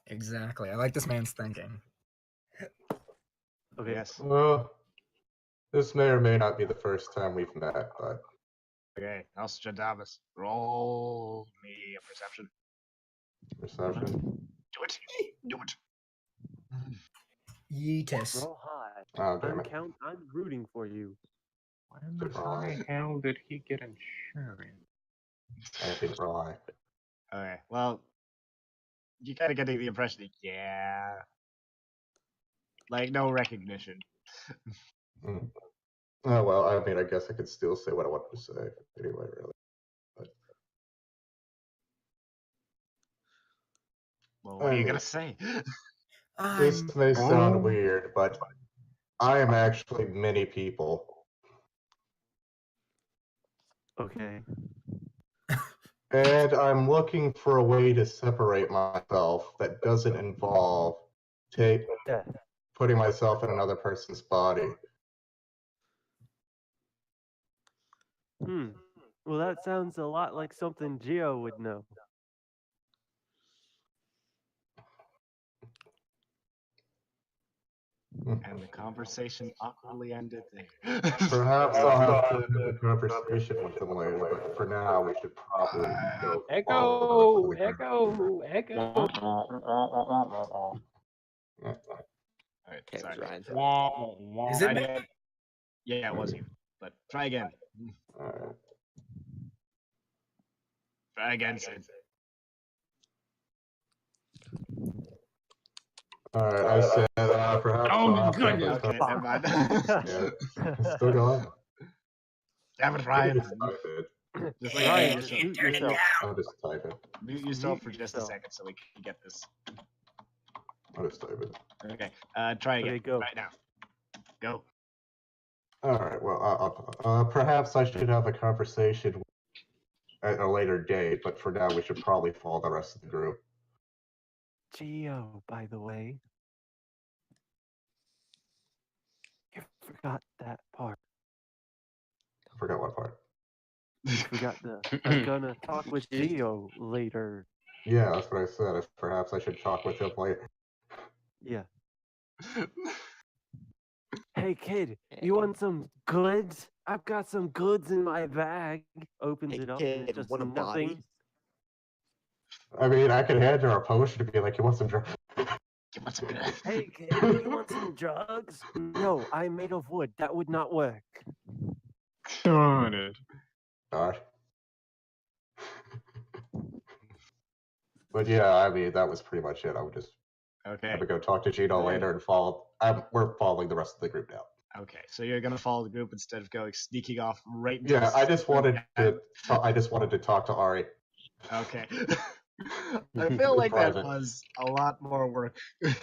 Speaker 5: Exactly. I like this man's thinking.
Speaker 6: Okay.
Speaker 3: Yes.
Speaker 7: Well, this may or may not be the first time we've met, but
Speaker 3: Okay, Nostradamus, roll me a perception.
Speaker 7: perception.
Speaker 3: Do it. Do it.
Speaker 5: Yeetus.
Speaker 6: Roll high.
Speaker 7: Oh, damn it.
Speaker 6: I'm rooting for you.
Speaker 2: Why in the hell did he get insurance?
Speaker 7: I didn't rely.
Speaker 3: Okay, well, you kind of getting the impression that, yeah. Like, no recognition.
Speaker 7: Mm. Oh, well, I mean, I guess I could still say what I wanted to say. Anyway, really.
Speaker 3: Well, what are you gonna say?
Speaker 7: This
Speaker 5: I'm
Speaker 7: may sound weird, but I am actually many people.
Speaker 6: Okay.
Speaker 7: And I'm looking for a way to separate myself that doesn't involve
Speaker 6: Yeah.
Speaker 7: putting myself in another person's body.
Speaker 6: Well, that sounds a lot like something Geo would know.
Speaker 3: And the conversation awkwardly ended there.
Speaker 7: Perhaps I'll have to have a conversation with them later, but for now, we should probably go. follow the rest of the group.
Speaker 3: Alright,
Speaker 1: Okay,
Speaker 3: sorry.
Speaker 1: Ryan.
Speaker 5: Is it me?
Speaker 3: Again. Yeah, it was you. But try again.
Speaker 7: Alright.
Speaker 3: Try again, Sid.
Speaker 7: Alright, I said perhaps
Speaker 2: Oh,
Speaker 7: I'll have to have
Speaker 2: goodness.
Speaker 7: a
Speaker 3: Okay, never mind.
Speaker 7: Yeah, still going.
Speaker 3: Damn it,
Speaker 7: I
Speaker 3: Ryan.
Speaker 7: can just type it.
Speaker 3: Just
Speaker 6: Ryan,
Speaker 3: mute
Speaker 6: mute
Speaker 3: yourself.
Speaker 6: yourself.
Speaker 7: I'll just type it.
Speaker 3: Mute yourself for
Speaker 6: Mute
Speaker 3: just a
Speaker 6: yourself.
Speaker 3: second so we can get this.
Speaker 7: I'll just type it.
Speaker 3: Okay, try again.
Speaker 6: Okay, go.
Speaker 3: Right now. Go.
Speaker 7: Alright, well, perhaps I should have a conversation at a later date, but for now, we should probably follow the rest of the group.
Speaker 6: Geo, by the way. You forgot that part.
Speaker 7: I forgot what part.
Speaker 6: You forgot I'm gonna talk with Geo later.
Speaker 7: Yeah, that's what I said. If perhaps I should talk with him later.
Speaker 6: Yeah. Hey kid, you want some goods? I've got some goods in my bag. Opens
Speaker 1: Hey,
Speaker 6: it up and
Speaker 1: kid,
Speaker 6: it's just
Speaker 1: want a
Speaker 6: nothing.
Speaker 1: body?
Speaker 7: I mean, I could hand her a potion to be like, you want some drugs?
Speaker 3: You want some good?
Speaker 6: Hey kid, you want some drugs? No, I'm made of wood. That would not work.
Speaker 2: Darn it.
Speaker 7: God. But yeah, I mean, that was pretty much it. I would just
Speaker 3: Okay.
Speaker 7: have to go talk to Gino later and follow. We're following the rest of the group now.
Speaker 3: Okay, so you're gonna follow the group instead of going sneaking off right into
Speaker 7: Yeah,
Speaker 3: the
Speaker 7: I just wanted
Speaker 3: and-
Speaker 7: to. I just wanted to talk to Ari.
Speaker 3: Okay. I feel like that
Speaker 7: Private.
Speaker 3: was a lot more work. than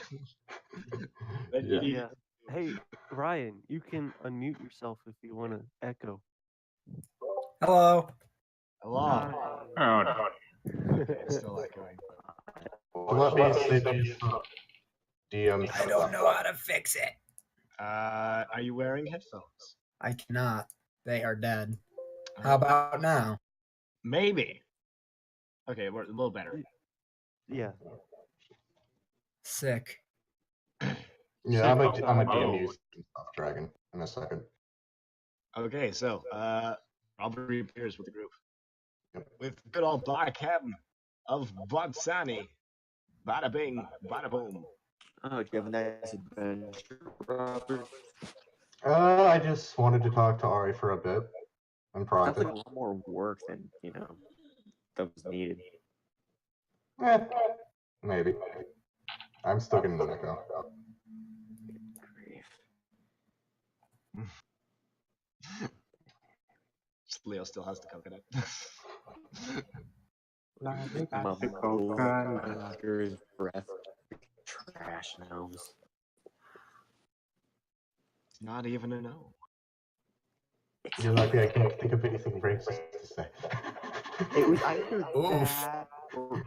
Speaker 3: you
Speaker 7: Yeah.
Speaker 3: needed.
Speaker 6: Yeah. Hey, Ryan, you can unmute yourself if you want to echo.
Speaker 5: Hello.
Speaker 3: Hello.
Speaker 2: Oh, no.
Speaker 3: Okay, it's still echoing.
Speaker 7: Let me save you some DMs.
Speaker 5: I don't know how to fix it.
Speaker 3: Are you wearing headphones?
Speaker 5: I cannot. They are dead. How about now?
Speaker 3: Maybe. Okay, we're a little better.
Speaker 6: Yeah.
Speaker 5: Sick.
Speaker 7: Yeah, I'm a
Speaker 2: Oh.
Speaker 7: DM use Dragon in a second.
Speaker 3: Okay, so Robert reappears with the group.
Speaker 7: Yep.
Speaker 3: With good old Barkham of Bodsani. Bada bing, bada boom.
Speaker 1: Oh, do you have a nice adventure, Robert?
Speaker 7: I just wanted to talk to Ari for a bit. on
Speaker 1: Sounds
Speaker 7: project.
Speaker 1: like a lot more work than that was needed.
Speaker 7: Maybe. I'm still getting the echo.
Speaker 3: Leo still has the coconut.
Speaker 1: Under his breath, trash gnomes.
Speaker 3: It's not even a no.
Speaker 7: You're lucky I can't think of anything racist to say.
Speaker 1: It was either
Speaker 5: Oof.
Speaker 1: that or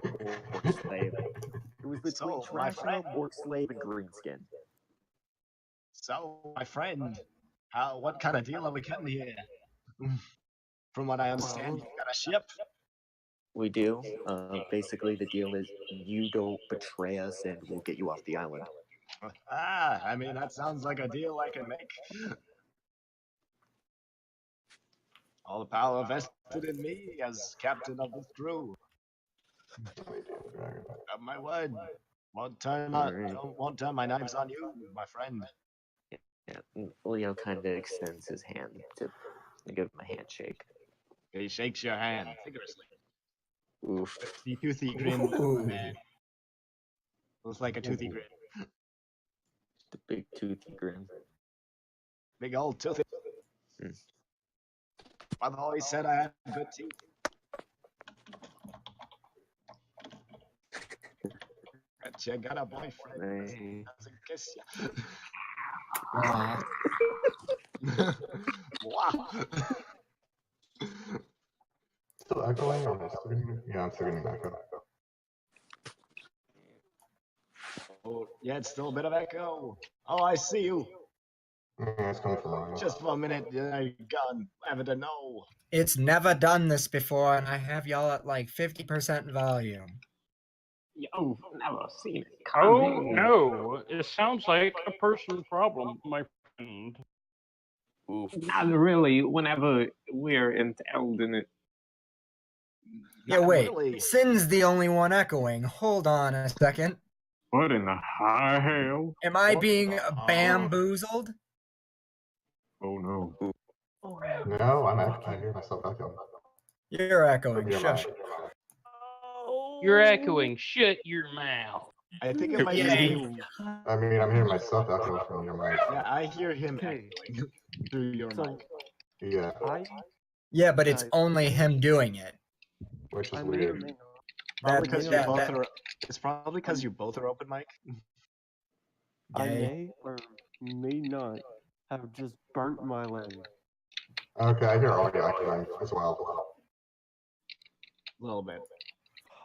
Speaker 1: orc slave. It was between
Speaker 3: So, my
Speaker 1: trash gnome,
Speaker 3: friend.
Speaker 1: orc slave, and greenskin.
Speaker 3: So, my friend, what kind of deal are we cutting here? From what I understand, you got a ship.
Speaker 1: We do. Basically, the deal is you don't betray us, and we'll get you off the island.
Speaker 3: I mean, that sounds like a deal I can make. All the power vested in me as captain of this crew. Got my word. Won't turn my knives on you, my friend.
Speaker 1: Yeah, Leo kind of extends his hand to give him a handshake.
Speaker 3: He shakes your hand vigorously.
Speaker 1: Oof.
Speaker 3: The toothy grin,
Speaker 5: Ooh.
Speaker 3: man. Looks like a toothy grin.
Speaker 1: The big toothy grin.
Speaker 3: Big old toothy. I've always said I had good teeth. Bet you got a boyfriend.
Speaker 1: Hey.
Speaker 3: Doesn't kiss ya. Wow.
Speaker 7: Still echoing, or am I still getting? Yeah, I'm still getting echo.
Speaker 3: Oh, yeah, it's still a bit of echo. Oh, I see you.
Speaker 7: Yeah, it's coming from Ryan.
Speaker 3: Just for a minute, you're gone. Ever to know.
Speaker 5: It's never done this before, and I have y'all at like 50% volume.
Speaker 2: You've never seen it
Speaker 8: Oh
Speaker 2: coming.
Speaker 8: no, it sounds like a personal problem, my friend.
Speaker 1: Oof.
Speaker 2: Not really. Whenever we're entailed in it.
Speaker 5: Yeah,
Speaker 3: Not
Speaker 5: wait.
Speaker 3: really.
Speaker 5: Sin's the only one echoing. Hold on a second.
Speaker 2: What in the high hell?
Speaker 5: Am I
Speaker 3: What
Speaker 5: being
Speaker 3: the-
Speaker 5: bamboozled?
Speaker 2: Oh no.
Speaker 7: No, I hear myself echoing.
Speaker 5: You're echoing.
Speaker 7: You're
Speaker 5: Shush.
Speaker 8: You're echoing. Shut your mouth.
Speaker 3: I think it might be
Speaker 5: Yay.
Speaker 3: you.
Speaker 7: I mean, I'm hearing myself echo from your mic.
Speaker 3: Yeah, I hear him
Speaker 6: Okay.
Speaker 3: echoing through your
Speaker 6: So
Speaker 3: mic.
Speaker 7: Yeah,
Speaker 5: Yeah, but it's
Speaker 6: Guys,
Speaker 5: only him doing it.
Speaker 7: which is
Speaker 6: I may or
Speaker 7: weird.
Speaker 6: may not.
Speaker 3: Probably
Speaker 5: That-
Speaker 3: because
Speaker 5: that-
Speaker 3: you both
Speaker 5: that-
Speaker 3: are. It's probably because you both are open mic.
Speaker 6: I
Speaker 5: Yay.
Speaker 6: may or may not have just burnt my leg.
Speaker 7: Okay, I hear audio echoing as well.
Speaker 3: A little bit.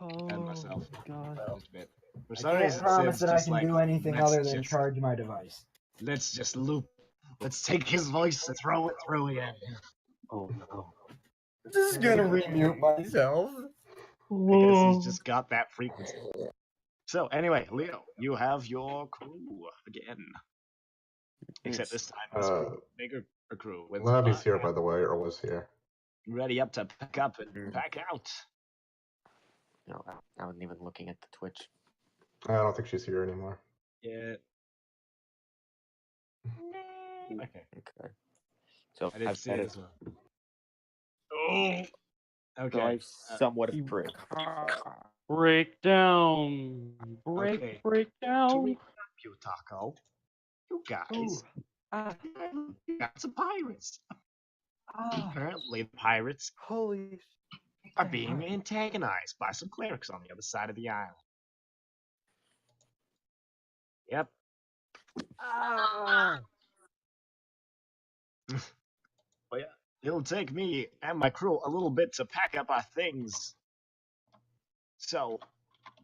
Speaker 6: Oh
Speaker 3: myself.
Speaker 6: God.
Speaker 3: Just a bit. For
Speaker 5: I
Speaker 3: some
Speaker 5: can't
Speaker 3: reason,
Speaker 5: promise
Speaker 3: Sid's
Speaker 5: that I
Speaker 3: just
Speaker 5: can
Speaker 3: like,
Speaker 5: do anything
Speaker 3: let's
Speaker 5: other than
Speaker 3: just-
Speaker 5: charge my device.
Speaker 3: Let's just loop. Let's take his voice and throw it through again.
Speaker 6: Oh no.
Speaker 5: Just gonna remute myself.
Speaker 3: I guess he's just got that frequency. So anyway, Leo, you have your crew again. Except this time it's a bigger crew. With
Speaker 7: Lavi's here, by the way, or was here.
Speaker 3: ready up to pack up and pack out.
Speaker 1: No, I wasn't even looking at the Twitch.
Speaker 7: I don't think she's here anymore.
Speaker 3: Yeah. Okay.
Speaker 1: Okay. So
Speaker 3: I didn't
Speaker 1: I've
Speaker 3: see
Speaker 1: said
Speaker 3: it
Speaker 1: it.
Speaker 3: as well. Oh.
Speaker 1: So
Speaker 3: Okay.
Speaker 1: I've somewhat of proof.
Speaker 8: Break down.
Speaker 3: Okay.
Speaker 8: Break
Speaker 3: To
Speaker 8: down.
Speaker 3: recap you, Taco, you guys you got some pirates. Apparently, the pirates
Speaker 6: Holy.
Speaker 3: are being antagonized by some clerics on the other side of the island. Yep. Well, yeah, it'll take me and my crew a little bit to pack up our things. So,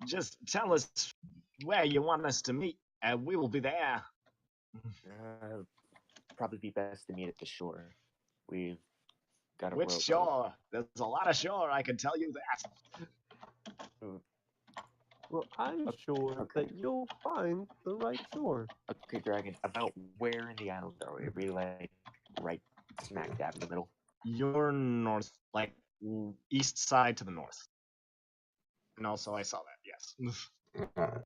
Speaker 3: just tell us where you want us to meet, and we will be there.
Speaker 1: Probably be best to meet at the shore. We've got a
Speaker 3: Which
Speaker 1: rowboat.
Speaker 3: shore? There's a lot of shore, I can tell you that.
Speaker 6: Well, I'm sure that you'll find the right shore.
Speaker 1: Okay, Dragon. About where in the island are we? Are we like right smack dab in the middle?
Speaker 3: You're north, like east side to the north. And also, I saw that. Yes.
Speaker 7: Alright.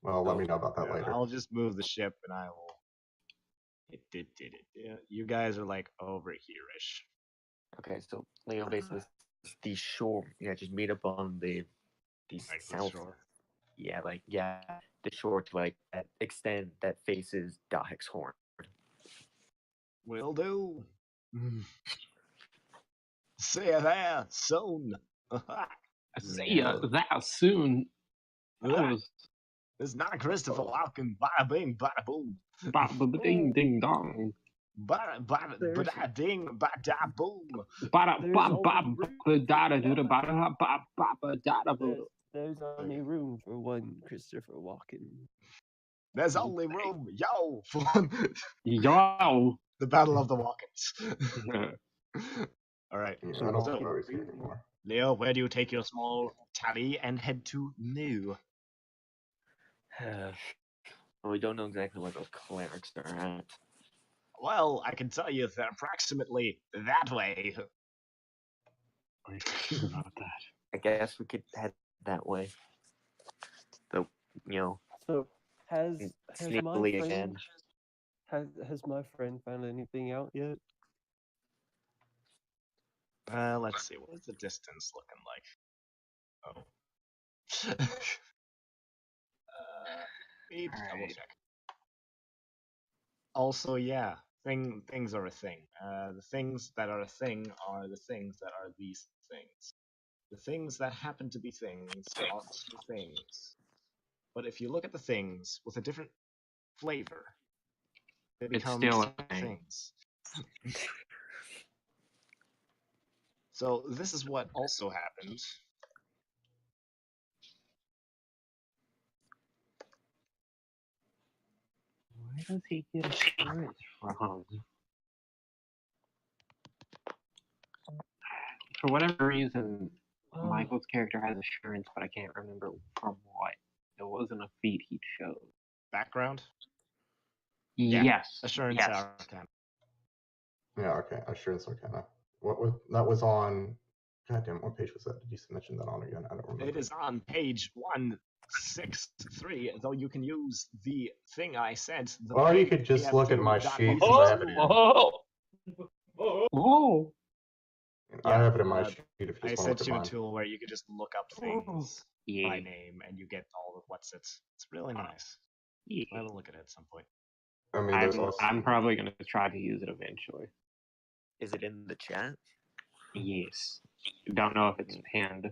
Speaker 7: Well, let me know about that
Speaker 3: Yeah,
Speaker 7: later.
Speaker 3: I'll just move the ship, and I will. It. Yeah, you guys are like over here-ish.
Speaker 1: Okay, so Leo basically the shore. Yeah, just meet up on the
Speaker 3: Like the
Speaker 1: south.
Speaker 3: shore.
Speaker 1: Yeah, like the shore to like that extent that faces Dahek's horn.
Speaker 3: Will do. See you there soon.
Speaker 2: See ya that soon. That was
Speaker 3: It's not Christopher Walken. Bada bing, bada boom.
Speaker 2: ding ding dong.
Speaker 3: Bada ding, bada boom.
Speaker 6: There's only room for one Christopher Walken.
Speaker 3: There's only room, yo, for one.
Speaker 2: Yo.
Speaker 3: The Battle of the Walkens. All right.
Speaker 7: Yeah, I don't know where he's here anymore.
Speaker 3: Leo, where do you take your small tally and head to new?
Speaker 1: Well, we don't know exactly where those clerics are at.
Speaker 3: Well, I can tell you they're approximately that way.
Speaker 2: Are you sure about that?
Speaker 1: I guess we could head that way. So,
Speaker 6: So has my
Speaker 1: sneakily
Speaker 6: friend
Speaker 1: again.
Speaker 6: has my friend found anything out yet?
Speaker 3: Let's see. What is the distance looking like? Oh. Need to double check. Also, yeah, things are a thing. The things that are a thing are the things that are these things. The things that happen to be things are also things. But if you look at the things with a different flavor, they
Speaker 2: It's
Speaker 3: become
Speaker 2: still a thing.
Speaker 3: things. So this is what also happened.
Speaker 2: Where does he get assurance from? For whatever reason, Michael's character has assurance, but I can't remember from what. It wasn't a feat he chose.
Speaker 3: Background?
Speaker 2: Yes.
Speaker 3: Assurance
Speaker 2: Yes.
Speaker 3: Arcana.
Speaker 7: Yeah, okay. Assurance Arcana. What was that? Was on. Goddamn, what page was that? Did you mention that on again? I don't remember.
Speaker 3: It is on page 163, though you can use the thing I sent.
Speaker 7: Or you could just look at my sheet because I have it.
Speaker 2: Whoa!
Speaker 7: I have it in my sheet. If you
Speaker 3: I
Speaker 7: just want
Speaker 3: sent
Speaker 7: to look
Speaker 3: you
Speaker 7: at
Speaker 3: a
Speaker 7: mine.
Speaker 3: tool where you could just look up things
Speaker 2: Yeah.
Speaker 3: by name and you get all of what's it. It's really nice.
Speaker 2: Yeah.
Speaker 3: I'll have a look at it at some point.
Speaker 7: I mean, there's also.
Speaker 2: I'm probably going to try to use it eventually.
Speaker 1: Is it in the chat?
Speaker 2: Yes. Don't know if it's pinned.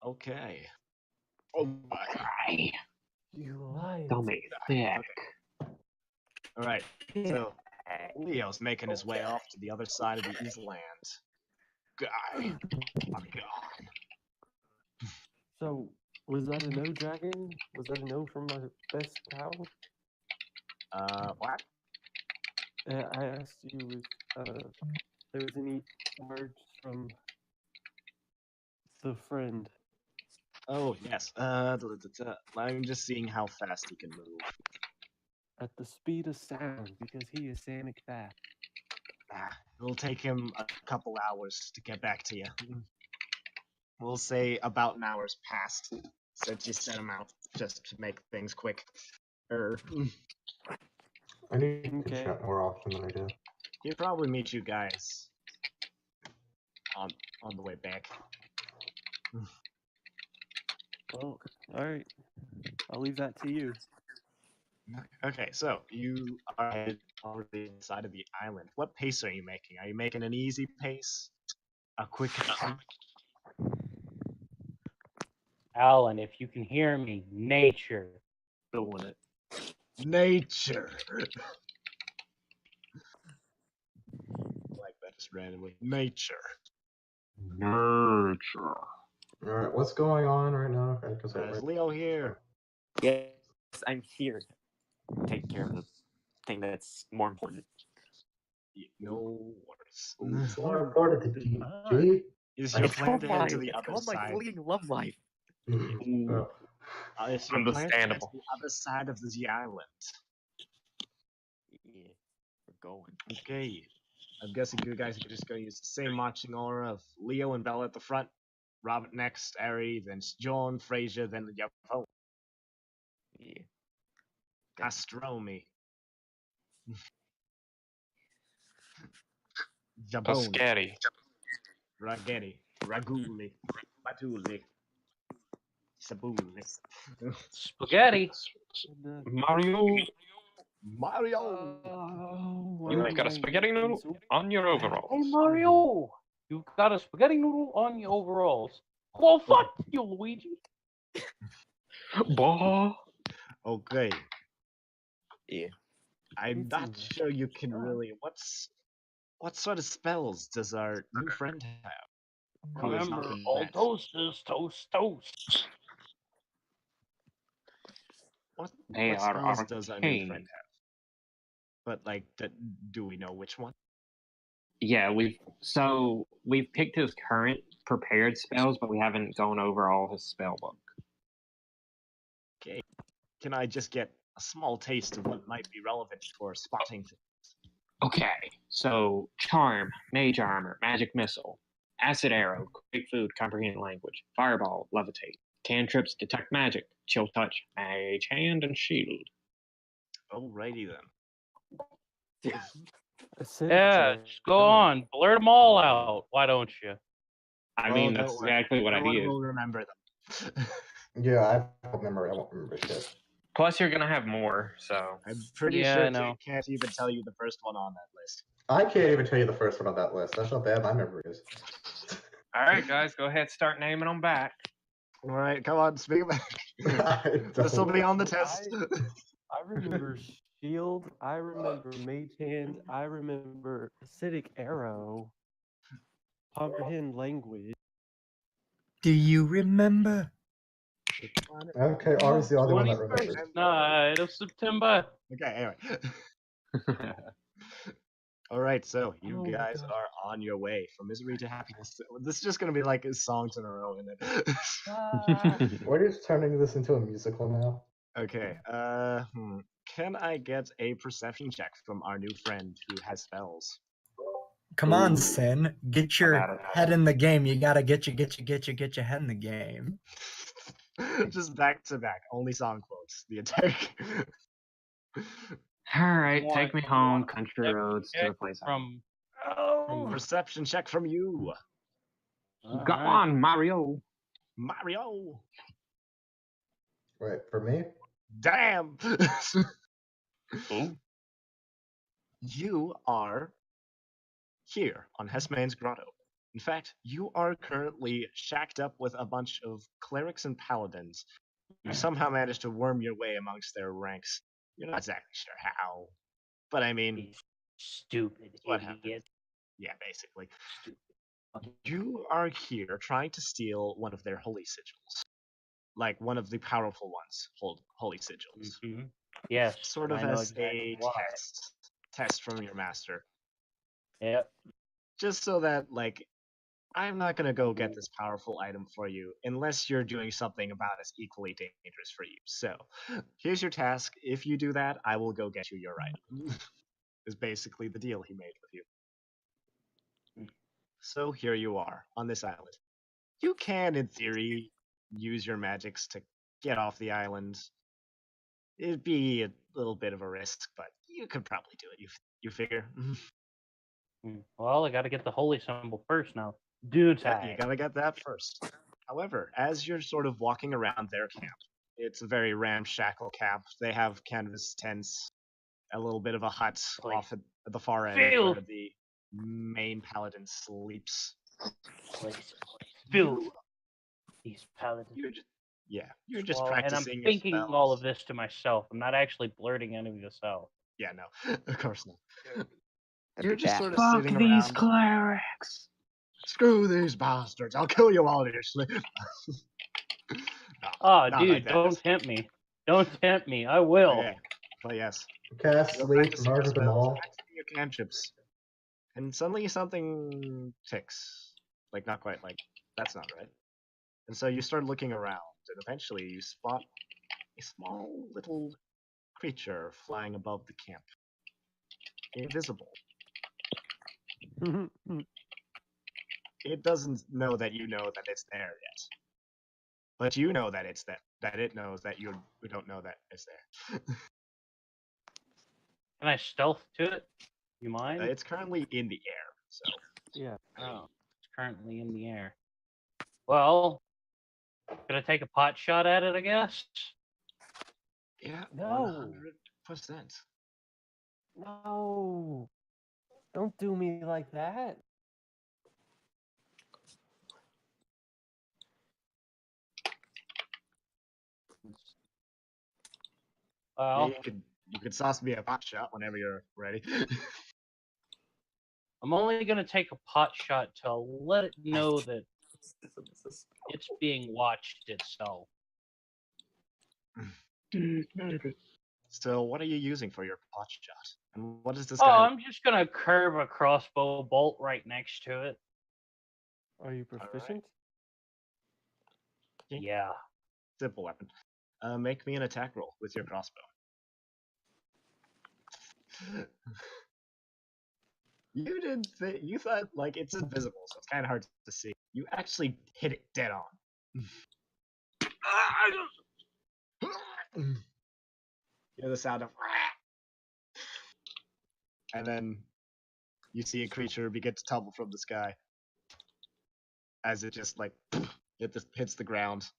Speaker 3: Okay. Oh my.
Speaker 6: You lied.
Speaker 2: Tell me thick.
Speaker 3: Alright, so Leo's making his way off to the other side of the Island. Guy. I'm gone.
Speaker 6: So was that a no, dragon? Was that a no from my best pal?
Speaker 3: What?
Speaker 6: I asked you if there was any words from the friend.
Speaker 3: Oh, yes. I'm just seeing how fast he can move.
Speaker 6: At the speed of sound, because he is Sonic fast.
Speaker 3: It'll take him a couple hours to get back to you. We'll say about an hour's past since you sent him out just to make things quick.
Speaker 7: I need to chat more often than I do.
Speaker 3: He'll probably meet you guys on the way back.
Speaker 6: Well, alright. I'll leave that to you.
Speaker 3: Okay, so you are already inside of the island. What pace are you making? Are you making an easy pace? A quick pace?
Speaker 8: Alan, if you can hear me, nature.
Speaker 2: Doing it.
Speaker 3: Nature! Like that just randomly. Nature.
Speaker 2: Nurture.
Speaker 7: Alright, what's going on right now?
Speaker 3: Is Leo here?
Speaker 1: Yes, I'm here. Take care of the thing that's more important.
Speaker 3: No worries.
Speaker 7: More important to GG.
Speaker 3: Is your
Speaker 1: It's
Speaker 3: plan
Speaker 1: called
Speaker 3: to head
Speaker 1: my,
Speaker 3: to the
Speaker 1: it's
Speaker 3: other
Speaker 1: called my
Speaker 3: side?
Speaker 1: fleeting love life.
Speaker 3: Is your plan to head to
Speaker 2: Understandable.
Speaker 3: the other side of the island?
Speaker 1: Yeah, we're going.
Speaker 3: Okay. I'm guessing you guys are just going to use the same marching order of Leo and Bella at the front, Robert next, Ari, then John, Fraser, then Yavo.
Speaker 1: Yeah.
Speaker 3: Astronomy. Jaboni,
Speaker 9: Scary.
Speaker 3: Ragetti, Raguli, Batuli, Sabuli.
Speaker 8: Spaghetti.
Speaker 9: Mario,
Speaker 3: Mario!
Speaker 9: you've got a spaghetti noodle on your overalls.
Speaker 8: Hey Mario, you've got a spaghetti noodle on your overalls. Well, fuck you, Luigi.
Speaker 9: Bah.
Speaker 3: Okay.
Speaker 1: Yeah.
Speaker 3: I'm not sure you can really. What sort of spells does our new friend have? Who has not
Speaker 8: Remember,
Speaker 3: been
Speaker 8: all
Speaker 3: met?
Speaker 8: toast is toast toast.
Speaker 3: What
Speaker 2: They are
Speaker 3: spells does our new
Speaker 2: arcane.
Speaker 3: friend have? But like, do we know which one?
Speaker 2: Yeah, we've picked his current prepared spells, but we haven't gone over all his spell book.
Speaker 3: Okay. Can I just get a small taste of what might be relevant for spotting things?
Speaker 2: Okay, so charm, mage armor, magic missile, acid arrow, quick food, comprehend language, fireball, levitate, cantrips, detect magic, chill touch, mage hand, and shield.
Speaker 3: Alrighty then.
Speaker 8: Yeah, just go on, blurt them all out. Why don't you?
Speaker 2: I
Speaker 3: Oh,
Speaker 2: mean,
Speaker 3: don't
Speaker 2: that's
Speaker 3: worry.
Speaker 2: exactly what
Speaker 3: No
Speaker 2: I
Speaker 3: one
Speaker 2: did.
Speaker 3: will remember them.
Speaker 7: Yeah, I won't remember shit.
Speaker 2: Plus, you're gonna have more, so.
Speaker 3: I'm pretty
Speaker 8: Yeah,
Speaker 3: sure
Speaker 8: I know.
Speaker 3: Jake can't even tell you the first one on that list.
Speaker 7: I can't even tell you the first one on that list. That's how bad my memory is.
Speaker 2: All right, guys, go ahead, start naming them back.
Speaker 3: All right, come on, speak about this will be on the test.
Speaker 6: I remember shield. I remember mage hand. I remember acidic arrow. Comprehend language.
Speaker 5: Do you remember?
Speaker 7: Okay, Ari's the only one that
Speaker 8: 21st
Speaker 7: remembers.
Speaker 8: night of September.
Speaker 3: Okay, anyway. All right, so you
Speaker 6: Oh my
Speaker 3: guys
Speaker 6: God.
Speaker 3: are on your way from misery to happiness. This is just gonna be like songs in a row, isn't it?
Speaker 6: Ah.
Speaker 7: We're just turning this into a musical now.
Speaker 3: Okay. Can I get a perception check from our new friend who has spells?
Speaker 5: Come on, Sin. Get your
Speaker 2: got it.
Speaker 5: head in the game. You gotta get your head in the game.
Speaker 3: Just back to back, only song quotes. The attack.
Speaker 2: All right,
Speaker 8: You
Speaker 2: take me
Speaker 8: want-
Speaker 2: home,
Speaker 8: you want
Speaker 2: country
Speaker 8: a
Speaker 2: roads to
Speaker 8: check
Speaker 2: the place.
Speaker 8: from
Speaker 3: Perception check from you,
Speaker 2: Go on, Mario.
Speaker 3: Mario.
Speaker 7: Wait, for me?
Speaker 3: Damn.
Speaker 9: Ooh.
Speaker 3: You are here on Hessman's Grotto. In fact, you are currently shacked up with a bunch of clerics and paladins. You somehow managed to worm your way amongst their ranks. You're not exactly sure how, but I mean,
Speaker 8: Stupid
Speaker 3: what happened?
Speaker 8: idiot.
Speaker 3: Yeah, basically.
Speaker 8: Stupid.
Speaker 3: You are here trying to steal one of their holy sigils. Like one of the powerful ones, holy sigils.
Speaker 8: Mhm. Yes.
Speaker 3: Sort
Speaker 8: I
Speaker 3: of
Speaker 8: know
Speaker 3: as
Speaker 8: exactly
Speaker 3: a
Speaker 8: why.
Speaker 3: test from your master.
Speaker 8: Yep.
Speaker 3: Just so that, like, I'm not gonna go get this powerful item for you unless you're doing something about as equally dangerous for you. So, here's your task. If you do that, I will go get you your item. Is basically the deal he made with you. So here you are on this island. You can, in theory, use your magics to get off the island. It'd be a little bit of a risk, but you could probably do it. You figure?
Speaker 8: Well, I got to get the holy symbol first now. Dude,
Speaker 3: Yeah, you gotta get that first. However, as you're sort of walking around their camp, it's a very ramshackle camp. They have canvas tents, a little bit of a hut off at the far end
Speaker 8: Phil.
Speaker 3: where the main paladin sleeps.
Speaker 8: Place filled these paladins.
Speaker 3: You're just
Speaker 8: Well, and I'm
Speaker 3: practicing your
Speaker 8: thinking
Speaker 3: spells.
Speaker 8: all of this to myself. I'm not actually blurting any of this out.
Speaker 3: Yeah, no, of course not.
Speaker 1: That'd
Speaker 3: You're
Speaker 1: be
Speaker 3: just
Speaker 1: bad.
Speaker 3: sort of
Speaker 2: Fuck
Speaker 3: sitting
Speaker 2: these
Speaker 3: around.
Speaker 2: clerics.
Speaker 3: Screw these bastards! I'll kill you all in your sleep. No,
Speaker 8: Oh,
Speaker 3: not
Speaker 8: dude,
Speaker 3: like that.
Speaker 8: don't tempt me. Don't tempt me. I will.
Speaker 3: Okay, but yes,
Speaker 7: Cast,
Speaker 3: you're
Speaker 7: sleep,
Speaker 3: practicing your
Speaker 7: murder them
Speaker 3: spells,
Speaker 7: all.
Speaker 3: practicing your cantrips, and suddenly something ticks. Like, not quite, like, that's not right. And so you start looking around, and eventually you spot a small little creature flying above the camp. Invisible. It doesn't know that you know that it's there yet. But you know that it's that it knows that you don't know that it's there.
Speaker 8: Can I stealth to it? You mind?
Speaker 3: It's currently in the air, So
Speaker 6: Yeah.
Speaker 8: Oh, it's currently in the air. Well, gonna take a pot shot at it, I guess.
Speaker 3: yeah,
Speaker 6: No.
Speaker 3: 100%.
Speaker 6: No. Don't do me like that.
Speaker 8: Well,
Speaker 3: You could sauce me a pot shot whenever you're ready.
Speaker 8: I'm only gonna take a pot shot to let it know that it's being watched itself.
Speaker 3: So, what are you using for your pot shot? And what is this
Speaker 8: Oh,
Speaker 3: guy?
Speaker 8: I'm just gonna curve a crossbow bolt right next to it.
Speaker 6: Are you proficient?
Speaker 8: Yeah.
Speaker 3: Simple weapon. Make me an attack roll with your crossbow. You didn't think you thought like it's invisible, so it's kind of hard to see. You actually hit it dead on. You hear the sound of, and then you see a creature begin to tumble from the sky as it just like hits the ground.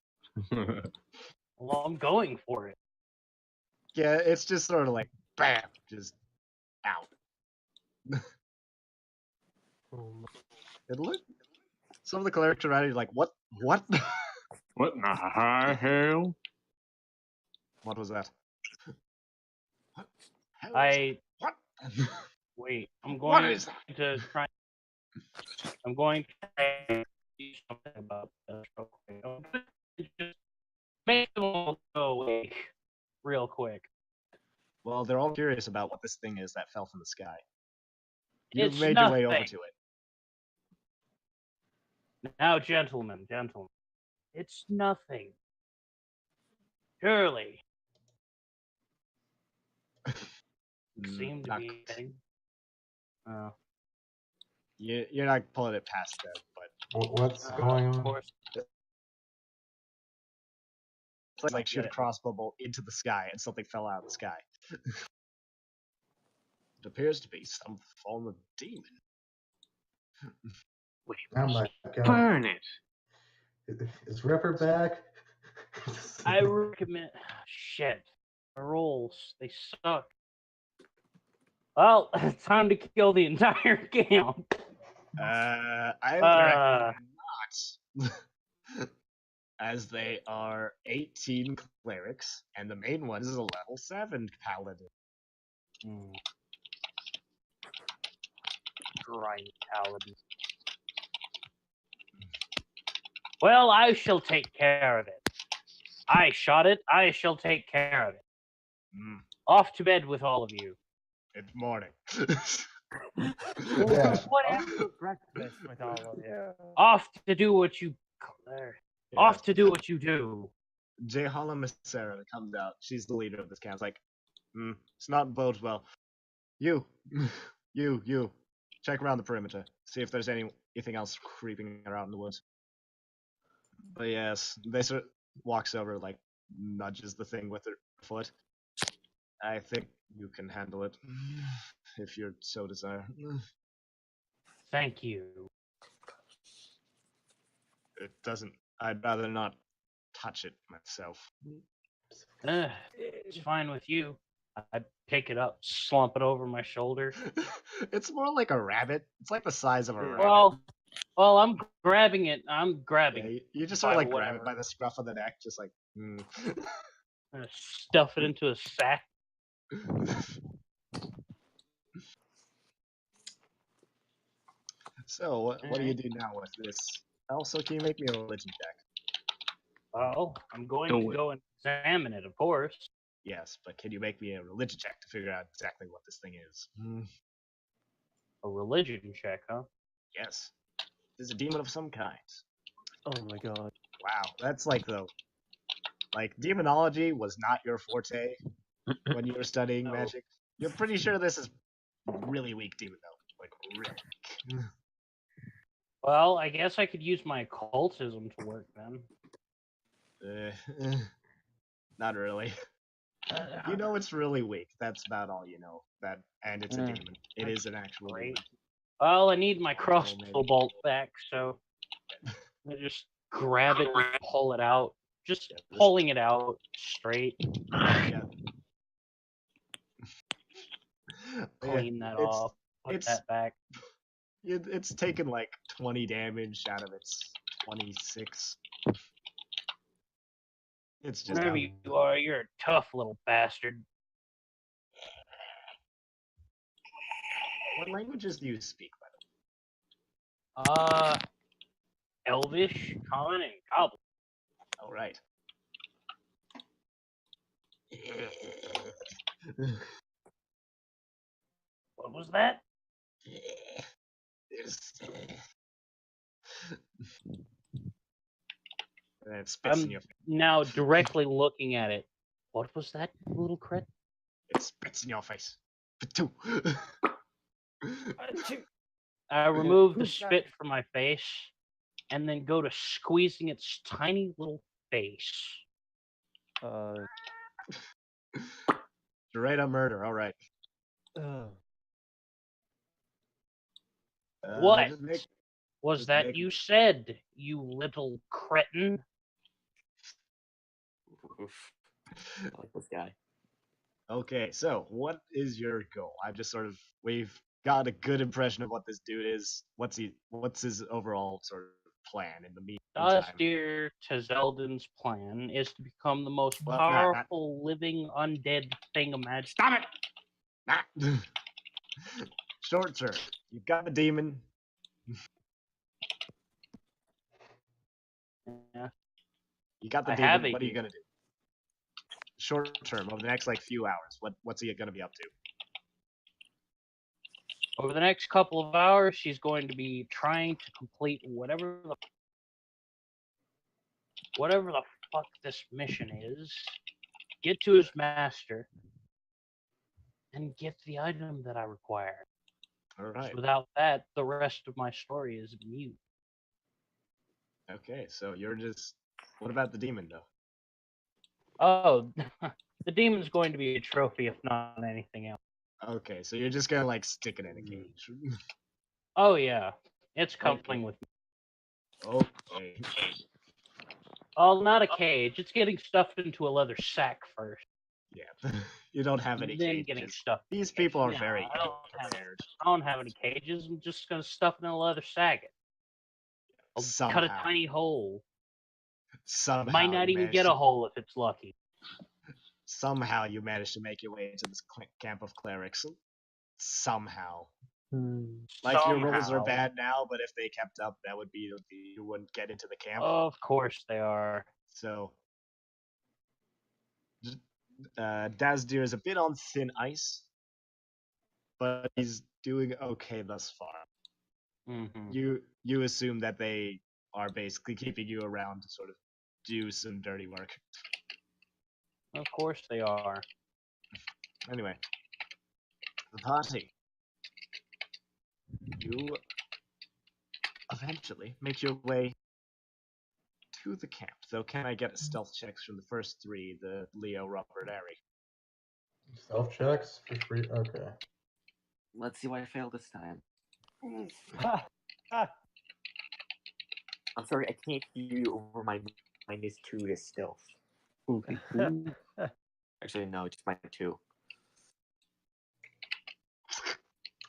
Speaker 8: Well, I'm going for it.
Speaker 3: Yeah, it's just sort of like bam, just out.
Speaker 6: Oh my.
Speaker 3: It looked. Some of the clerics around you are like, what? What?
Speaker 9: What in the high hell?
Speaker 3: What was that? What? Hell was
Speaker 8: I
Speaker 3: What?
Speaker 8: wait. I'm
Speaker 3: What
Speaker 8: going
Speaker 3: is that?
Speaker 8: to try. I'm going to do something about this real quick. I'm gonna just make them all go away real quick.
Speaker 3: Well, they're all curious about what this thing is that fell from the sky. You've
Speaker 8: It's
Speaker 3: made your way over
Speaker 8: nothing.
Speaker 3: to it.
Speaker 8: Now, gentlemen, it's nothing. Surely. Seem to
Speaker 3: Not-
Speaker 8: be anything.
Speaker 3: You're not pulling it past them, but
Speaker 7: What's going
Speaker 8: Of
Speaker 7: on?
Speaker 8: course.
Speaker 3: it's like shoot a crossbow bolt into the sky and something fell out of the sky. It appears to be some form of demon.
Speaker 8: Wait,
Speaker 7: Oh my god.
Speaker 9: Burn it.
Speaker 7: Is Ripper back?
Speaker 8: I recommend. Shit. The rolls, they suck. Well, it's time to kill the entire camp.
Speaker 3: I would recommend not. As they are 18 clerics, and the main one is a level 7 paladin.
Speaker 8: Grind paladin. Well, I shall take care of it. I shot it. I shall take care of it. Off to bed with all of you.
Speaker 3: It's morning.
Speaker 7: Yeah.
Speaker 8: Whatever.
Speaker 6: Breakfast with all of you.
Speaker 8: Off to do what you. Off to do what you do.
Speaker 3: Jehala Missera comes out. She's the leader of this camp. It's like, it's not bodes well. You. Check around the perimeter. See if there's anything else creeping around in the woods. But yes, they sort of walks over, like, nudges the thing with her foot. I think you can handle it, if you so desire.
Speaker 8: Thank you.
Speaker 3: It doesn't. I'd rather not touch it myself.
Speaker 8: It's fine with you. I pick it up, slump it over my shoulder.
Speaker 3: It's more like a rabbit. It's like the size of a rabbit.
Speaker 8: Well, I'm grabbing it. I'm grabbing
Speaker 3: Yeah,
Speaker 8: it.
Speaker 3: you just sort of like grab
Speaker 8: Whatever.
Speaker 3: it by the scruff of the neck, just like.
Speaker 8: I'm gonna stuff it into a sack.
Speaker 3: So, what do you do now with this? Also, can you make me a religion check?
Speaker 8: Well, I'm going to go and examine it, of course.
Speaker 3: Yes, but can you make me a religion check to figure out exactly what this thing is?
Speaker 8: A religion check, huh?
Speaker 3: Yes. It's a demon of some kind.
Speaker 6: Oh my god.
Speaker 3: Wow, that's like demonology was not your forte when you were studying magic. You're pretty sure this is really weak demon though, like really weak.
Speaker 8: Well, I guess I could use my occultism to work then.
Speaker 3: Not really. You know it's really weak. That's about all you know. And it's a demon. It is an actual demon.
Speaker 8: Well, I need my
Speaker 3: Or
Speaker 8: crossbow
Speaker 3: maybe.
Speaker 8: bolt back, so I just grab it and pull it out. Just
Speaker 3: Yeah, this-
Speaker 8: pulling it out straight.
Speaker 3: Yeah.
Speaker 8: Clean that
Speaker 3: it's,
Speaker 8: off. Put
Speaker 3: it's
Speaker 8: that back.
Speaker 3: it's taken like 20 damage out of its 26. It's just
Speaker 8: Whatever
Speaker 3: out.
Speaker 8: you are, you're a tough little bastard.
Speaker 3: What languages do you speak, by the
Speaker 8: Elvish, Common, and Goblin.
Speaker 3: way? All right.
Speaker 8: What was that?
Speaker 3: And it spits in
Speaker 8: I'm
Speaker 3: your face.
Speaker 8: now directly looking at it. What was that, little crit?
Speaker 3: It spits in your face. Two.
Speaker 8: I remove the spit from my face and then go to squeezing its tiny little face.
Speaker 3: Dorada murder. All right.
Speaker 8: What was
Speaker 3: just
Speaker 8: that
Speaker 3: make-
Speaker 8: you said, you little cretin?
Speaker 1: Oof. I like this guy.
Speaker 3: Okay, so what is your goal? We've got a good impression of what this dude is. What's his overall sort of plan in the meantime?
Speaker 8: Dear to Zeldin's plan is to become the most
Speaker 3: But-
Speaker 8: powerful living undead thing imaginable.
Speaker 3: Stop it! Ah. Short term. You've got the demon.
Speaker 8: Yeah.
Speaker 3: You got the
Speaker 8: I
Speaker 3: demon.
Speaker 8: have a
Speaker 3: What are you
Speaker 8: demon.
Speaker 3: gonna do? Short term, over the next few hours. What's he gonna be up to?
Speaker 8: Over the next couple of hours, she's going to be trying to complete whatever the fuck this mission is, get to his master, and get the item that I require.
Speaker 3: All right.
Speaker 8: Without that, the rest of my story is mute.
Speaker 3: Okay, so you're just. What about the demon though?
Speaker 8: Oh, the demon's going to be a trophy, if not anything else.
Speaker 3: Okay, so you're just gonna stick it in a cage.
Speaker 8: Oh yeah, it's coming
Speaker 3: Okay.
Speaker 8: with me.
Speaker 3: Okay.
Speaker 8: Oh, not a cage. It's getting stuffed into a leather sack first.
Speaker 3: Yeah. You don't have any
Speaker 8: Then
Speaker 3: cages.
Speaker 8: getting stuffed.
Speaker 3: These people are
Speaker 8: No,
Speaker 3: very
Speaker 8: I don't have
Speaker 3: prepared.
Speaker 8: I don't have any cages. I'm just gonna stuff it in a leather sack. I'll cut a
Speaker 3: Somehow.
Speaker 8: tiny hole.
Speaker 3: Somehow.
Speaker 8: Might not
Speaker 3: you
Speaker 8: even
Speaker 3: managed
Speaker 8: get a
Speaker 3: to-
Speaker 8: hole if it's lucky.
Speaker 3: Somehow you managed to make your way into this camp of clerics. Somehow. Like your rolls are
Speaker 8: Somehow.
Speaker 3: bad now, but if they kept up, that would be you wouldn't get into the camp.
Speaker 8: Of course they are.
Speaker 3: So, Dazdir is a bit on thin ice, but he's doing okay thus far.
Speaker 8: Mm-hmm.
Speaker 3: You assume that they are basically keeping you around to sort of do some dirty work.
Speaker 8: Of course they are.
Speaker 3: Anyway, the party. You eventually make your way to the camp. So can I get a stealth checks from the first three, the Leo, Robert, Ari?
Speaker 7: Stealth checks for free. Okay.
Speaker 1: Let's see why I failed this time. I'm sorry, I can't hear you over my -2 to stealth. Actually, no, just -2.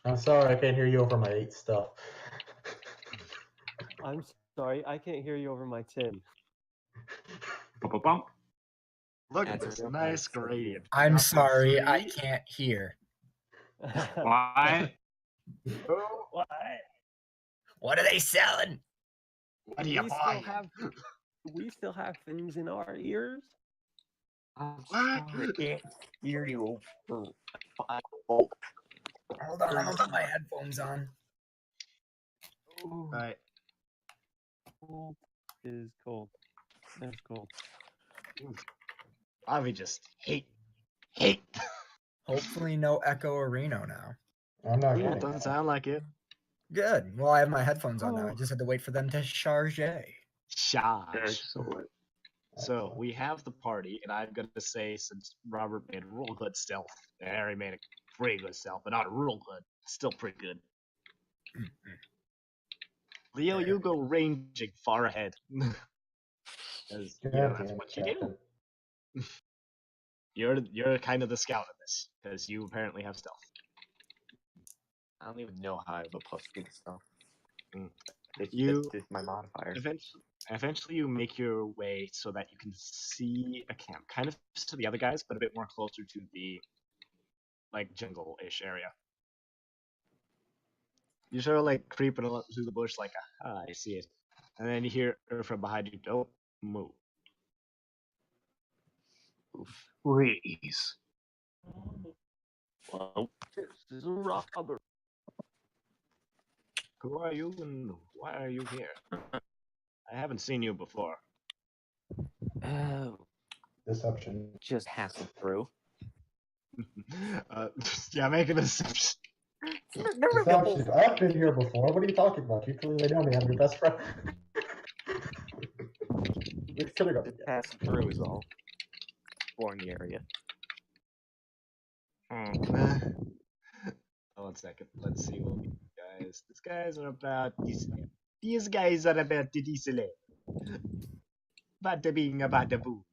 Speaker 7: I'm sorry, I can't hear you over my 8 stuff.
Speaker 6: I'm sorry, I can't hear you over my 10.
Speaker 9: Ba-ba-bum.
Speaker 3: Look at
Speaker 1: That's
Speaker 3: this
Speaker 1: real
Speaker 3: nice
Speaker 1: nice.
Speaker 3: gradient.
Speaker 5: I'm
Speaker 3: Got the
Speaker 5: sorry, I
Speaker 3: three.
Speaker 5: can't hear.
Speaker 9: Why?
Speaker 3: Oh,
Speaker 5: What are they selling?
Speaker 3: what are you
Speaker 6: we still
Speaker 3: buying?
Speaker 6: have we still have things in our ears.
Speaker 1: I'm
Speaker 3: What?
Speaker 1: sorry, I can't hear you over.
Speaker 5: Hold on, I'm gonna put my headphones on.
Speaker 3: Right.
Speaker 6: Cold is cold. That's cold.
Speaker 3: Avi just hate.
Speaker 5: Hopefully no Echo or Reno now.
Speaker 7: I'm not
Speaker 3: Yeah,
Speaker 7: getting
Speaker 3: it doesn't
Speaker 7: that.
Speaker 3: sound like it.
Speaker 5: Good. Well, I have my headphones on now. I just had to wait for them to charge.
Speaker 3: Charge.
Speaker 9: Excellent.
Speaker 3: So we have the party, and I'm gonna say since Robert made real good stealth, and Harry made a pretty good stealth, but not real good, still pretty good. Leo, you go ranging far ahead. Because that's what you do. You're kind of the scout in this, because you apparently have stealth.
Speaker 1: I don't even know how I have a +2 to stealth.
Speaker 3: Mm.
Speaker 1: It's my modifier.
Speaker 3: Eventually, you make your way so that you can see a camp, kind of to the other guys, but a bit more closer to the like jungle-ish area. You sort of like creeping through the bush, like, I see it, and then you hear from behind you, "Don't move."
Speaker 1: Oof.
Speaker 9: Please.
Speaker 1: Well,
Speaker 6: This is a robber.
Speaker 3: Who are you and why are you here? I haven't seen you before.
Speaker 1: oh,
Speaker 7: Deception.
Speaker 1: just passing through.
Speaker 3: Yeah, make a deception.
Speaker 7: Deception. I've been here before. What are you talking about? You clearly know me. I'm your best friend. We could have got
Speaker 1: Just passing through is all. Exploring the area.
Speaker 3: One second. Let's see what we guys. These guys are about this. These guys are about the diesel. Bada bing, bada boom.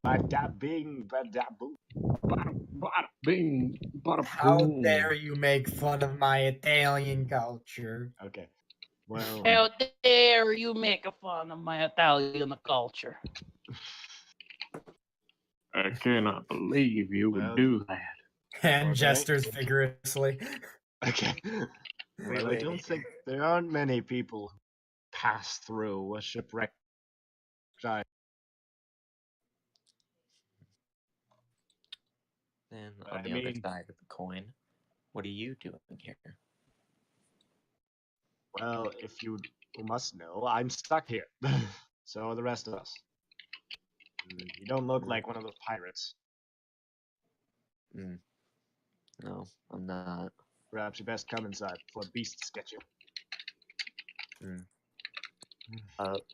Speaker 3: Bada bing, bada boom.
Speaker 9: Bada bing, bada
Speaker 5: How
Speaker 9: boom.
Speaker 5: dare you make fun of my Italian culture?
Speaker 3: Okay. Well,
Speaker 8: How dare you make fun of my Italian culture?
Speaker 9: I cannot believe you would
Speaker 3: Well,
Speaker 9: do that.
Speaker 5: And
Speaker 3: Okay.
Speaker 5: gestures vigorously.
Speaker 3: okay. Well, I don't think there aren't many people who pass through a shipwreck.
Speaker 1: Then
Speaker 3: But
Speaker 1: on
Speaker 3: I
Speaker 1: the other
Speaker 3: mean-
Speaker 1: side of the coin, what are you doing here?
Speaker 3: Well, if you must know, I'm stuck here. So are the rest of us. You don't look like one of those pirates.
Speaker 1: No, I'm not.
Speaker 3: Perhaps you best come inside before beasts get you.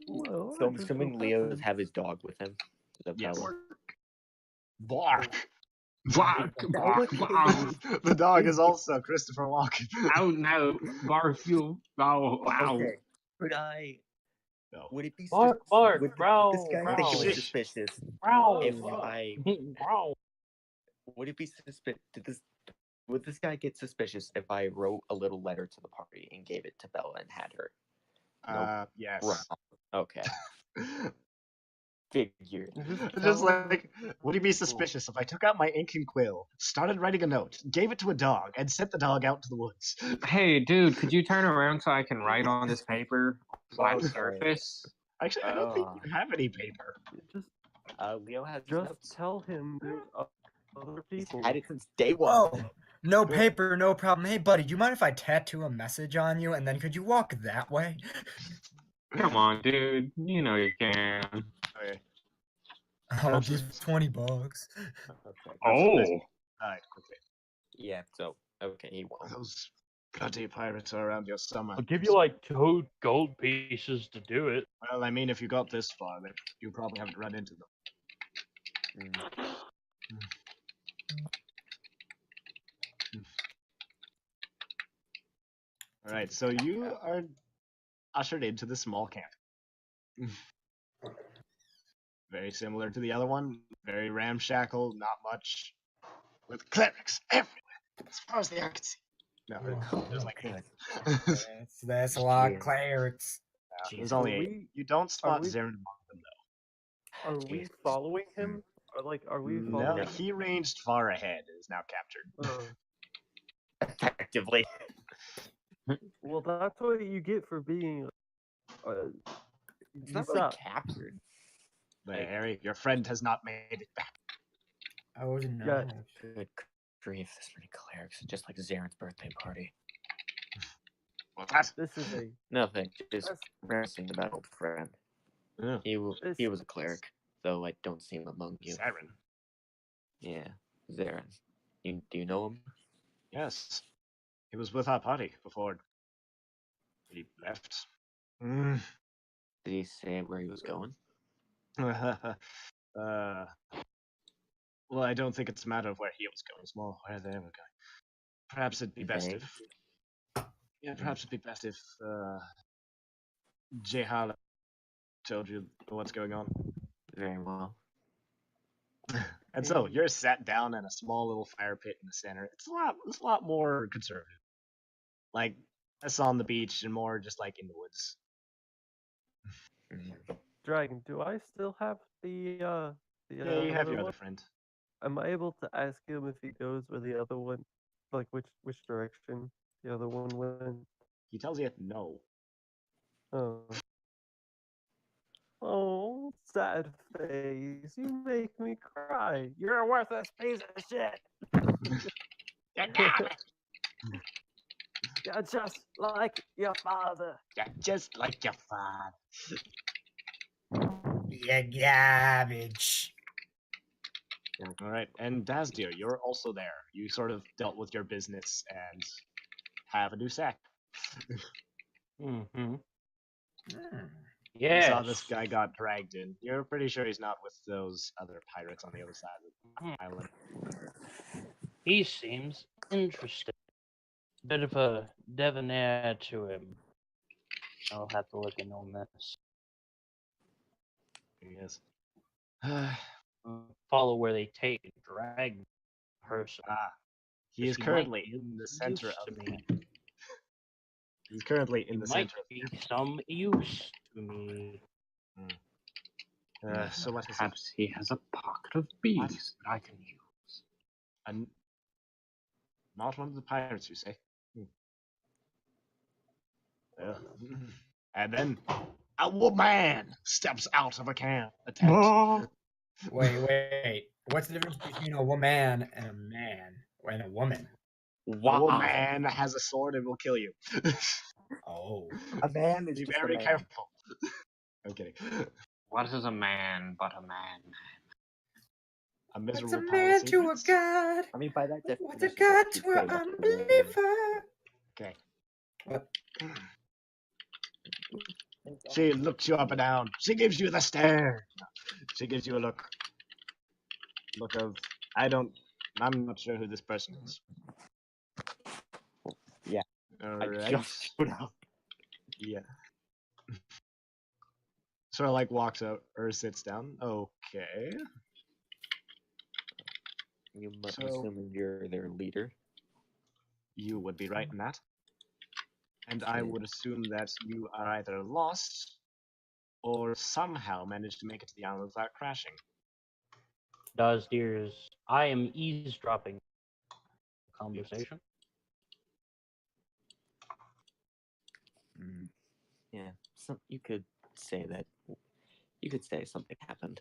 Speaker 6: Well,
Speaker 1: So I'm assuming Leo does have his dog with him. The
Speaker 3: Yes.
Speaker 1: fella.
Speaker 3: Bark!
Speaker 9: Bark, bark, bark.
Speaker 3: The dog is also Christopher Walken.
Speaker 9: Oh no, bark you. Oh, wow.
Speaker 1: Okay. Would I?
Speaker 3: No.
Speaker 1: Would it be
Speaker 8: Bark, bark,
Speaker 1: would
Speaker 8: growl,
Speaker 1: this guy
Speaker 8: growl.
Speaker 1: think it was
Speaker 3: Shit.
Speaker 1: suspicious
Speaker 8: Growl.
Speaker 1: if I?
Speaker 8: Growl.
Speaker 1: Would it be Would this guy get suspicious if I wrote a little letter to the party and gave it to Bella and had her?
Speaker 3: Yes.
Speaker 1: Right. Okay. Figured.
Speaker 3: Just like, would he be suspicious if I took out my ink and quill, started writing a note, gave it to a dog, and sent the dog out to the woods?
Speaker 9: Hey, dude, could you turn around so I can write on this paper? Flat
Speaker 1: Okay.
Speaker 9: surface.
Speaker 3: Actually, I don't think you have any paper.
Speaker 6: Just,
Speaker 1: Leo has
Speaker 6: just
Speaker 1: notes.
Speaker 6: tell him there's other
Speaker 1: He's
Speaker 6: people.
Speaker 1: had it since day one.
Speaker 5: Whoa, no paper, no problem. Hey, buddy, do you mind if I tattoo a message on you and then could you walk that way?
Speaker 9: Come on, dude. You know you can.
Speaker 3: Okay.
Speaker 5: Oh, just $20.
Speaker 1: Okay.
Speaker 9: Oh.
Speaker 3: Alright, okay.
Speaker 1: Yeah. So okay, he won't.
Speaker 3: Those bloody pirates are around your summer.
Speaker 8: I'll give you like 2 gold pieces to do it.
Speaker 3: Well, I mean, if you got this far, then you probably haven't run into them. Alright, so you are ushered into the small camp. Very similar to the other one. Very ramshackle, not much. With clerics everywhere, as far as the eye can see. No, there's like
Speaker 1: Good.
Speaker 5: That's a lot of
Speaker 1: Jeez.
Speaker 5: clerics.
Speaker 3: there's
Speaker 6: Are
Speaker 3: only 8.
Speaker 6: we-
Speaker 3: You don't spot
Speaker 6: we-
Speaker 3: Zarin among them, though.
Speaker 6: Are we following him? Or like, are we
Speaker 3: No,
Speaker 6: following?
Speaker 3: he ranged far ahead and is now captured.
Speaker 1: Effectively.
Speaker 6: Well, that's what you get for being.
Speaker 1: It's
Speaker 6: You
Speaker 1: not really
Speaker 6: suck.
Speaker 1: captured.
Speaker 3: But Harry, your friend has not made it back.
Speaker 5: Oh, no.
Speaker 6: Yeah.
Speaker 1: Good grief, this many clerics. Just like Zaren's birthday party.
Speaker 3: Well, that's
Speaker 6: This is a.
Speaker 1: Nothing. Just
Speaker 6: That's-
Speaker 1: reminiscing about old friend.
Speaker 3: yeah.
Speaker 1: He was a cleric, though I don't see him among you.
Speaker 3: Zarin.
Speaker 1: Yeah, Zaren. Do you know him?
Speaker 3: Yes. He was with our party before he left.
Speaker 1: Did he say where he was going?
Speaker 3: Well, I don't think it's a matter of where he was going. It's more where they were going. Perhaps it'd be best
Speaker 1: They?
Speaker 3: if Yeah, perhaps it'd be best if Jehala told you what's going on.
Speaker 1: Very well.
Speaker 3: And so you're sat down in a small little fire pit in the center. It's a lot more conservative. Like less on the beach and more just like in the woods.
Speaker 6: Dragon, do I still have the
Speaker 3: Yeah, you have
Speaker 6: other
Speaker 3: your
Speaker 6: one?
Speaker 3: other friend.
Speaker 6: Am I able to ask him if he goes where the other one, like which direction the other one went?
Speaker 3: He tells you no.
Speaker 6: Oh. Oh, sad face. You make me cry. You're a worthless piece of shit. You're just like your father.
Speaker 3: Yeah, just like your father.
Speaker 5: You garbage.
Speaker 3: All right, and Dazdir, you're also there. You sort of dealt with your business and have a new sack.
Speaker 8: Mm-hmm.
Speaker 5: Hmm.
Speaker 3: You
Speaker 8: Yes.
Speaker 3: saw this guy got dragged in. You're pretty sure he's not with those other pirates on the other side of the island.
Speaker 8: He seems interesting. Bit of a debonair to him. I'll have to look in on this.
Speaker 3: Yes.
Speaker 8: Follow where they take and drag the person.
Speaker 3: He is
Speaker 8: He might
Speaker 3: currently
Speaker 8: be
Speaker 3: in the center
Speaker 8: use
Speaker 3: of
Speaker 8: to me.
Speaker 3: He's currently in
Speaker 8: He
Speaker 3: the
Speaker 8: might
Speaker 3: center of
Speaker 8: be some use to me.
Speaker 3: so what is it?
Speaker 2: Perhaps he has a pocket of bees that I can use.
Speaker 3: And not one of the pirates, you say? And then a woman steps out of a tent.
Speaker 5: Wait. What's the difference between a woman and a man and a woman?
Speaker 3: A
Speaker 1: Wow.
Speaker 3: woman has a sword and will kill you.
Speaker 5: Oh.
Speaker 1: A man is
Speaker 3: Be
Speaker 1: just
Speaker 3: very
Speaker 1: a man.
Speaker 3: careful. I'm kidding.
Speaker 2: What is a man but a man?
Speaker 3: A
Speaker 5: What's
Speaker 3: miserable
Speaker 5: a
Speaker 3: pile of
Speaker 5: man to a
Speaker 3: secrets?
Speaker 5: god?
Speaker 1: I mean, by that definition,
Speaker 5: What's a god
Speaker 1: you'd
Speaker 5: to an
Speaker 1: say that's a woman.
Speaker 5: unbeliever?
Speaker 3: Okay.
Speaker 5: What?
Speaker 3: She looks you up and down. She gives you the stare. She gives you a look. Look of, I'm not sure who this person is.
Speaker 1: Yeah. I
Speaker 3: Alright.
Speaker 1: just showed up.
Speaker 3: Yeah. Sort of like walks out or sits down. Okay.
Speaker 1: I'm
Speaker 3: So-
Speaker 1: assuming you're their leader.
Speaker 3: You would be right in that. And I
Speaker 1: Okay.
Speaker 3: would assume that you are either lost or somehow managed to make it to the island without crashing.
Speaker 8: Dazdir's. I am eavesdropping conversation.
Speaker 1: Yeah. You could say that. You could say something happened.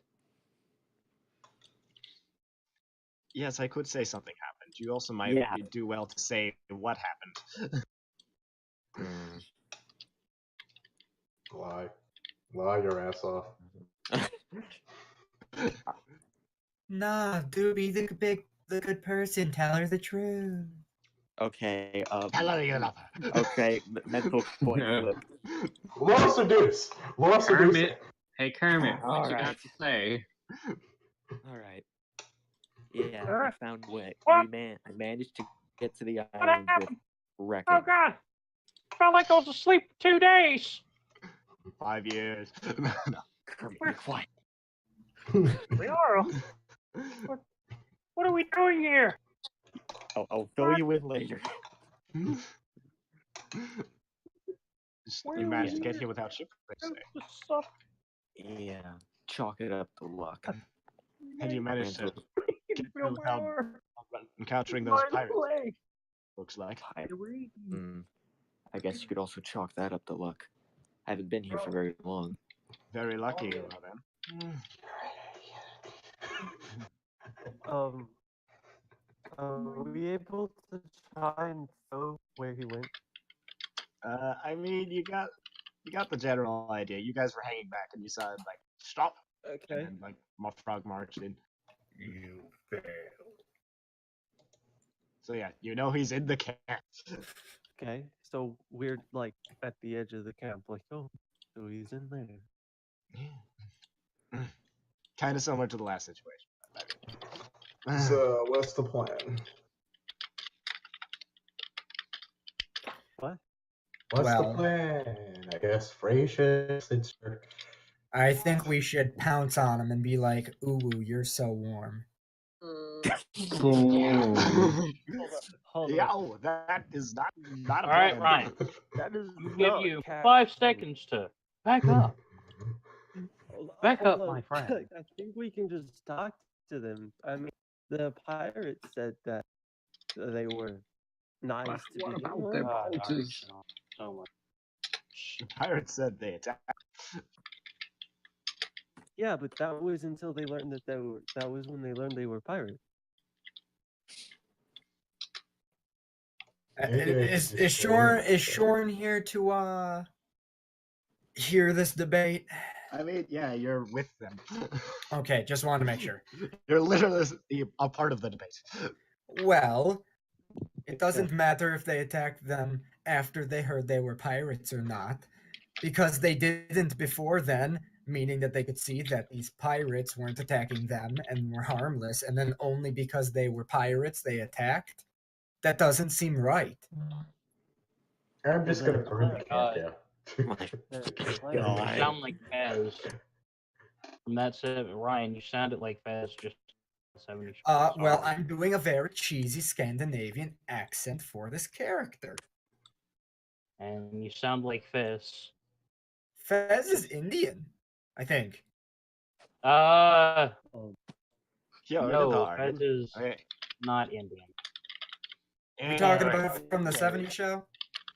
Speaker 3: Yes, I could say something happened. You also might
Speaker 1: Yeah.
Speaker 3: do well to say what happened.
Speaker 7: Lie. Lie your ass off.
Speaker 5: Nah, dude, be the good person. Tell her the truth.
Speaker 1: Okay.
Speaker 3: Hello, you lover.
Speaker 1: Okay. Mental coin flip.
Speaker 7: Law seduce. Law seduce.
Speaker 2: Kermit. Hey Kermit, what
Speaker 1: All
Speaker 2: you got
Speaker 1: right.
Speaker 2: to say?
Speaker 1: All right. Yeah, I found way.
Speaker 8: What?
Speaker 1: I managed to get to the
Speaker 8: What
Speaker 1: island with
Speaker 8: happened?
Speaker 1: wrecking.
Speaker 8: Oh god! Felt like I was asleep for 2 days.
Speaker 3: 5 years.
Speaker 1: Kermit, be quiet.
Speaker 8: We are. What are we doing here?
Speaker 1: I'll fill you in later.
Speaker 3: You managed to get here without shipwreck, say.
Speaker 1: Yeah. Chalk it up to luck.
Speaker 3: And you managed to get
Speaker 8: Feel
Speaker 3: through
Speaker 8: my
Speaker 3: without
Speaker 8: arm.
Speaker 3: encountering those
Speaker 8: My
Speaker 3: pirates,
Speaker 8: leg.
Speaker 3: looks like.
Speaker 1: I guess you could also chalk that up to luck. I haven't been here for very long.
Speaker 3: Very lucky you are then.
Speaker 6: Are we able to try and know where he went?
Speaker 3: I mean, you got the general idea. You guys were hanging back and you saw him like stop.
Speaker 6: Okay.
Speaker 3: And then like Frog marched in.
Speaker 5: You failed.
Speaker 3: So yeah, you know he's in the camp.
Speaker 6: Okay. So we're like at the edge of the camp, like, oh, so he's in there.
Speaker 3: Kind of similar to the last situation.
Speaker 7: So, what's the plan?
Speaker 6: What?
Speaker 7: What's the
Speaker 5: Well,
Speaker 7: plan? I guess Frasier, since you're...
Speaker 5: I think we should pounce on him and be like, "Ooh, you're so warm."
Speaker 6: Hold on.
Speaker 3: Yo, that is not a
Speaker 8: All right,
Speaker 3: plan.
Speaker 8: Ryan.
Speaker 6: That is
Speaker 8: Give
Speaker 6: not
Speaker 8: you
Speaker 6: cat
Speaker 8: 5
Speaker 6: friendly.
Speaker 8: seconds to back up. Back
Speaker 6: Hold
Speaker 8: up,
Speaker 6: on.
Speaker 8: my friend.
Speaker 6: I think we can just talk to them. I mean, the pirates said that they were nice to
Speaker 3: What
Speaker 6: begin
Speaker 3: about
Speaker 6: with.
Speaker 3: them
Speaker 8: God, I already
Speaker 3: poachers?
Speaker 8: know so much.
Speaker 3: The pirates said they attacked.
Speaker 6: Yeah, but that was until they learned that they were. That was when they learned they were pirates.
Speaker 7: Maybe I
Speaker 5: Is
Speaker 7: should
Speaker 5: is
Speaker 7: just
Speaker 5: Shorn
Speaker 7: believe
Speaker 5: is
Speaker 7: them.
Speaker 5: Shorn here to hear this debate?
Speaker 3: I mean, yeah, you're with them.
Speaker 5: Okay, just want to make sure.
Speaker 3: You're literally a part of the debate.
Speaker 5: Well, it doesn't matter if they attacked them after they heard they were pirates or not, because they didn't before then, meaning that they could see that these pirates weren't attacking them and were harmless, and then only because they were pirates they attacked. That doesn't seem right.
Speaker 7: I'm just gonna burn the camp
Speaker 8: God.
Speaker 7: down.
Speaker 1: My
Speaker 8: You
Speaker 1: God.
Speaker 8: sound like Fez. From that said, Ryan, you sounded like Fez just 70.
Speaker 5: Well,
Speaker 8: Sorry.
Speaker 5: I'm doing a very cheesy Scandinavian accent for this character.
Speaker 8: And you sound like Fez.
Speaker 5: Fez is Indian, I think.
Speaker 3: Yeah,
Speaker 8: No,
Speaker 3: it
Speaker 8: Fez is
Speaker 3: Okay.
Speaker 8: not Indian.
Speaker 5: We're talking
Speaker 3: Anyway,
Speaker 5: about from the '70s show.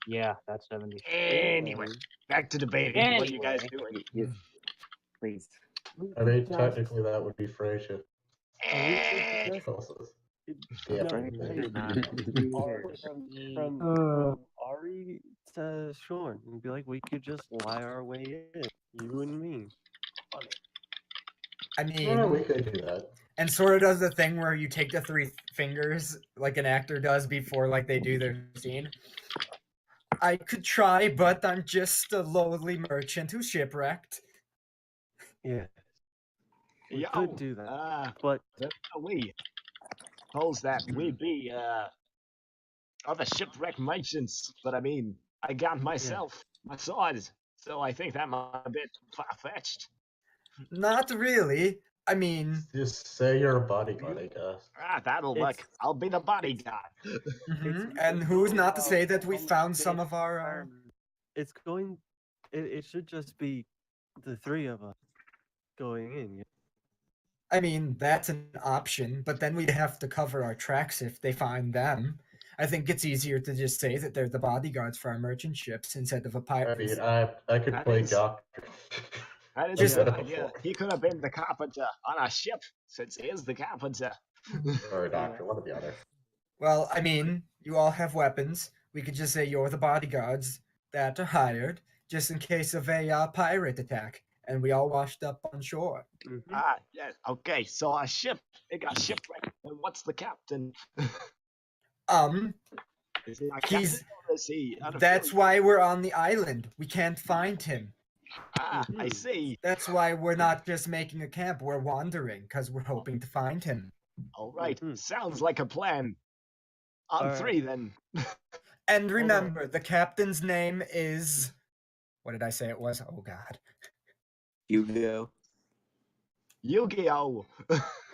Speaker 8: Yeah, that's 70.
Speaker 3: anyway, back to debating. What are you guys
Speaker 8: Anyway.
Speaker 3: doing?
Speaker 1: Please.
Speaker 7: I mean, technically that would be Frasier.
Speaker 3: Eh,
Speaker 7: Yeah,
Speaker 1: Right?
Speaker 6: Hey,
Speaker 1: You're not
Speaker 6: from Ari to Shorn and be like, we could just lie our way in, you and me. Funny.
Speaker 5: I
Speaker 7: yeah, we
Speaker 5: mean,
Speaker 7: could do that.
Speaker 5: and sort of does the thing where you take the 3 fingers like an actor does before like they do their scene. I could try, but I'm just a lowly merchant who's shipwrecked.
Speaker 6: Yeah. We
Speaker 3: Yo,
Speaker 6: could do that, but
Speaker 3: we suppose that we be other shipwreck merchants, but I mean, I got myself my sword, so I think that might be a bit far fetched.
Speaker 5: Not really. I mean,
Speaker 7: Just say you're a bodyguard, I guess.
Speaker 3: That'll work. I'll be the bodyguard.
Speaker 5: and who's not to say that we found some of our.
Speaker 6: It's going. It should just be the 3 of us going in.
Speaker 5: I mean, that's an option, but then we'd have to cover our tracks if they find them. I think it's easier to just say that they're the bodyguards for our merchant ships instead of a
Speaker 7: I
Speaker 5: pirate.
Speaker 7: mean, I could
Speaker 3: That
Speaker 7: play
Speaker 3: is-
Speaker 7: doctor.
Speaker 3: That is
Speaker 5: Just-
Speaker 3: a good idea. He could have been the carpenter on our ship, since he is the carpenter.
Speaker 7: Or a doctor, one or the other.
Speaker 5: Well, I mean, you all have weapons. We could just say you're the bodyguards that are hired just in case of a pirate attack, and we all washed up on shore.
Speaker 3: Yeah, okay, so our ship, it got shipwrecked, and what's the captain? Is he our
Speaker 5: He's.
Speaker 3: captain, or is he
Speaker 5: That's why we're on the island. We can't find him.
Speaker 3: I see.
Speaker 5: That's why we're not just making a camp. We're wandering because we're hoping to find him.
Speaker 3: All right, sounds like a plan. On 3 then.
Speaker 5: And remember, the captain's name is. What did I say it was? Oh God.
Speaker 1: Hugo.
Speaker 3: Yu-Gi-Oh.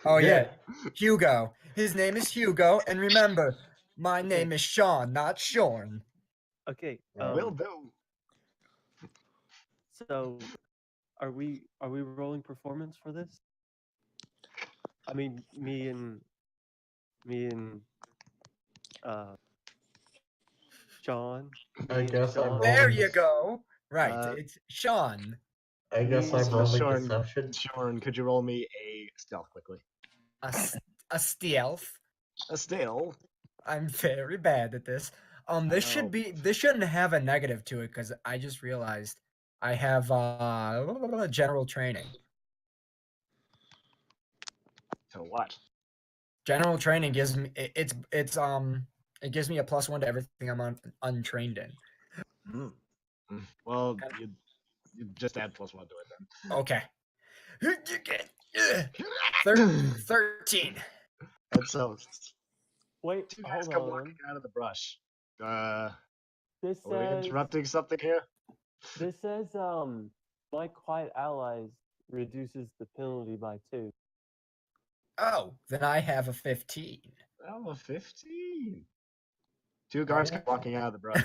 Speaker 5: Oh yeah, Hugo. His name is Hugo, and remember, my name is Sean, not Shorn.
Speaker 6: Okay.
Speaker 3: Will do.
Speaker 6: So, are we rolling performance for this? I mean, me and Sean.
Speaker 7: I guess I'm
Speaker 5: There
Speaker 7: rolling.
Speaker 5: you go. Right,
Speaker 3: Uh,
Speaker 5: it's Sean.
Speaker 7: I guess I'm
Speaker 3: Also,
Speaker 7: rolling
Speaker 3: Shorn,
Speaker 7: deception.
Speaker 3: Shorn, could you roll me a stealth quickly?
Speaker 5: A stealth.
Speaker 3: A stealth?
Speaker 5: I'm very bad at this. This shouldn't have a negative to it because I just realized I have general training.
Speaker 3: To what?
Speaker 5: General training gives me it gives me a +1 to everything I'm untrained in.
Speaker 3: Well, you just add +1 to it then.
Speaker 5: Okay. 13.
Speaker 3: And so,
Speaker 6: Wait,
Speaker 3: 2 guys
Speaker 6: hold
Speaker 3: come
Speaker 6: on.
Speaker 3: walking out of the brush.
Speaker 6: This
Speaker 3: Are we
Speaker 6: says
Speaker 3: interrupting something here?
Speaker 6: my quiet allies reduces the penalty by 2.
Speaker 5: Oh, then I have a 15.
Speaker 3: Oh, a 15. 2 guards
Speaker 5: Right.
Speaker 3: kept walking out of the brush.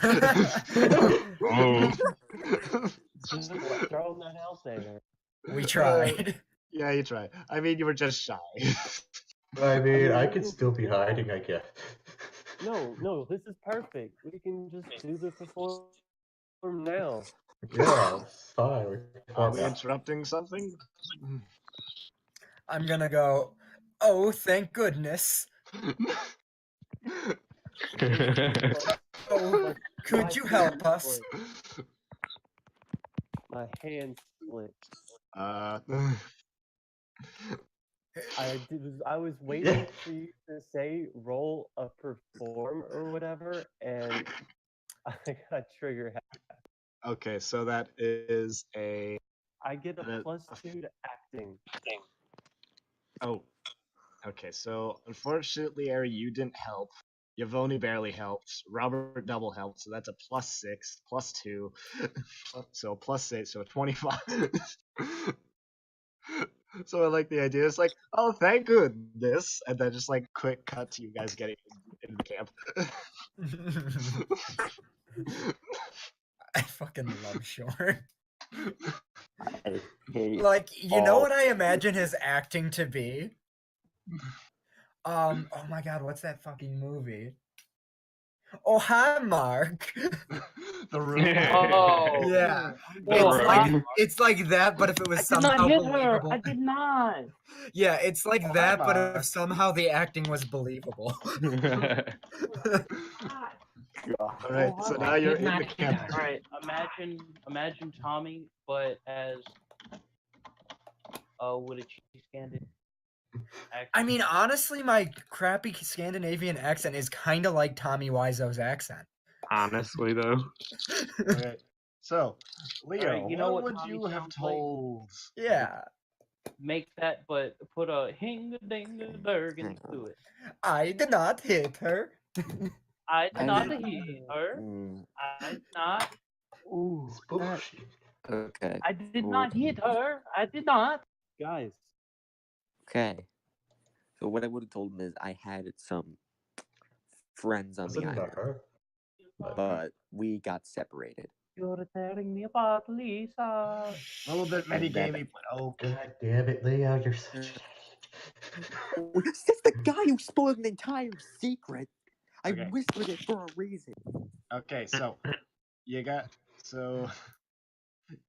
Speaker 6: Just throwing that out there.
Speaker 5: We tried.
Speaker 3: Yeah, you tried. I mean, you were just shy.
Speaker 7: I mean, I could still be hiding, I guess.
Speaker 6: No, this is perfect. We can just do the perform now.
Speaker 7: Yeah, it's fine. We can
Speaker 3: Are
Speaker 7: form
Speaker 3: we
Speaker 7: that.
Speaker 3: interrupting something?
Speaker 5: I'm gonna go, oh, thank goodness. Oh, could you help us?
Speaker 6: My hand split.
Speaker 3: Uh,
Speaker 6: I was waiting for you to say roll a perform or whatever, and I got trigger happy.
Speaker 3: okay, so that is a.
Speaker 6: I get a
Speaker 3: Uh,
Speaker 6: +2 to acting.
Speaker 3: Oh, okay. So unfortunately, Ari, you didn't help. Yvonne barely helped. Robert double helped, so that's a +6, +2, so +8, so 25. So I like the idea. It's like, oh, thank goodness, and then just like quick cut to you guys getting into the camp.
Speaker 5: I fucking love Short.
Speaker 1: I hate
Speaker 5: Like, you know
Speaker 1: all-
Speaker 5: what I imagine his acting to be? Oh my god, what's that fucking movie? Oh, hi, Mark.
Speaker 3: The room.
Speaker 8: Oh.
Speaker 5: Yeah.
Speaker 8: Oh,
Speaker 5: It's like that, but if it was
Speaker 8: I did
Speaker 5: somehow
Speaker 8: not hit her.
Speaker 5: believable.
Speaker 8: I did not.
Speaker 5: Yeah, it's like
Speaker 8: Oh,
Speaker 5: that,
Speaker 8: hi,
Speaker 5: but
Speaker 8: Mark.
Speaker 5: if somehow the acting was believable.
Speaker 3: All right, so now you're in the camp.
Speaker 8: All right, imagine Tommy, but as with a cheese candy.
Speaker 5: I mean, honestly, my crappy Scandinavian accent is kind of like Tommy Wiseau's accent.
Speaker 2: Honestly, though.
Speaker 3: All right. So, Leo,
Speaker 8: Alright, you know what
Speaker 3: would
Speaker 8: Tommy
Speaker 3: you have
Speaker 8: sounds like?
Speaker 3: told?
Speaker 5: Yeah.
Speaker 8: Make that, but put a hing-a-ding-a-berg into it.
Speaker 5: I did not hit her.
Speaker 8: I did not
Speaker 1: did-
Speaker 8: hit her. I did not.
Speaker 1: Ooh,
Speaker 7: It's bullshit.
Speaker 1: okay.
Speaker 8: I did not hit her. I did not.
Speaker 6: Guys,
Speaker 1: Okay. So what I would have told him is I had some friends on
Speaker 7: Was
Speaker 1: the
Speaker 7: it a
Speaker 1: island,
Speaker 7: her?
Speaker 1: but we got separated.
Speaker 8: You're tearing me apart, Lisa.
Speaker 3: A little bit metagamey, but okay.
Speaker 7: God damn it, Leo, you're such
Speaker 1: Oh, that's the guy who spoiled an entire secret. I
Speaker 3: Okay.
Speaker 1: whispered it for a reason.
Speaker 3: Okay, so so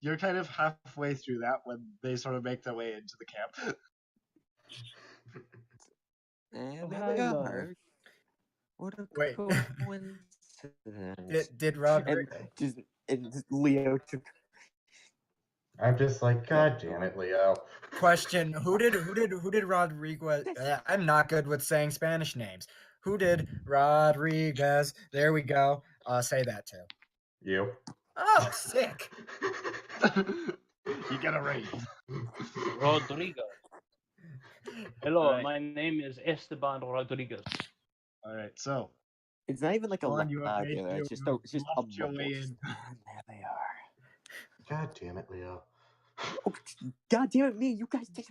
Speaker 3: you're kind of halfway through that when they sort of make their way into the camp.
Speaker 1: And
Speaker 6: Oh,
Speaker 1: there they
Speaker 6: hi,
Speaker 1: are. What a
Speaker 5: Wait.
Speaker 1: coincidence.
Speaker 5: Did Rob?
Speaker 1: And Leo took.
Speaker 7: I'm just like, God damn it, Leo.
Speaker 5: Question: Who did Rodriguez? I'm not good with saying Spanish names. Who did Rodriguez? There we go. Say that too.
Speaker 7: You.
Speaker 5: Oh, sick.
Speaker 3: You get a raise.
Speaker 8: Rodrigo. Hello,
Speaker 3: Alright.
Speaker 8: my name is Esteban Rodriguez.
Speaker 3: All right, so
Speaker 1: It's not even like a
Speaker 3: Sean, you have made
Speaker 1: regular.
Speaker 3: you-
Speaker 1: It's just
Speaker 3: you
Speaker 1: it's just a
Speaker 3: lost your way
Speaker 1: mumble.
Speaker 3: in.
Speaker 1: There they are.
Speaker 7: God damn it, Leo.
Speaker 1: Oh, God damn it, me! You guys did.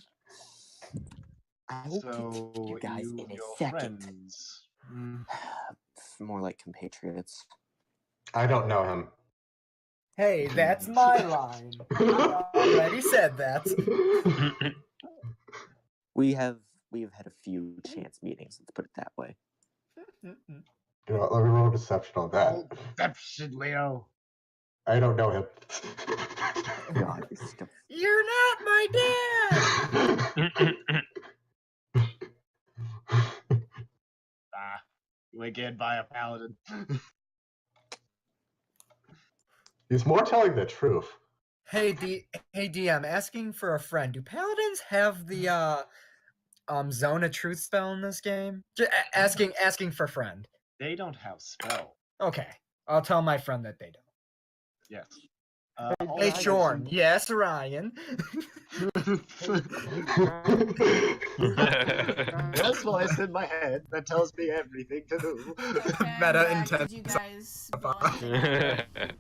Speaker 1: I will
Speaker 3: So
Speaker 1: kick you guys in a
Speaker 3: your
Speaker 1: second.
Speaker 3: friends.
Speaker 1: More like compatriots.
Speaker 7: I don't know him.
Speaker 5: Hey, that's my line. I already said that.
Speaker 1: We have had a few chance meetings. Let's put it that way.
Speaker 7: You know what, let me roll deception on that.
Speaker 3: Oh, deception, Leo.
Speaker 7: I don't know him.
Speaker 1: God, this stuff.
Speaker 5: You're not my dad.
Speaker 3: You again by a paladin.
Speaker 7: He's more telling the truth.
Speaker 5: Hey D, I'm asking for a friend. Do paladins have the zone of truth spell in this game? Just asking for friend.
Speaker 3: They don't have spell.
Speaker 5: Okay, I'll tell my friend that they don't.
Speaker 3: Yes.
Speaker 5: Hey, Shorn. Yes, Ryan.
Speaker 3: There's voice in my head that tells me everything to do.
Speaker 4: Okay, I'm
Speaker 5: Meta
Speaker 4: back.
Speaker 5: intense.
Speaker 4: Did you guys blow anything up?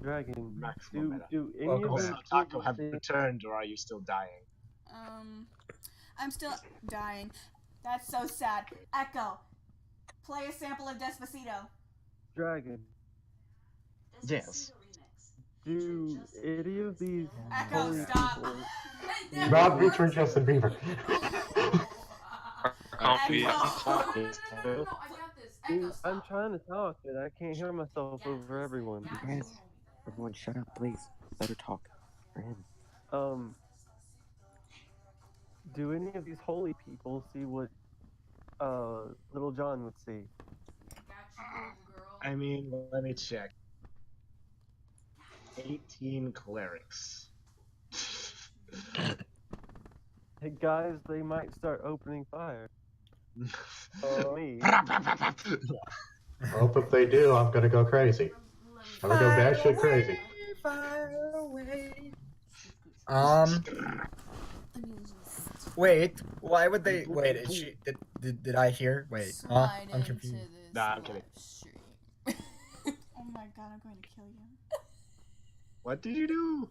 Speaker 6: Dragon.
Speaker 3: Maximum meta.
Speaker 6: Do any
Speaker 5: Welcome
Speaker 6: of
Speaker 5: back.
Speaker 6: them
Speaker 3: So Taco have
Speaker 6: say-
Speaker 3: returned, or are you still dying?
Speaker 4: I'm still dying. That's so sad. Echo, play a sample of Despacito.
Speaker 6: Dragon?
Speaker 3: Yes.
Speaker 6: Do any of these
Speaker 4: Echo,
Speaker 6: holy
Speaker 4: stop.
Speaker 6: people-
Speaker 7: Not featuring Justin Bieber.
Speaker 10: Comfy.
Speaker 4: Echo. No, I got this. Echo,
Speaker 6: Dude, I'm
Speaker 4: stop.
Speaker 6: trying to talk, and I can't hear myself over everyone.
Speaker 1: Guys, everyone shut up, please. Let her talk. For him.
Speaker 6: Do any of these holy people see what Little John would see?
Speaker 3: I mean, let me check. 18 clerics.
Speaker 6: Hey guys, they might start opening fire. Me.
Speaker 7: Well, if they do, I'm gonna go crazy. I'm gonna go batshit crazy.
Speaker 5: Fire away. Wait. Why would they? Wait. Is she? Did I hear? Wait.
Speaker 4: Slide
Speaker 5: I'm
Speaker 4: into
Speaker 5: confused.
Speaker 4: this
Speaker 3: Nah, I'm kidding.
Speaker 4: live stream. Oh my god, I'm going to kill you.
Speaker 3: What did you do?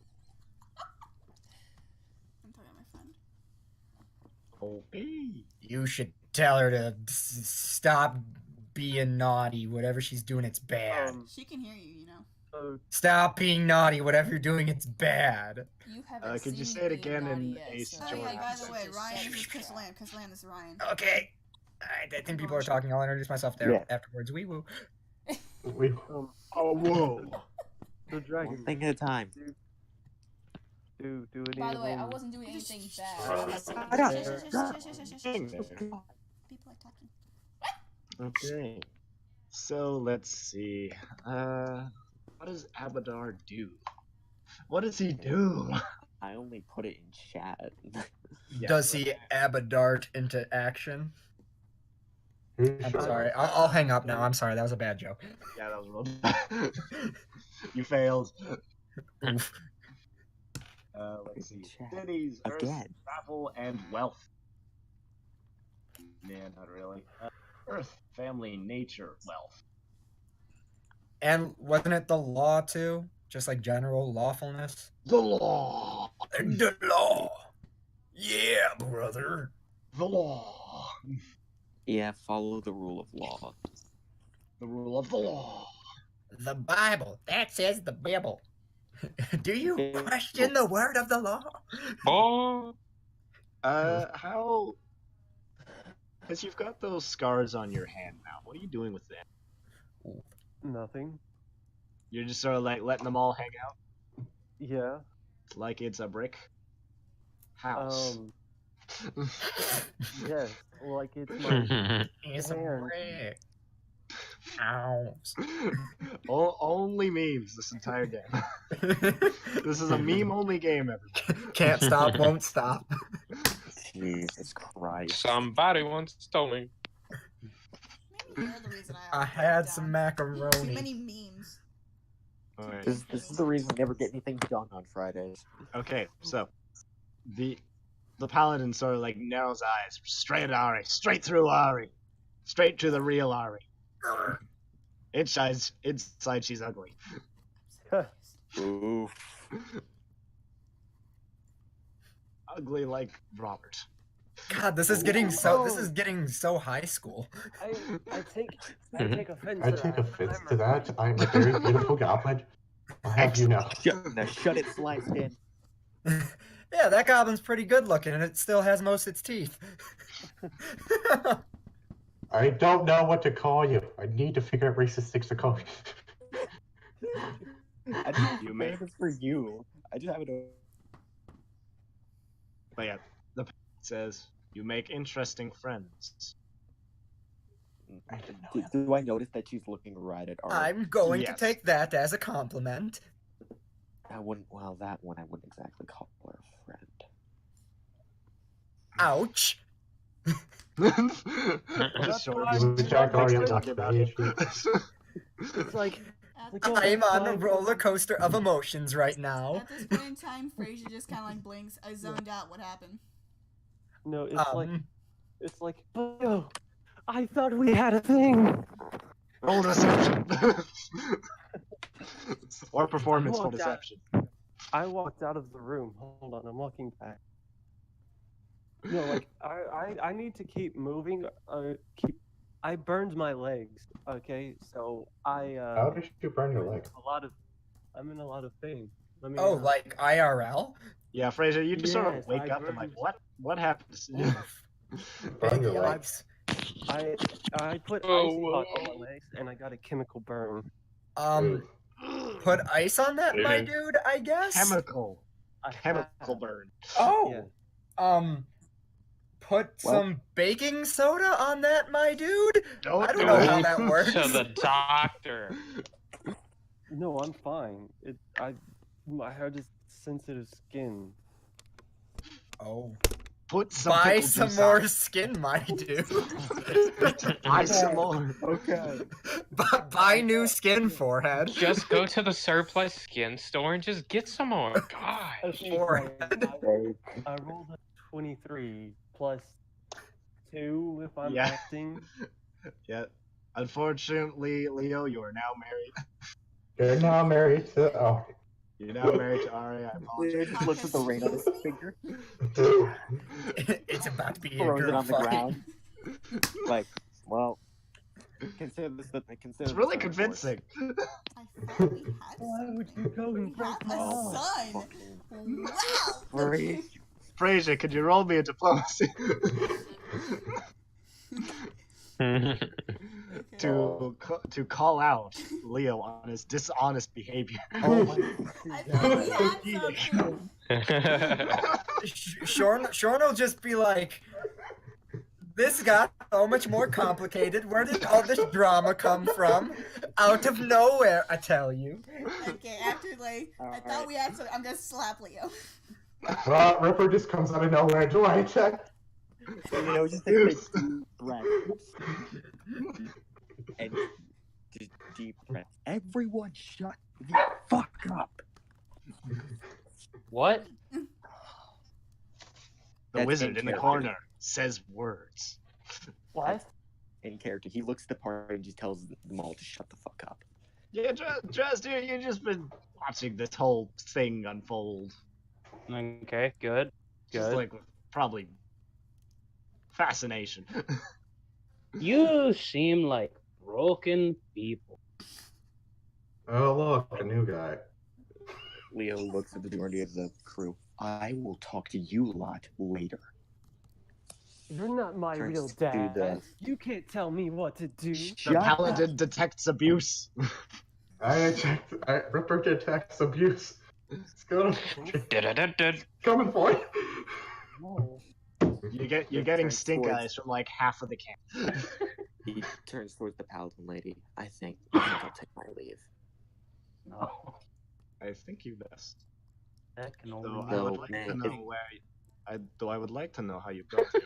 Speaker 4: I'm talking to my friend.
Speaker 3: Okay.
Speaker 5: You should tell her to stop being naughty. Whatever she's doing, it's bad.
Speaker 4: She can hear you, you know.
Speaker 5: Stop being naughty. Whatever you're doing, it's bad.
Speaker 4: You haven't
Speaker 3: Could you
Speaker 4: seen
Speaker 3: say it
Speaker 4: me being
Speaker 3: again in
Speaker 4: naughty yet,
Speaker 3: Ace
Speaker 4: so-
Speaker 3: Jordan?
Speaker 4: Oh yeah, by the way, Ryan is Castellan. Castellan is Ryan.
Speaker 5: Okay. I think people are talking. I'll introduce myself there afterwards. Wee woo.
Speaker 3: Oh, whoa.
Speaker 6: The dragon.
Speaker 1: One thing at a time.
Speaker 6: Do any
Speaker 4: By
Speaker 6: of
Speaker 4: the way, I
Speaker 6: them-
Speaker 4: wasn't doing anything bad. People are talking.
Speaker 3: Okay. So let's see. What does Abadar do? What does he do?
Speaker 1: I only put it in chat.
Speaker 5: Does he abadart into action? I'm sorry. I'll hang up now. I'm sorry. That was a bad joke.
Speaker 3: Yeah, that was real bad. You failed.
Speaker 5: Oof.
Speaker 3: Let's see. Cities, earth,
Speaker 1: Again.
Speaker 3: travel, and wealth. Man, not really. Earth, family, nature, wealth.
Speaker 5: And wasn't it the law too? Just like general lawfulness?
Speaker 3: The law.
Speaker 5: The law. Yeah, brother.
Speaker 3: The law.
Speaker 1: Yeah, follow the rule of law.
Speaker 3: The rule of the law.
Speaker 5: The Bible. That says the Bible. Do you question the word of the law?
Speaker 10: Oh,
Speaker 3: How? Because you've got those scars on your hand now. What are you doing with them?
Speaker 6: Nothing.
Speaker 3: You're just sort of like letting them all hang out,
Speaker 6: Yeah.
Speaker 3: like it's a brick house.
Speaker 6: Yes, like it's my
Speaker 5: It's a
Speaker 6: hand.
Speaker 5: brick. House.
Speaker 3: Only memes this entire game. This is a meme-only game, everyone.
Speaker 5: Can't stop, won't stop.
Speaker 1: Jesus Christ.
Speaker 10: somebody once told me.
Speaker 4: Maybe you're the reason I
Speaker 5: I had some
Speaker 4: Too
Speaker 5: macaroni.
Speaker 4: many memes.
Speaker 3: Alright.
Speaker 1: This is the reason we never get anything done on Fridays.
Speaker 3: Okay, so the paladin sort of like narrows eyes, straight at Ari, straight through Ari, straight to the real Ari. Inside she's ugly.
Speaker 1: Oof.
Speaker 3: Ugly like Robert.
Speaker 5: God, this is getting so high school.
Speaker 6: I take offense.
Speaker 7: I
Speaker 6: to
Speaker 7: take
Speaker 6: that.
Speaker 7: offense to that. I'm a very beautiful goblin. I'll have you know.
Speaker 1: Now shut it, sliced in.
Speaker 5: Yeah, that goblin's pretty good looking, and it still has most of its teeth.
Speaker 7: I don't know what to call you. I need to figure out racist things to call you.
Speaker 1: I didn't
Speaker 3: You
Speaker 1: you
Speaker 3: make-
Speaker 1: this for you. I just have it.
Speaker 3: But yeah, the says you make interesting friends.
Speaker 1: Do I notice that she's looking right at Art?
Speaker 5: I'm going
Speaker 3: Yes.
Speaker 5: to take that as a compliment.
Speaker 1: I wouldn't. Well, that one I wouldn't exactly call her a friend.
Speaker 5: Ouch.
Speaker 3: Just short.
Speaker 7: You jacked Ari on
Speaker 3: talking
Speaker 7: the
Speaker 3: about
Speaker 7: stage.
Speaker 3: it.
Speaker 6: It's like
Speaker 5: I'm on a roller coaster of emotions right now.
Speaker 4: At this point in time, Frasier just kind of like blinks. I zoned out. What happened?
Speaker 6: No, it's like, Leo, I thought we had a thing.
Speaker 3: Roll deception. Or performance for deception.
Speaker 6: I walked out of the room. Hold on, I'm walking back. No, like I need to keep moving. I burned my legs. Okay, so
Speaker 7: How did you burn your leg?
Speaker 6: I'm in a lot of pain.
Speaker 5: Like IRL?
Speaker 3: Yeah, Fraser, you just sort of
Speaker 6: Yes,
Speaker 3: wake up and like, what happened?
Speaker 7: Burn your
Speaker 5: Baby
Speaker 7: legs.
Speaker 6: I put ice hot on my legs and I got a chemical burn.
Speaker 5: Put ice on that, my dude, I guess?
Speaker 3: Chemical burn.
Speaker 5: Oh! Yeah. Put some baking soda on that, my dude? I don't know how that works.
Speaker 10: To the doctor.
Speaker 6: No, I'm fine. My hair is sensitive skin.
Speaker 5: Oh.
Speaker 3: Put some
Speaker 5: Buy some more skin, my dude.
Speaker 3: Buy some more.
Speaker 6: Okay.
Speaker 5: Buy new skin, forehead.
Speaker 10: Just go to the surplus skin store and just get some more. God.
Speaker 5: Forehead.
Speaker 6: I rolled a 23 plus 2 if I'm acting.
Speaker 3: Yeah. Unfortunately, Leo, you are now married.
Speaker 7: You're now married to. Oh.
Speaker 3: You're now married to Ari. I apologize.
Speaker 1: Just lifts the ring on his finger.
Speaker 5: It's about to be a
Speaker 1: Throws it
Speaker 5: girl
Speaker 1: on the
Speaker 5: fight.
Speaker 1: ground. Like, well, consider this the consider.
Speaker 3: It's really convincing.
Speaker 4: I thought we had
Speaker 6: Why would you go and break
Speaker 4: a
Speaker 6: my heart?
Speaker 4: son. Wow.
Speaker 3: Fraser, could you roll me a diplomacy? to call out Leo on his dishonest behavior.
Speaker 1: Oh my
Speaker 5: Shorn will just be like, this got so much more complicated. Where did all this drama come from? Out of nowhere, I tell you.
Speaker 4: Okay, after like, I thought we had some. I'm gonna slap Leo.
Speaker 7: Well, Ripper just comes out of nowhere. Do I check?
Speaker 1: Just take a deep breath. And just deep breath. Everyone shut the fuck up.
Speaker 8: What?
Speaker 3: The wizard in the corner says words.
Speaker 8: What?
Speaker 1: In character. He looks at the party and just tells them all to shut the fuck up.
Speaker 3: Yeah, just you've just been watching this whole thing unfold.
Speaker 8: Okay, good.
Speaker 3: Just like probably fascination.
Speaker 8: You seem like broken people.
Speaker 7: Oh, look, a new guy.
Speaker 1: Leo looks at the majority of the crew. I will talk to you lot later.
Speaker 6: You're not my
Speaker 1: Turns
Speaker 6: real
Speaker 1: to
Speaker 6: dad.
Speaker 1: the-
Speaker 6: You can't tell me what to do.
Speaker 3: The paladin detects abuse.
Speaker 7: Ripper detects abuse. It's going. Coming for you.
Speaker 6: Oh.
Speaker 3: You're getting stink eyes from like half of the camp.
Speaker 1: He turns towards the paladin lady. I think I'll take my leave.
Speaker 8: No.
Speaker 3: I think you best.
Speaker 8: That can only
Speaker 3: Though
Speaker 8: mean
Speaker 3: I would like to know where. I would like to know how you got here,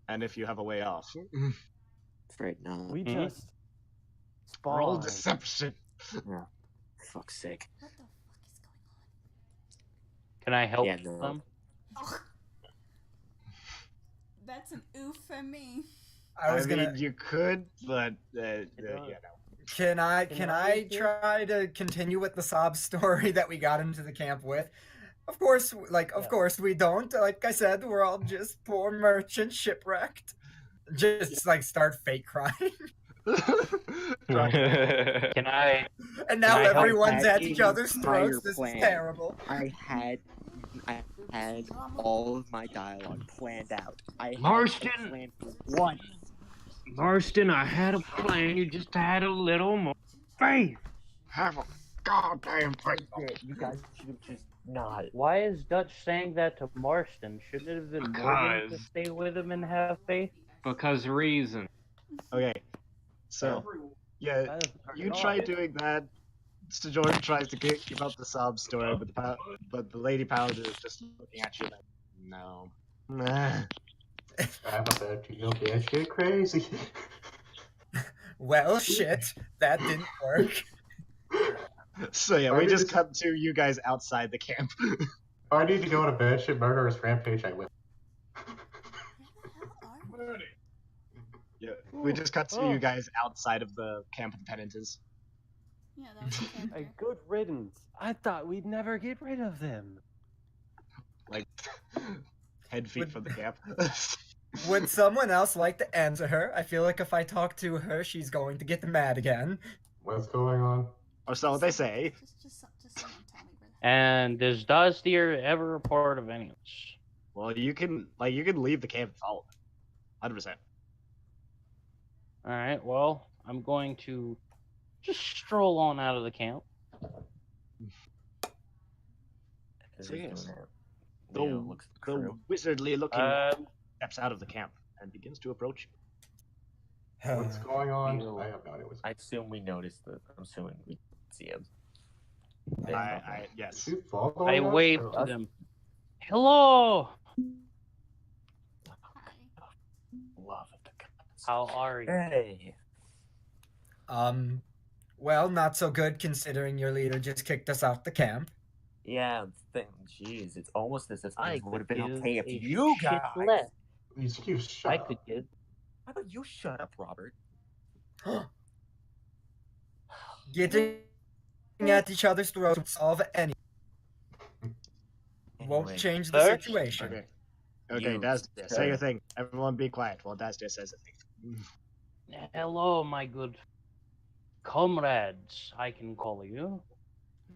Speaker 3: and if you have a way off.
Speaker 1: Afraid not.
Speaker 6: We just spawned.
Speaker 3: Roll deception.
Speaker 1: Yeah. Fuck's sake.
Speaker 4: What the fuck is going on?
Speaker 8: Can I help
Speaker 1: Yeah, no.
Speaker 8: them?
Speaker 4: That's an oof for me.
Speaker 5: I
Speaker 3: mean, you could, but yeah, no.
Speaker 5: Can I try to continue with the sob story that we got into the camp with? Of course we don't. Like I said, we're all just poor merchants shipwrecked. Just like start fake crying.
Speaker 8: Can I?
Speaker 5: And now
Speaker 8: Can I help
Speaker 5: everyone's at
Speaker 1: that
Speaker 5: each other's
Speaker 1: entire
Speaker 5: throats. This
Speaker 1: plan?
Speaker 5: is terrible.
Speaker 1: I had all of my dialogue planned out. I had
Speaker 8: Marston!
Speaker 1: a plan for one.
Speaker 8: Marston, I had a plan. You just had a little more faith.
Speaker 3: Have a goddamn faith.
Speaker 1: You guys should have just not.
Speaker 8: Why is Dutch saying that to Marston? Shouldn't it have been Morgan to
Speaker 10: Because-
Speaker 8: stay with him and have faith?
Speaker 10: Because reason.
Speaker 3: Okay, so yeah, you try doing that. Mr. Jordan tries to keep up the sob story, but the lady paladin is just looking at you like, no.
Speaker 7: I'm about to go get crazy.
Speaker 5: Well, shit, that didn't work.
Speaker 3: So yeah,
Speaker 7: I
Speaker 3: we
Speaker 7: need
Speaker 3: just
Speaker 7: to-
Speaker 3: cut to you guys outside the camp.
Speaker 7: I need to go to bed. Should murderous rampage. I will.
Speaker 4: Where the hell are we?
Speaker 3: Yeah, we just cut to you guys outside of the camp of the penitents.
Speaker 4: Yeah, that was the
Speaker 6: A
Speaker 4: character.
Speaker 6: good riddance. I thought we'd never get rid of them.
Speaker 3: Like, head feet from the camp.
Speaker 5: Would someone else like to answer her? I feel like if I talk to her, she's going to get mad again.
Speaker 7: What's going on?
Speaker 3: Or so they say.
Speaker 4: Just someone tell me where the
Speaker 8: And does Dazdir ever report of any of this?
Speaker 3: Well, you can leave the camp and follow them. 100%.
Speaker 8: All right. Well, I'm going to just stroll on out of the camp.
Speaker 1: As
Speaker 3: So
Speaker 1: he's
Speaker 3: yes,
Speaker 1: doing that,
Speaker 3: the,
Speaker 1: Leo looks at the
Speaker 3: the
Speaker 1: crew.
Speaker 3: wizardly looking
Speaker 8: Um,
Speaker 3: steps out of the camp and begins to approach you.
Speaker 7: What's going on?
Speaker 1: Ew.
Speaker 7: I have no idea what's
Speaker 1: I assume we noticed that. I'm assuming we see him.
Speaker 3: Yes.
Speaker 7: You following
Speaker 8: I
Speaker 7: us?
Speaker 8: wave
Speaker 7: Or-
Speaker 8: to them. Hello.
Speaker 1: Love of the gods.
Speaker 8: How are you?
Speaker 1: Hey.
Speaker 5: Well, not so good considering your leader just kicked us out the camp.
Speaker 1: Yeah, jeez, it's almost as if
Speaker 8: I
Speaker 1: things would have been
Speaker 8: could
Speaker 1: okay if
Speaker 8: give a
Speaker 1: you
Speaker 8: shit
Speaker 1: guys.
Speaker 8: less.
Speaker 7: You shut
Speaker 8: I
Speaker 7: up.
Speaker 8: could get.
Speaker 1: How about you shut up, Robert?
Speaker 5: Getting at each other's throats won't solve any. Won't
Speaker 1: Anyway,
Speaker 5: change the
Speaker 8: First-
Speaker 5: situation.
Speaker 3: Okay. Okay,
Speaker 1: You
Speaker 3: Dazdir, say your thing. Everyone be quiet while Dazdir says a thing.
Speaker 8: Hello, my good comrades, I can call you.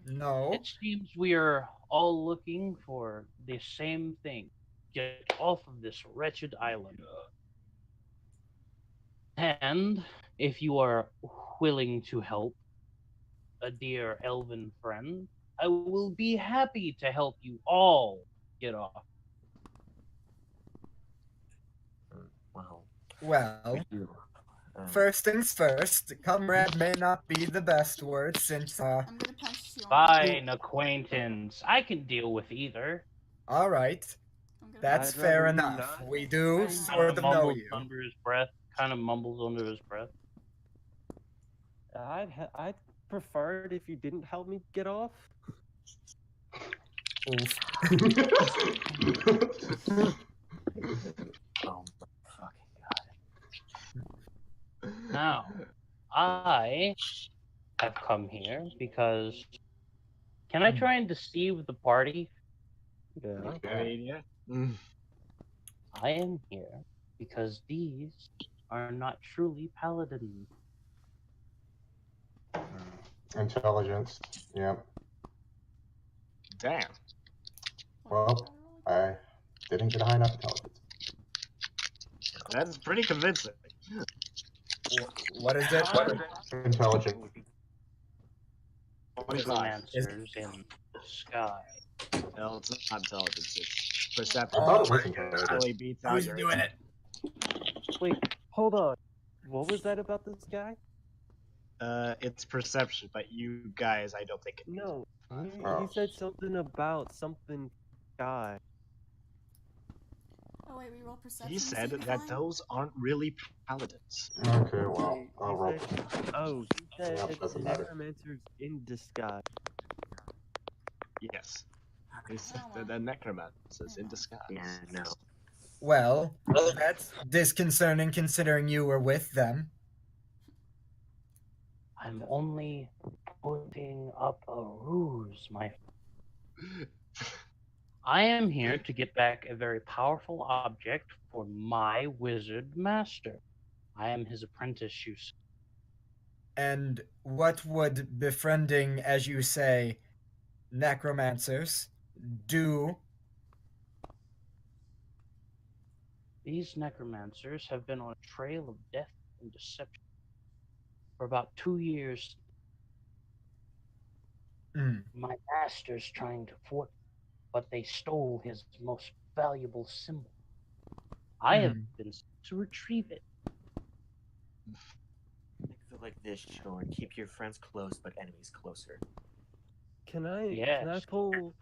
Speaker 5: No.
Speaker 8: It seems we are all looking for the same thing. Get off of this wretched island. And if you are willing to help, a dear elven friend, I will be happy to help you all get off.
Speaker 1: Well,
Speaker 5: Well,
Speaker 1: you.
Speaker 5: first things first, comrade may not be the best word since,
Speaker 4: I'm gonna punch you.
Speaker 8: Fine, acquaintance. I can deal with either.
Speaker 5: alright.
Speaker 4: I'm gonna
Speaker 5: That's
Speaker 6: I'd
Speaker 5: fair
Speaker 6: rather you
Speaker 5: enough.
Speaker 6: not.
Speaker 5: We do
Speaker 4: Kinda
Speaker 5: sort of know
Speaker 8: mumbles
Speaker 5: you.
Speaker 8: under his breath. Kind of mumbles under his breath.
Speaker 6: I'd prefer it if you didn't help me get off.
Speaker 5: Oof.
Speaker 1: Oh my fucking god.
Speaker 8: Now, I have come here because. Can I try and deceive the party?
Speaker 6: Yeah.
Speaker 3: I mean, yeah. Mm.
Speaker 8: I am here because these are not truly paladins.
Speaker 7: Intelligence. Yeah.
Speaker 3: Damn.
Speaker 7: Well, I didn't get a high enough intelligence.
Speaker 3: That's pretty convincing.
Speaker 5: What is it?
Speaker 7: Intelligent.
Speaker 3: 25.
Speaker 8: Necromancers in the sky.
Speaker 3: No, it's not intelligence. It's
Speaker 7: I
Speaker 3: perception.
Speaker 7: thought it was
Speaker 3: It
Speaker 7: intelligent.
Speaker 3: really beats out
Speaker 5: Who's
Speaker 3: your
Speaker 5: doing it?
Speaker 6: Wait, hold on. What was that about this guy?
Speaker 3: It's perception, but you guys, I don't think.
Speaker 6: No, he
Speaker 7: Oh.
Speaker 6: said something about something guy.
Speaker 4: Oh wait, we roll perception.
Speaker 3: He
Speaker 4: to see
Speaker 3: said
Speaker 4: if we
Speaker 3: that
Speaker 4: find-
Speaker 3: those aren't really paladins.
Speaker 7: Okay, well,
Speaker 6: He
Speaker 7: I'll roll.
Speaker 6: said- oh, he said
Speaker 7: Yeah, doesn't matter.
Speaker 6: necromancers in disguise.
Speaker 3: Yes. He said that the necromancers in disguise.
Speaker 1: Yeah, no.
Speaker 5: Well, that's disconcerting considering you were with them.
Speaker 8: I'm only putting up a ruse, my friend. I am here to get back a very powerful object for my wizard master. I am his apprentice, you see.
Speaker 5: And what would befriending, as you say, necromancers do?
Speaker 8: These necromancers have been on a trail of death and deception for about 2 years.
Speaker 5: Hmm.
Speaker 8: My master's trying to thwart, but they stole his most valuable symbol. I have been sent to retrieve it.
Speaker 1: Things are like this, Sean. Keep your friends close, but enemies closer.
Speaker 6: Can I
Speaker 8: Yes.
Speaker 6: pull